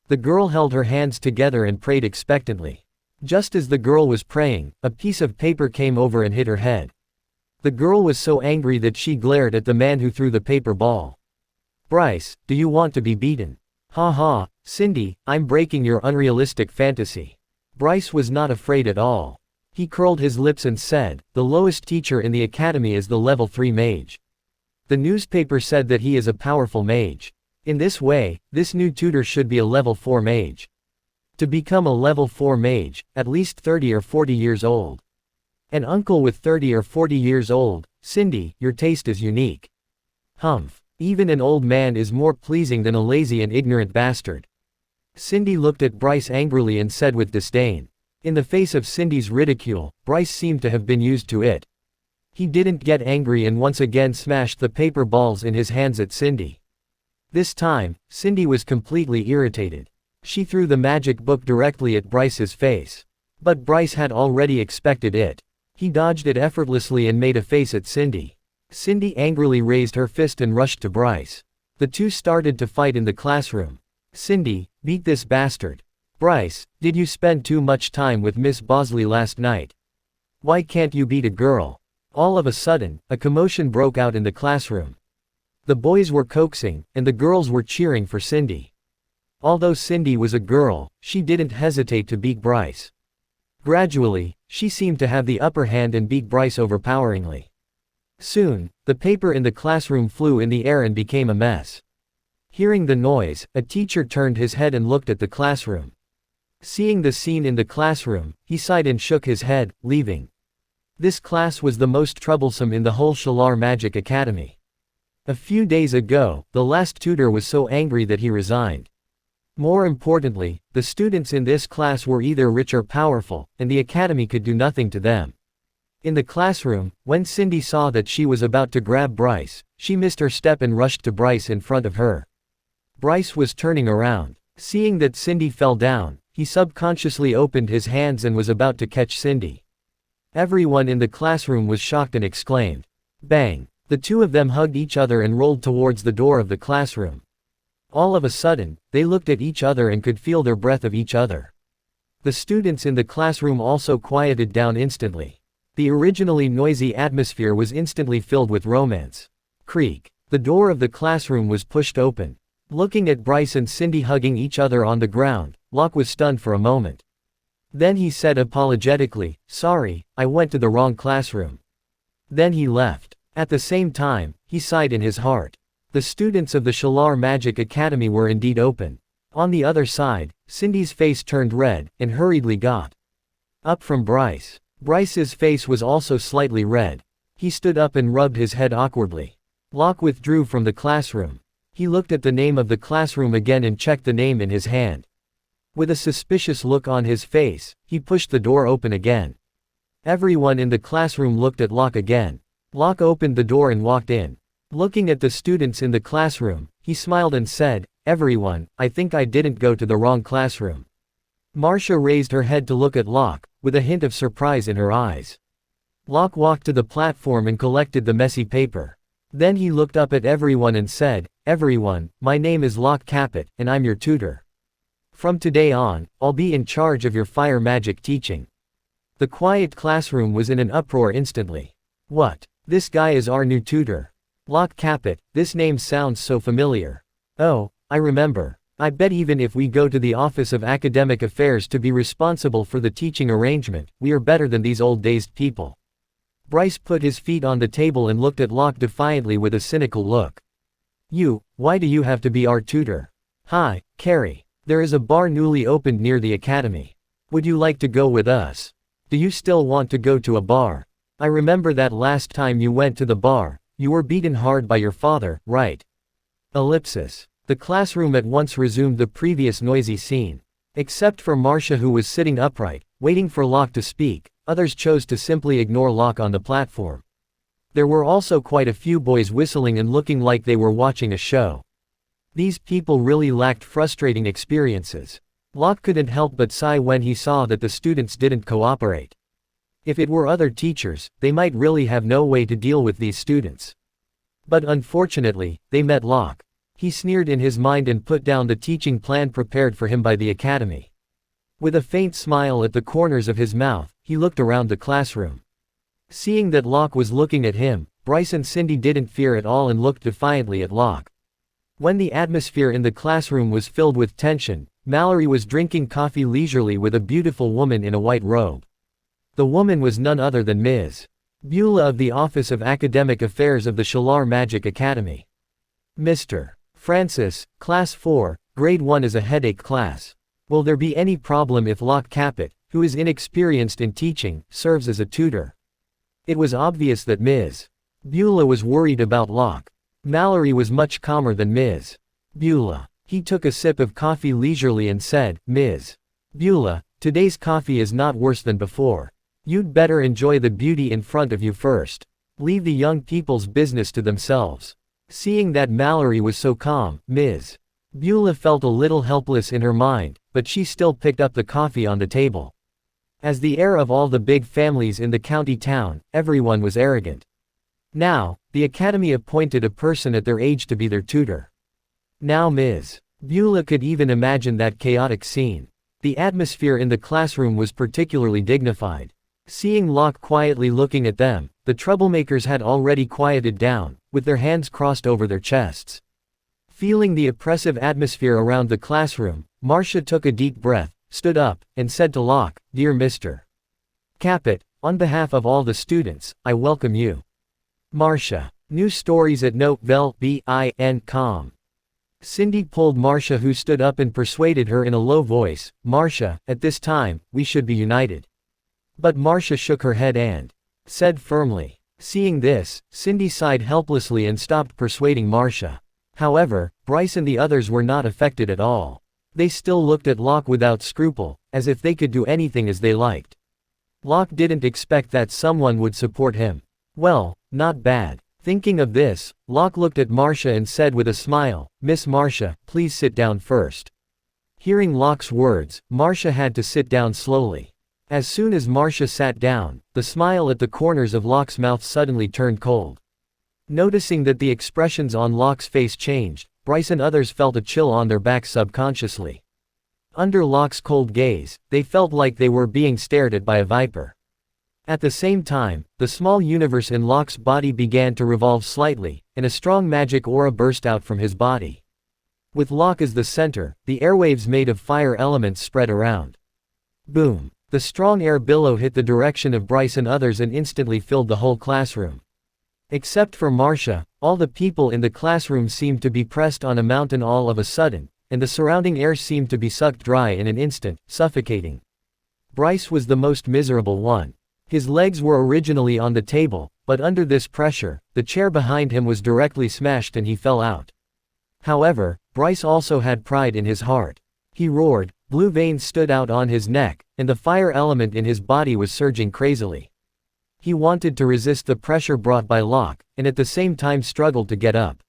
[SPEAKER 2] The girl held her hands together and prayed expectantly. Just as the girl was praying, a piece of paper came over and hit her head. The girl was so angry that she glared at the man who threw the paper ball. "Bryce, do you want to be beaten? Ha ha, Cindy, I'm breaking your unrealistic fantasy." Bryce was not afraid at all. He curled his lips and said, "The lowest teacher in the academy is the level 3 mage. The newspaper said that he is a powerful mage. In this way, this new tutor should be a level 4 mage. To become a level 4 mage, at least 30 or 40 years old. An uncle with 30 or 40 years old. Cindy, your taste is unique. Humph. Even an old man is more pleasing than a lazy and ignorant bastard. Cindy looked at Bryce angrily and said with disdain. In the face of Cindy's ridicule, Bryce seemed to have been used to it. He didn't get angry and once again smashed the paper balls in his hands at Cindy. This time, Cindy was completely irritated. She threw the magic book directly at Bryce's face. But Bryce had already expected it. He dodged it effortlessly and made a face at Cindy. Cindy angrily raised her fist and rushed to Bryce. The two started to fight in the classroom. Cindy, beat this bastard. Bryce, did you spend too much time with Miss Bosley last night? Why can't you beat a girl? All of a sudden, a commotion broke out in the classroom. The boys were coaxing, and the girls were cheering for Cindy. Although Cindy was a girl, she didn't hesitate to beat Bryce. Gradually, she seemed to have the upper hand and beat Bryce overpoweringly. Soon, the paper in the classroom flew in the air and became a mess. Hearing the noise, a teacher turned his head and looked at the classroom. Seeing the scene in the classroom, he sighed and shook his head, leaving. This class was the most troublesome in the whole Shalar Magic Academy. A few days ago, the last tutor was so angry that he resigned. More importantly, the students in this class were either rich or powerful, and the academy could do nothing to them. In the classroom, when Cindy saw that she was about to grab Bryce, she missed her step and rushed to Bryce in front of her. Bryce was turning around. Seeing that Cindy fell down, he subconsciously opened his hands and was about to catch Cindy. Everyone in the classroom was shocked and exclaimed. Bang! The two of them hugged each other and rolled towards the door of the classroom. All of a sudden, they looked at each other and could feel their breath of each other. The students in the classroom also quieted down instantly. The originally noisy atmosphere was instantly filled with romance. Creak. The door of the classroom was pushed open. Looking at Bryce and Cindy hugging each other on the ground, Locke was stunned for a moment. Then he said apologetically, sorry, I went to the wrong classroom. Then he left. At the same time, he sighed in his heart. The students of the Shalar Magic Academy were indeed open. On the other side, Cindy's face turned red, and hurriedly got up from Bryce. Bryce's face was also slightly red. He stood up and rubbed his head awkwardly. Locke withdrew from the classroom. He looked at the name of the classroom again and checked the name in his hand. With a suspicious look on his face, he pushed the door open again. Everyone in the classroom looked at Locke again. Locke opened the door and walked in. Looking at the students in the classroom, he smiled and said, everyone, I think I didn't go to the wrong classroom. Marcia raised her head to look at Locke, with a hint of surprise in her eyes. Locke walked to the platform and collected the messy paper. Then he looked up at everyone and said, everyone, my name is Locke Capet, and I'm your tutor. From today on, I'll be in charge of your fire magic teaching. The quiet classroom was in an uproar instantly. What? This guy is our new tutor. Locke Capet, this name sounds so familiar. Oh, I remember. I bet even if we go to the Office of Academic Affairs to be responsible for the teaching arrangement, we are better than these old-dazed people. Bryce put his feet on the table and looked at Locke defiantly with a cynical look. Why do you have to be our tutor? Hi, Carrie. There is a bar newly opened near the academy. Would you like to go with us? Do you still want to go to a bar? I remember that last time you went to the bar, you were beaten hard by your father, right? Ellipsis. The classroom at once resumed the previous noisy scene. Except for Marcia, who was sitting upright, waiting for Locke to speak, others chose to simply ignore Locke on the platform. There were also quite a few boys whistling and looking like they were watching a show. These people really lacked frustrating experiences. Locke couldn't help but sigh when he saw that the students didn't cooperate. If it were other teachers, they might really have no way to deal with these students. But unfortunately, they met Locke. He sneered in his mind and put down the teaching plan prepared for him by the academy. With a faint smile at the corners of his mouth, he looked around the classroom. Seeing that Locke was looking at him, Bryce and Cindy didn't fear at all and looked defiantly at Locke. When the atmosphere in the classroom was filled with tension, Mallory was drinking coffee leisurely with a beautiful woman in a white robe. The woman was none other than Ms. Beulah of the Office of Academic Affairs of the Shalar Magic Academy. Mr. Francis, Class 4, Grade 1 is a headache class. Will there be any problem if Locke Capet, who is inexperienced in teaching, serves as a tutor? It was obvious that Ms. Beulah was worried about Locke. Mallory was much calmer than Ms. Beulah. He took a sip of coffee leisurely and said, "Ms. Beulah, today's coffee is not worse than before. You'd better enjoy the beauty in front of you first. Leave the young people's business to themselves." Seeing that Mallory was so calm, Ms. Beulah felt a little helpless in her mind, but she still picked up the coffee on the table. As the heir of all the big families in the county town, everyone was arrogant. Now, the academy appointed a person at their age to be their tutor. Now Ms. Beulah could even imagine that chaotic scene. The atmosphere in the classroom was particularly dignified. Seeing Locke quietly looking at them, the troublemakers had already quieted down, with their hands crossed over their chests. Feeling the oppressive atmosphere around the classroom, Marcia took a deep breath, stood up, and said to Locke, "Dear Mr. Caput, on behalf of all the students, I welcome you." Marcia. New stories at note.vel.bin.com. Cindy pulled Marcia, who stood up, and persuaded her in a low voice, "Marcia, at this time, we should be united." But Marcia shook her head and said firmly. Seeing this, Cindy sighed helplessly and stopped persuading Marcia. However, Bryce and the others were not affected at all. They still looked at Locke without scruple, as if they could do anything as they liked. Locke didn't expect that someone would support him. Well, not bad. Thinking of this, Locke looked at Marcia and said with a smile, "Miss Marcia, please sit down first." Hearing Locke's words, Marcia had to sit down slowly. As soon as Marcia sat down, the smile at the corners of Locke's mouth suddenly turned cold. Noticing that the expressions on Locke's face changed, Bryce and others felt a chill on their backs subconsciously. Under Locke's cold gaze, they felt like they were being stared at by a viper. At the same time, the small universe in Locke's body began to revolve slightly, and a strong magic aura burst out from his body. With Locke as the center, the airwaves made of fire elements spread around. Boom! The strong air billow hit the direction of Bryce and others and instantly filled the whole classroom. Except for Marcia, all the people in the classroom seemed to be pressed on a mountain all of a sudden, and the surrounding air seemed to be sucked dry in an instant, suffocating. Bryce was the most miserable one. His legs were originally on the table, but under this pressure, the chair behind him was directly smashed and he fell out. However, Bryce also had pride in his heart. He roared, blue veins stood out on his neck, and the fire element in his body was surging crazily. He wanted to resist the pressure brought by Locke, and at the same time struggled to get up.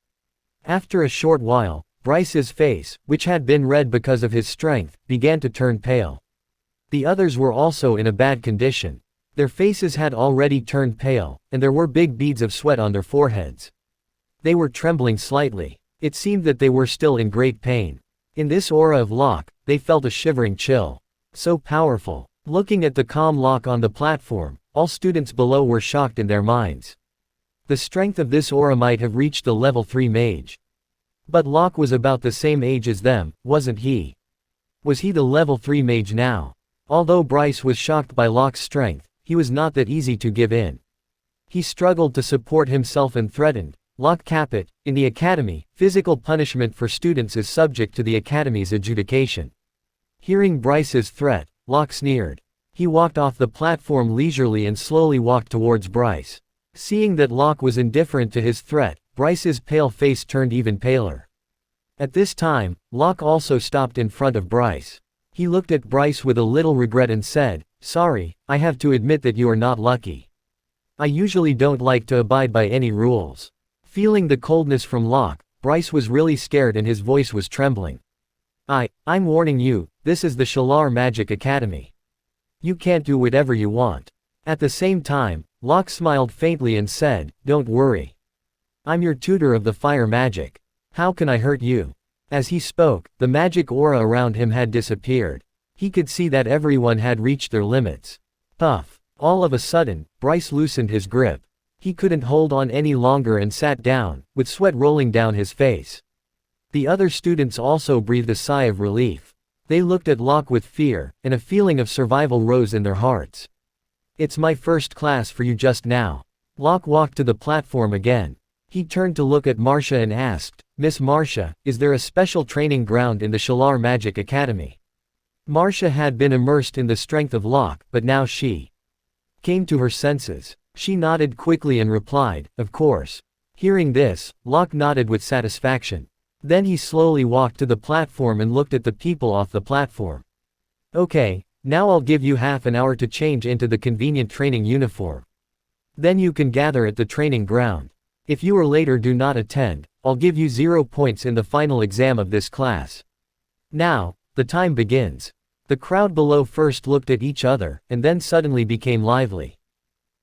[SPEAKER 2] After a short while, Bryce's face, which had been red because of his strength, began to turn pale. The others were also in a bad condition. Their faces had already turned pale, and there were big beads of sweat on their foreheads. They were trembling slightly. It seemed that they were still in great pain. In this aura of Locke, they felt a shivering chill. So powerful. Looking at the calm Locke on the platform, all students below were shocked in their minds. The strength of this aura might have reached the level 3 mage. But Locke was about the same age as them, wasn't he? Was he the level 3 mage now? Although Bryce was shocked by Locke's strength, he was not that easy to give in. He struggled to support himself and threatened, "Locke Caput, in the academy, physical punishment for students is subject to the academy's adjudication." Hearing Bryce's threat, Locke sneered. He walked off the platform leisurely and slowly walked towards Bryce. Seeing that Locke was indifferent to his threat, Bryce's pale face turned even paler. At this time, Locke also stopped in front of Bryce. He looked at Bryce with a little regret and said, "Sorry, I have to admit that you are not lucky. I usually don't like to abide by any rules." Feeling the coldness from Locke, Bryce was really scared and his voice was trembling. I'm warning you, this is the Shalar Magic Academy. You can't do whatever you want." At the same time, Locke smiled faintly and said, "Don't worry. I'm your tutor of the fire magic. How can I hurt you?" As he spoke, the magic aura around him had disappeared. He could see that everyone had reached their limits. Puff. All of a sudden, Bryce loosened his grip. He couldn't hold on any longer and sat down, with sweat rolling down his face. The other students also breathed a sigh of relief. They looked at Locke with fear, and a feeling of survival rose in their hearts. "It's my first class for you just now." Locke walked to the platform again. He turned to look at Marcia and asked, "Miss Marcia, is there a special training ground in the Shalar Magic Academy?" Marcia had been immersed in the strength of Locke, but now she came to her senses. She nodded quickly and replied, "Of course." Hearing this, Locke nodded with satisfaction. Then he slowly walked to the platform and looked at the people off the platform. "Okay, now I'll give you half an hour to change into the convenient training uniform. Then you can gather at the training ground. If you or later do not attend, I'll give you 0 points in the final exam of this class. Now, the time begins." The crowd below first looked at each other, and then suddenly became lively.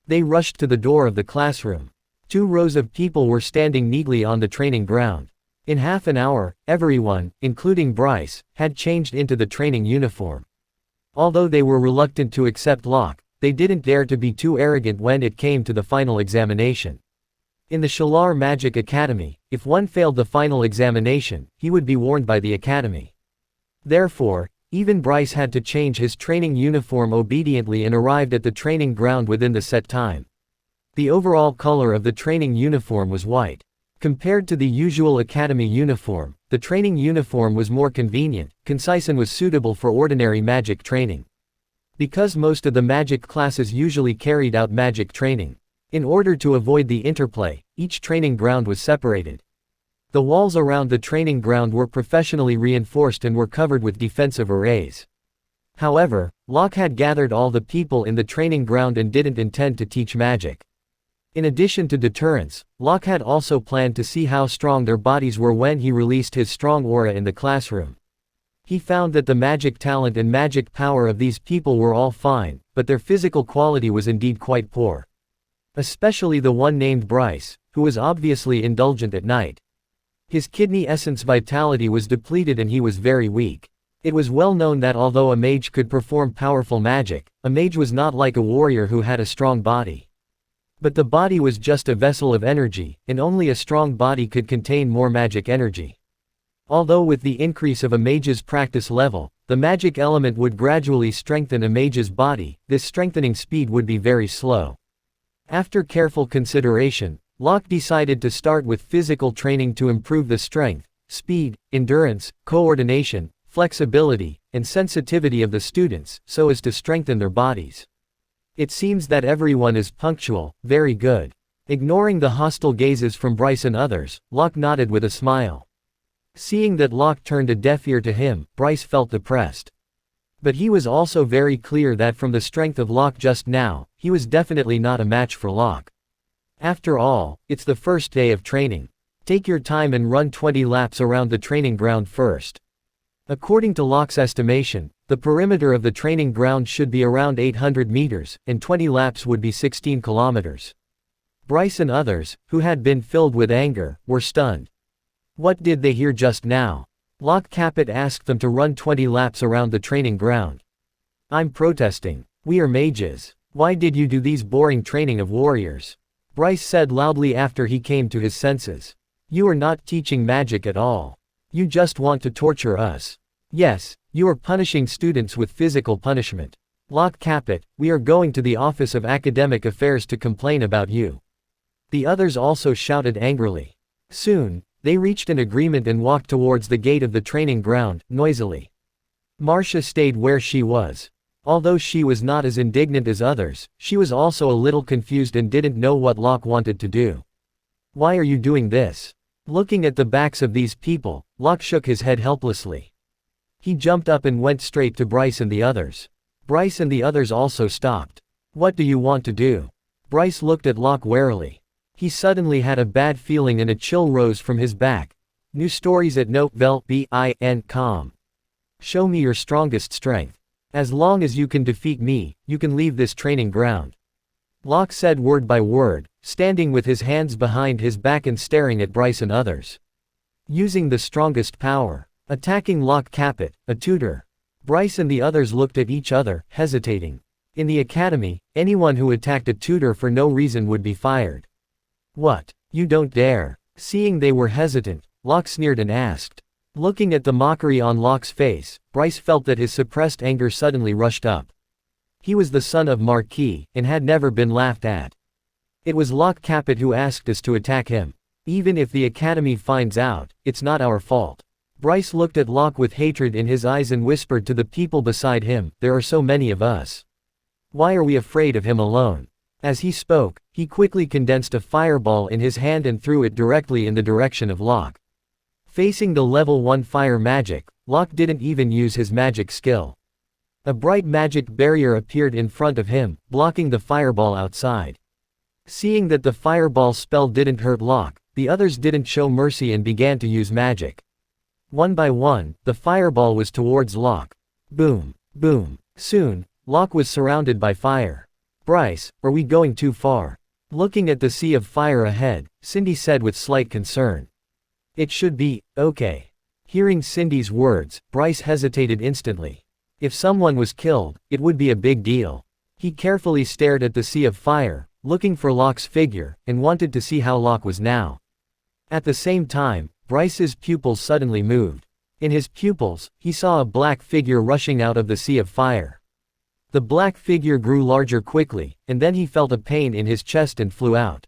[SPEAKER 2] They rushed to the door of the classroom. 2 rows of people were standing neatly on the training ground. In half an hour, everyone, including Bryce, had changed into the training uniform. Although they were reluctant to accept Locke, they didn't dare to be too arrogant when it came to the final examination. In the Shalar Magic Academy, if one failed the final examination, he would be warned by the academy. Therefore, even Bryce had to change his training uniform obediently and arrived at the training ground within the set time. The overall color of the training uniform was white. Compared to the usual academy uniform, the training uniform was more convenient, concise and was suitable for ordinary magic training. Because most of the magic classes usually carried out magic training. In order to avoid the interplay, each training ground was separated. The walls around the training ground were professionally reinforced and were covered with defensive arrays. However, Locke had gathered all the people in the training ground and didn't intend to teach magic. In addition to deterrence, Locke had also planned to see how strong their bodies were when he released his strong aura in the classroom. He found that the magic talent and magic power of these people were all fine, but their physical quality was indeed quite poor. Especially the one named Bryce, who was obviously indulgent at night. His kidney essence vitality was depleted and he was very weak. It was well known that although a mage could perform powerful magic, a mage was not like a warrior who had a strong body. But the body was just a vessel of energy, and only a strong body could contain more magic energy. Although with the increase of a mage's practice level, the magic element would gradually strengthen a mage's body, this strengthening speed would be very slow. After careful consideration, Locke decided to start with physical training to improve the strength, speed, endurance, coordination, flexibility, and sensitivity of the students, so as to strengthen their bodies. It seems that everyone is punctual, very good. Ignoring the hostile gazes from Bryce and others, Locke nodded with a smile. Seeing that Locke turned a deaf ear to him, Bryce felt depressed. But he was also very clear that from the strength of Locke just now, he was definitely not a match for Locke. After all, it's the first day of training. Take your time and run 20 laps around the training ground first. According to Locke's estimation, the perimeter of the training ground should be around 800 meters, and 20 laps would be 16 kilometers. Bryce and others, who had been filled with anger, were stunned. What did they hear just now? Locke Caput asked them to run 20 laps around the training ground. I'm protesting. We are mages. Why did you do these boring training of warriors? Bryce said loudly after he came to his senses. You are not teaching magic at all. You just want to torture us. Yes, you are punishing students with physical punishment. Locke Caput, we are going to the Office of Academic Affairs to complain about you. The others also shouted angrily. Soon, they reached an agreement and walked towards the gate of the training ground, noisily. Marcia stayed where she was. Although she was not as indignant as others, she was also a little confused and didn't know what Locke wanted to do. Why are you doing this? Looking at the backs of these people, Locke shook his head helplessly. He jumped up and went straight to Bryce and the others. Bryce and the others also stopped. What do you want to do? Bryce looked at Locke warily. He suddenly had a bad feeling and a chill rose from his back. New stories at notevel.bin.com. Show me your strongest strength. As long as you can defeat me, you can leave this training ground. Locke said word by word, standing with his hands behind his back and staring at Bryce and others. Using the strongest power. Attacking Locke Caput, a tutor. Bryce and the others looked at each other, hesitating. In the academy, anyone who attacked a tutor for no reason would be fired. What? You don't dare. Seeing they were hesitant, Locke sneered and asked. Looking at the mockery on Locke's face, Bryce felt that his suppressed anger suddenly rushed up. He was the son of Marquis, and had never been laughed at. It was Locke Caput who asked us to attack him. Even if the academy finds out, it's not our fault. Bryce looked at Locke with hatred in his eyes and whispered to the people beside him, there are so many of us. Why are we afraid of him alone? As he spoke, he quickly condensed a fireball in his hand and threw it directly in the direction of Locke. Facing the level 1 fire magic, Locke didn't even use his magic skill. A bright magic barrier appeared in front of him, blocking the fireball outside. Seeing that the fireball spell didn't hurt Locke, the others didn't show mercy and began to use magic. One by one, the fireball was towards Locke. Boom, boom. Soon, Locke was surrounded by fire. "Bryce, are we going too far?" Looking at the sea of fire ahead, Cindy said with slight concern. "It should be okay." Hearing Cindy's words, Bryce hesitated instantly. If someone was killed, it would be a big deal. He carefully stared at the sea of fire, looking for Locke's figure, and wanted to see how Locke was now. At the same time, Bryce's pupils suddenly moved. In his pupils, he saw a black figure rushing out of the sea of fire. The black figure grew larger quickly, and then he felt a pain in his chest and flew out.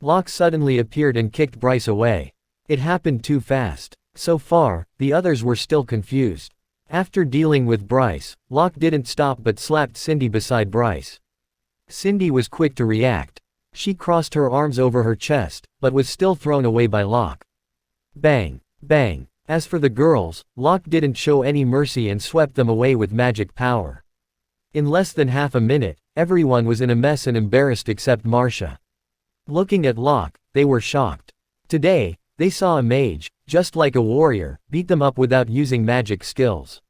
[SPEAKER 2] Locke suddenly appeared and kicked Bryce away. It happened too fast. So far, the others were still confused. After dealing with Bryce, Locke didn't stop but slapped Cindy beside Bryce. Cindy was quick to react. She crossed her arms over her chest, but was still thrown away by Locke. Bang, bang. As for the girls, Locke didn't show any mercy and swept them away with magic power. In less than half a minute, everyone was in a mess and embarrassed except Marcia. Looking at Locke, they were shocked. Today, they saw a mage, just like a warrior, beat them up without using magic skills.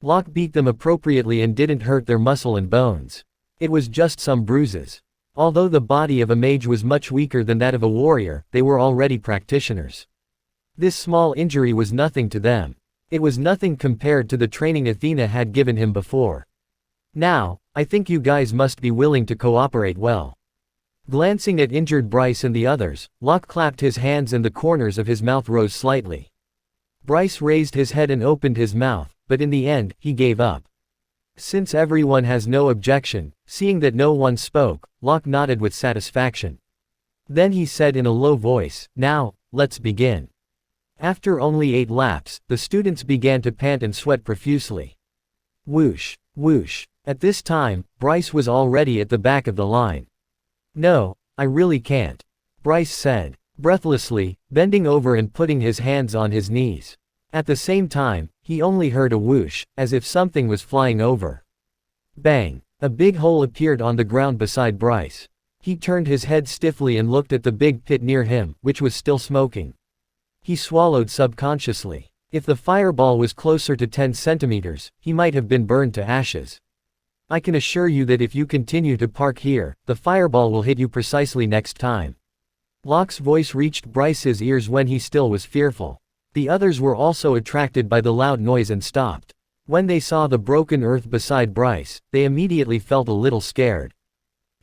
[SPEAKER 2] Locke beat them appropriately and didn't hurt their muscle and bones. It was just some bruises. Although the body of a mage was much weaker than that of a warrior, they were already practitioners. This small injury was nothing to them. It was nothing compared to the training Athena had given him before. "Now, I think you guys must be willing to cooperate well." Glancing at injured Bryce and the others, Locke clapped his hands and the corners of his mouth rose slightly. Bryce raised his head and opened his mouth, but in the end, he gave up. Since everyone has no objection, seeing that no one spoke, Locke nodded with satisfaction. Then he said in a low voice, "Now, let's begin." After only 8 laps, the students began to pant and sweat profusely. Whoosh, whoosh. At this time, Bryce was already at the back of the line. "No, I really can't," Bryce said, breathlessly, bending over and putting his hands on his knees. At the same time, he only heard a whoosh, as if something was flying over. Bang! A big hole appeared on the ground beside Bryce. He turned his head stiffly and looked at the big pit near him, which was still smoking. He swallowed subconsciously. If the fireball was closer to 10 centimeters, he might have been burned to ashes. "I can assure you that if you continue to park here, the fireball will hit you precisely next time." Locke's voice reached Bryce's ears when he still was fearful. The others were also attracted by the loud noise and stopped. When they saw the broken earth beside Bryce, they immediately felt a little scared.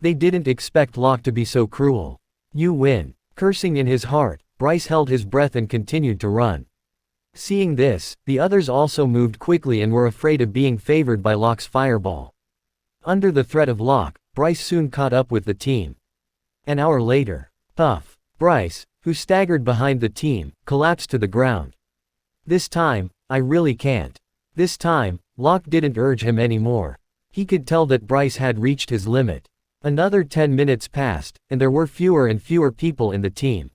[SPEAKER 2] They didn't expect Locke to be so cruel. "You win." Cursing in his heart, Bryce held his breath and continued to run. Seeing this, the others also moved quickly and were afraid of being favored by Locke's fireball. Under the threat of Locke, Bryce soon caught up with the team. An hour later, puff, Bryce, who staggered behind the team, collapsed to the ground. "This time, I really can't." This time, Locke didn't urge him anymore. He could tell that Bryce had reached his limit. Another 10 minutes passed, and there were fewer and fewer people in the team.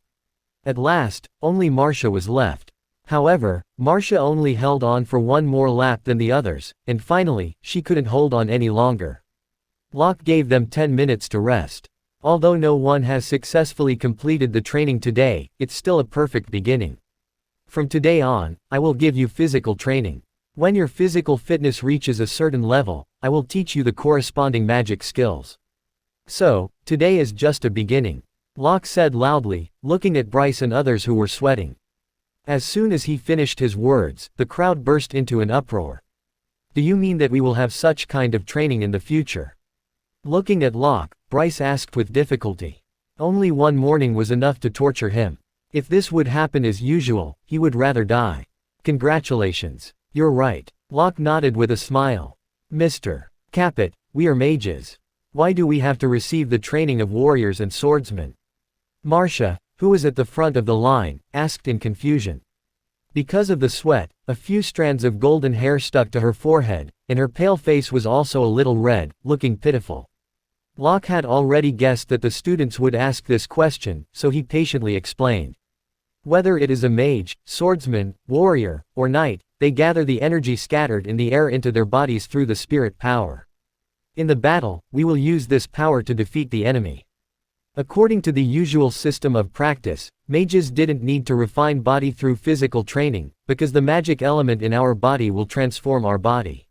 [SPEAKER 2] At last, only Marcia was left. However, Marcia only held on for one more lap than the others, and finally, she couldn't hold on any longer. Locke gave them 10 minutes to rest. Although no one has successfully completed the training today, it's still a perfect beginning. From today on, I will give you physical training. When your physical fitness reaches a certain level, I will teach you the corresponding magic skills. So, today is just a beginning, Locke said loudly, looking at Bryce and others who were sweating. As soon as he finished his words, the crowd burst into an uproar. "Do you mean that we will have such kind of training in the future?" Looking at Locke, Bryce asked with difficulty. Only one morning was enough to torture him. If this would happen as usual, he would rather die. "Congratulations. You're right." Locke nodded with a smile. "Mr. Capet, we are mages. Why do we have to receive the training of warriors and swordsmen?" Marcia, who was at the front of the line, asked in confusion. Because of the sweat, a few strands of golden hair stuck to her forehead, and her pale face was also a little red, looking pitiful. Locke had already guessed that the students would ask this question, so he patiently explained. Whether it is a mage, swordsman, warrior, or knight, they gather the energy scattered in the air into their bodies through the spirit power. In the battle, we will use this power to defeat the enemy. According to the usual system of practice, mages didn't need to refine body through physical training, because the magic element in our body will transform our body.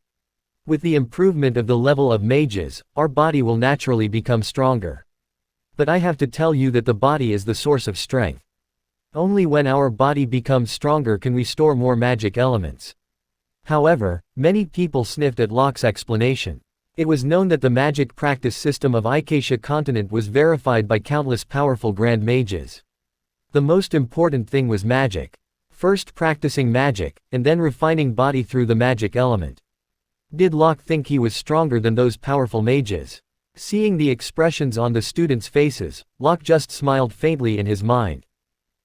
[SPEAKER 2] With the improvement of the level of mages, our body will naturally become stronger. But I have to tell you that the body is the source of strength. Only when our body becomes stronger can we store more magic elements. However, many people sniffed at Locke's explanation. It was known that the magic practice system of Icacia continent was verified by countless powerful grand mages. The most important thing was magic. First practicing magic, and then refining body through the magic element. Did Locke think he was stronger than those powerful mages? Seeing the expressions on the students' faces, Locke just smiled faintly in his mind.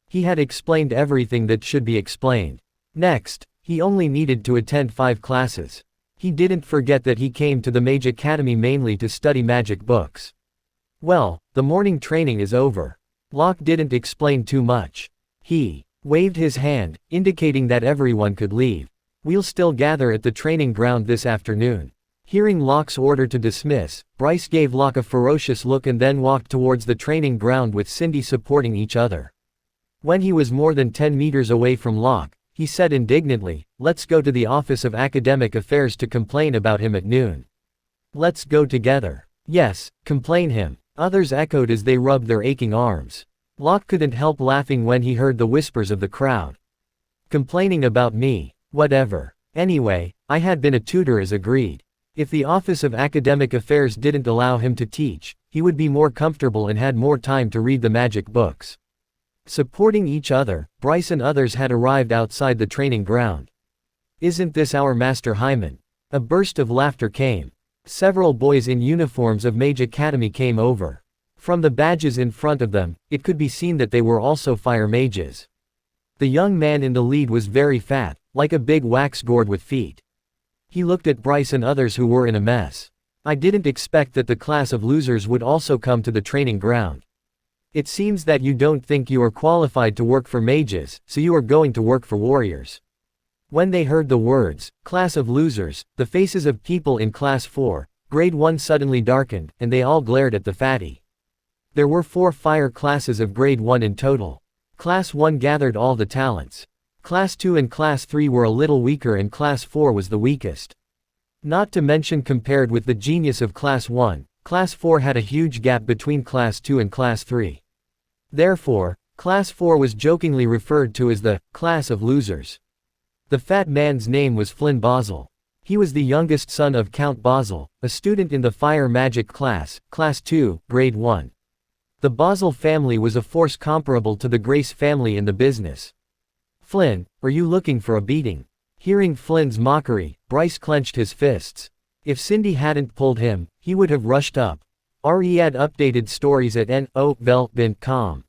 [SPEAKER 2] He had explained everything that should be explained. Next, he only needed to attend 5 classes. He didn't forget that he came to the Mage Academy mainly to study magic books. Well, the morning training is over. Locke didn't explain too much. He waved his hand, indicating that everyone could leave. We'll still gather at the training ground this afternoon. Hearing Locke's order to dismiss, Bryce gave Locke a ferocious look and then walked towards the training ground with Cindy supporting each other. When he was more than 10 meters away from Locke, he said indignantly, "Let's go to the Office of Academic Affairs to complain about him at noon." "Let's go together." "Yes, complain him," others echoed as they rubbed their aching arms. Locke couldn't help laughing when he heard the whispers of the crowd. "Complaining about me? Whatever. Anyway, I had been a tutor as agreed. If the Office of Academic Affairs didn't allow him to teach, he would be more comfortable and had more time to read the magic books." Supporting each other, Bryce and others had arrived outside the training ground. "Isn't this our Master Hyman?" A burst of laughter came. Several boys in uniforms of Mage Academy came over. From the badges in front of them, it could be seen that they were also fire mages. The young man in the lead was very fat, like a big wax gourd with feet. He looked at Bryce and others who were in a mess. "I didn't expect that the class of losers would also come to the training ground. It seems that you don't think you are qualified to work for mages, so you are going to work for warriors." When they heard the words, "class of losers," the faces of people in Class 4, Grade 1 suddenly darkened, and they all glared at the fatty. There were 4 fire classes of Grade 1 in total. Class 1 gathered all the talents. Class 2 and Class 3 were a little weaker and Class 4 was the weakest. Not to mention compared with the genius of Class 1, Class 4 had a huge gap between Class 2 and Class 3. Therefore, Class 4 was jokingly referred to as the class of losers. The fat man's name was Flynn Basel. He was the youngest son of Count Basel, a student in the fire magic class, Class 2, Grade 1. The Basel family was a force comparable to the Grace family in the business. "Flynn, are you looking for a beating?" Hearing Flynn's mockery, Bryce clenched his fists. If Cindy hadn't pulled him, he would have rushed up. Had updated stories at no.vel.com.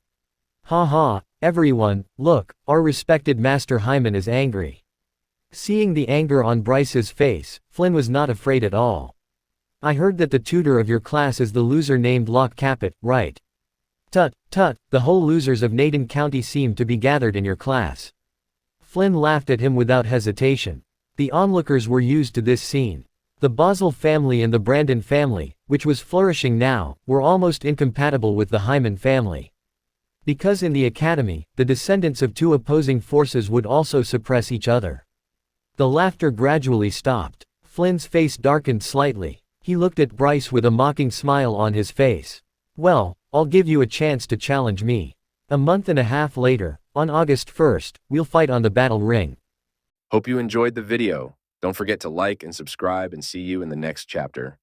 [SPEAKER 2] "Ha ha, everyone, look, our respected Master Hyman is angry." Seeing the anger on Bryce's face, Flynn was not afraid at all. "I heard that the tutor of your class is the loser named Locke Caput, right?" "Tut, tut, the whole losers of Naden County seem to be gathered in your class." Flynn laughed at him without hesitation. The onlookers were used to this scene. The Basel family and the Brandon family, which was flourishing now, were almost incompatible with the Hyman family. Because in the academy, the descendants of 2 opposing forces would also suppress each other. The laughter gradually stopped. Flynn's face darkened slightly. He looked at Bryce with a mocking smile on his face. "Well, I'll give you a chance to challenge me. A month and a half later, on August 1st, we'll fight on the battle ring."
[SPEAKER 3] Hope you enjoyed the video. Don't forget to like and subscribe and see you in the next chapter.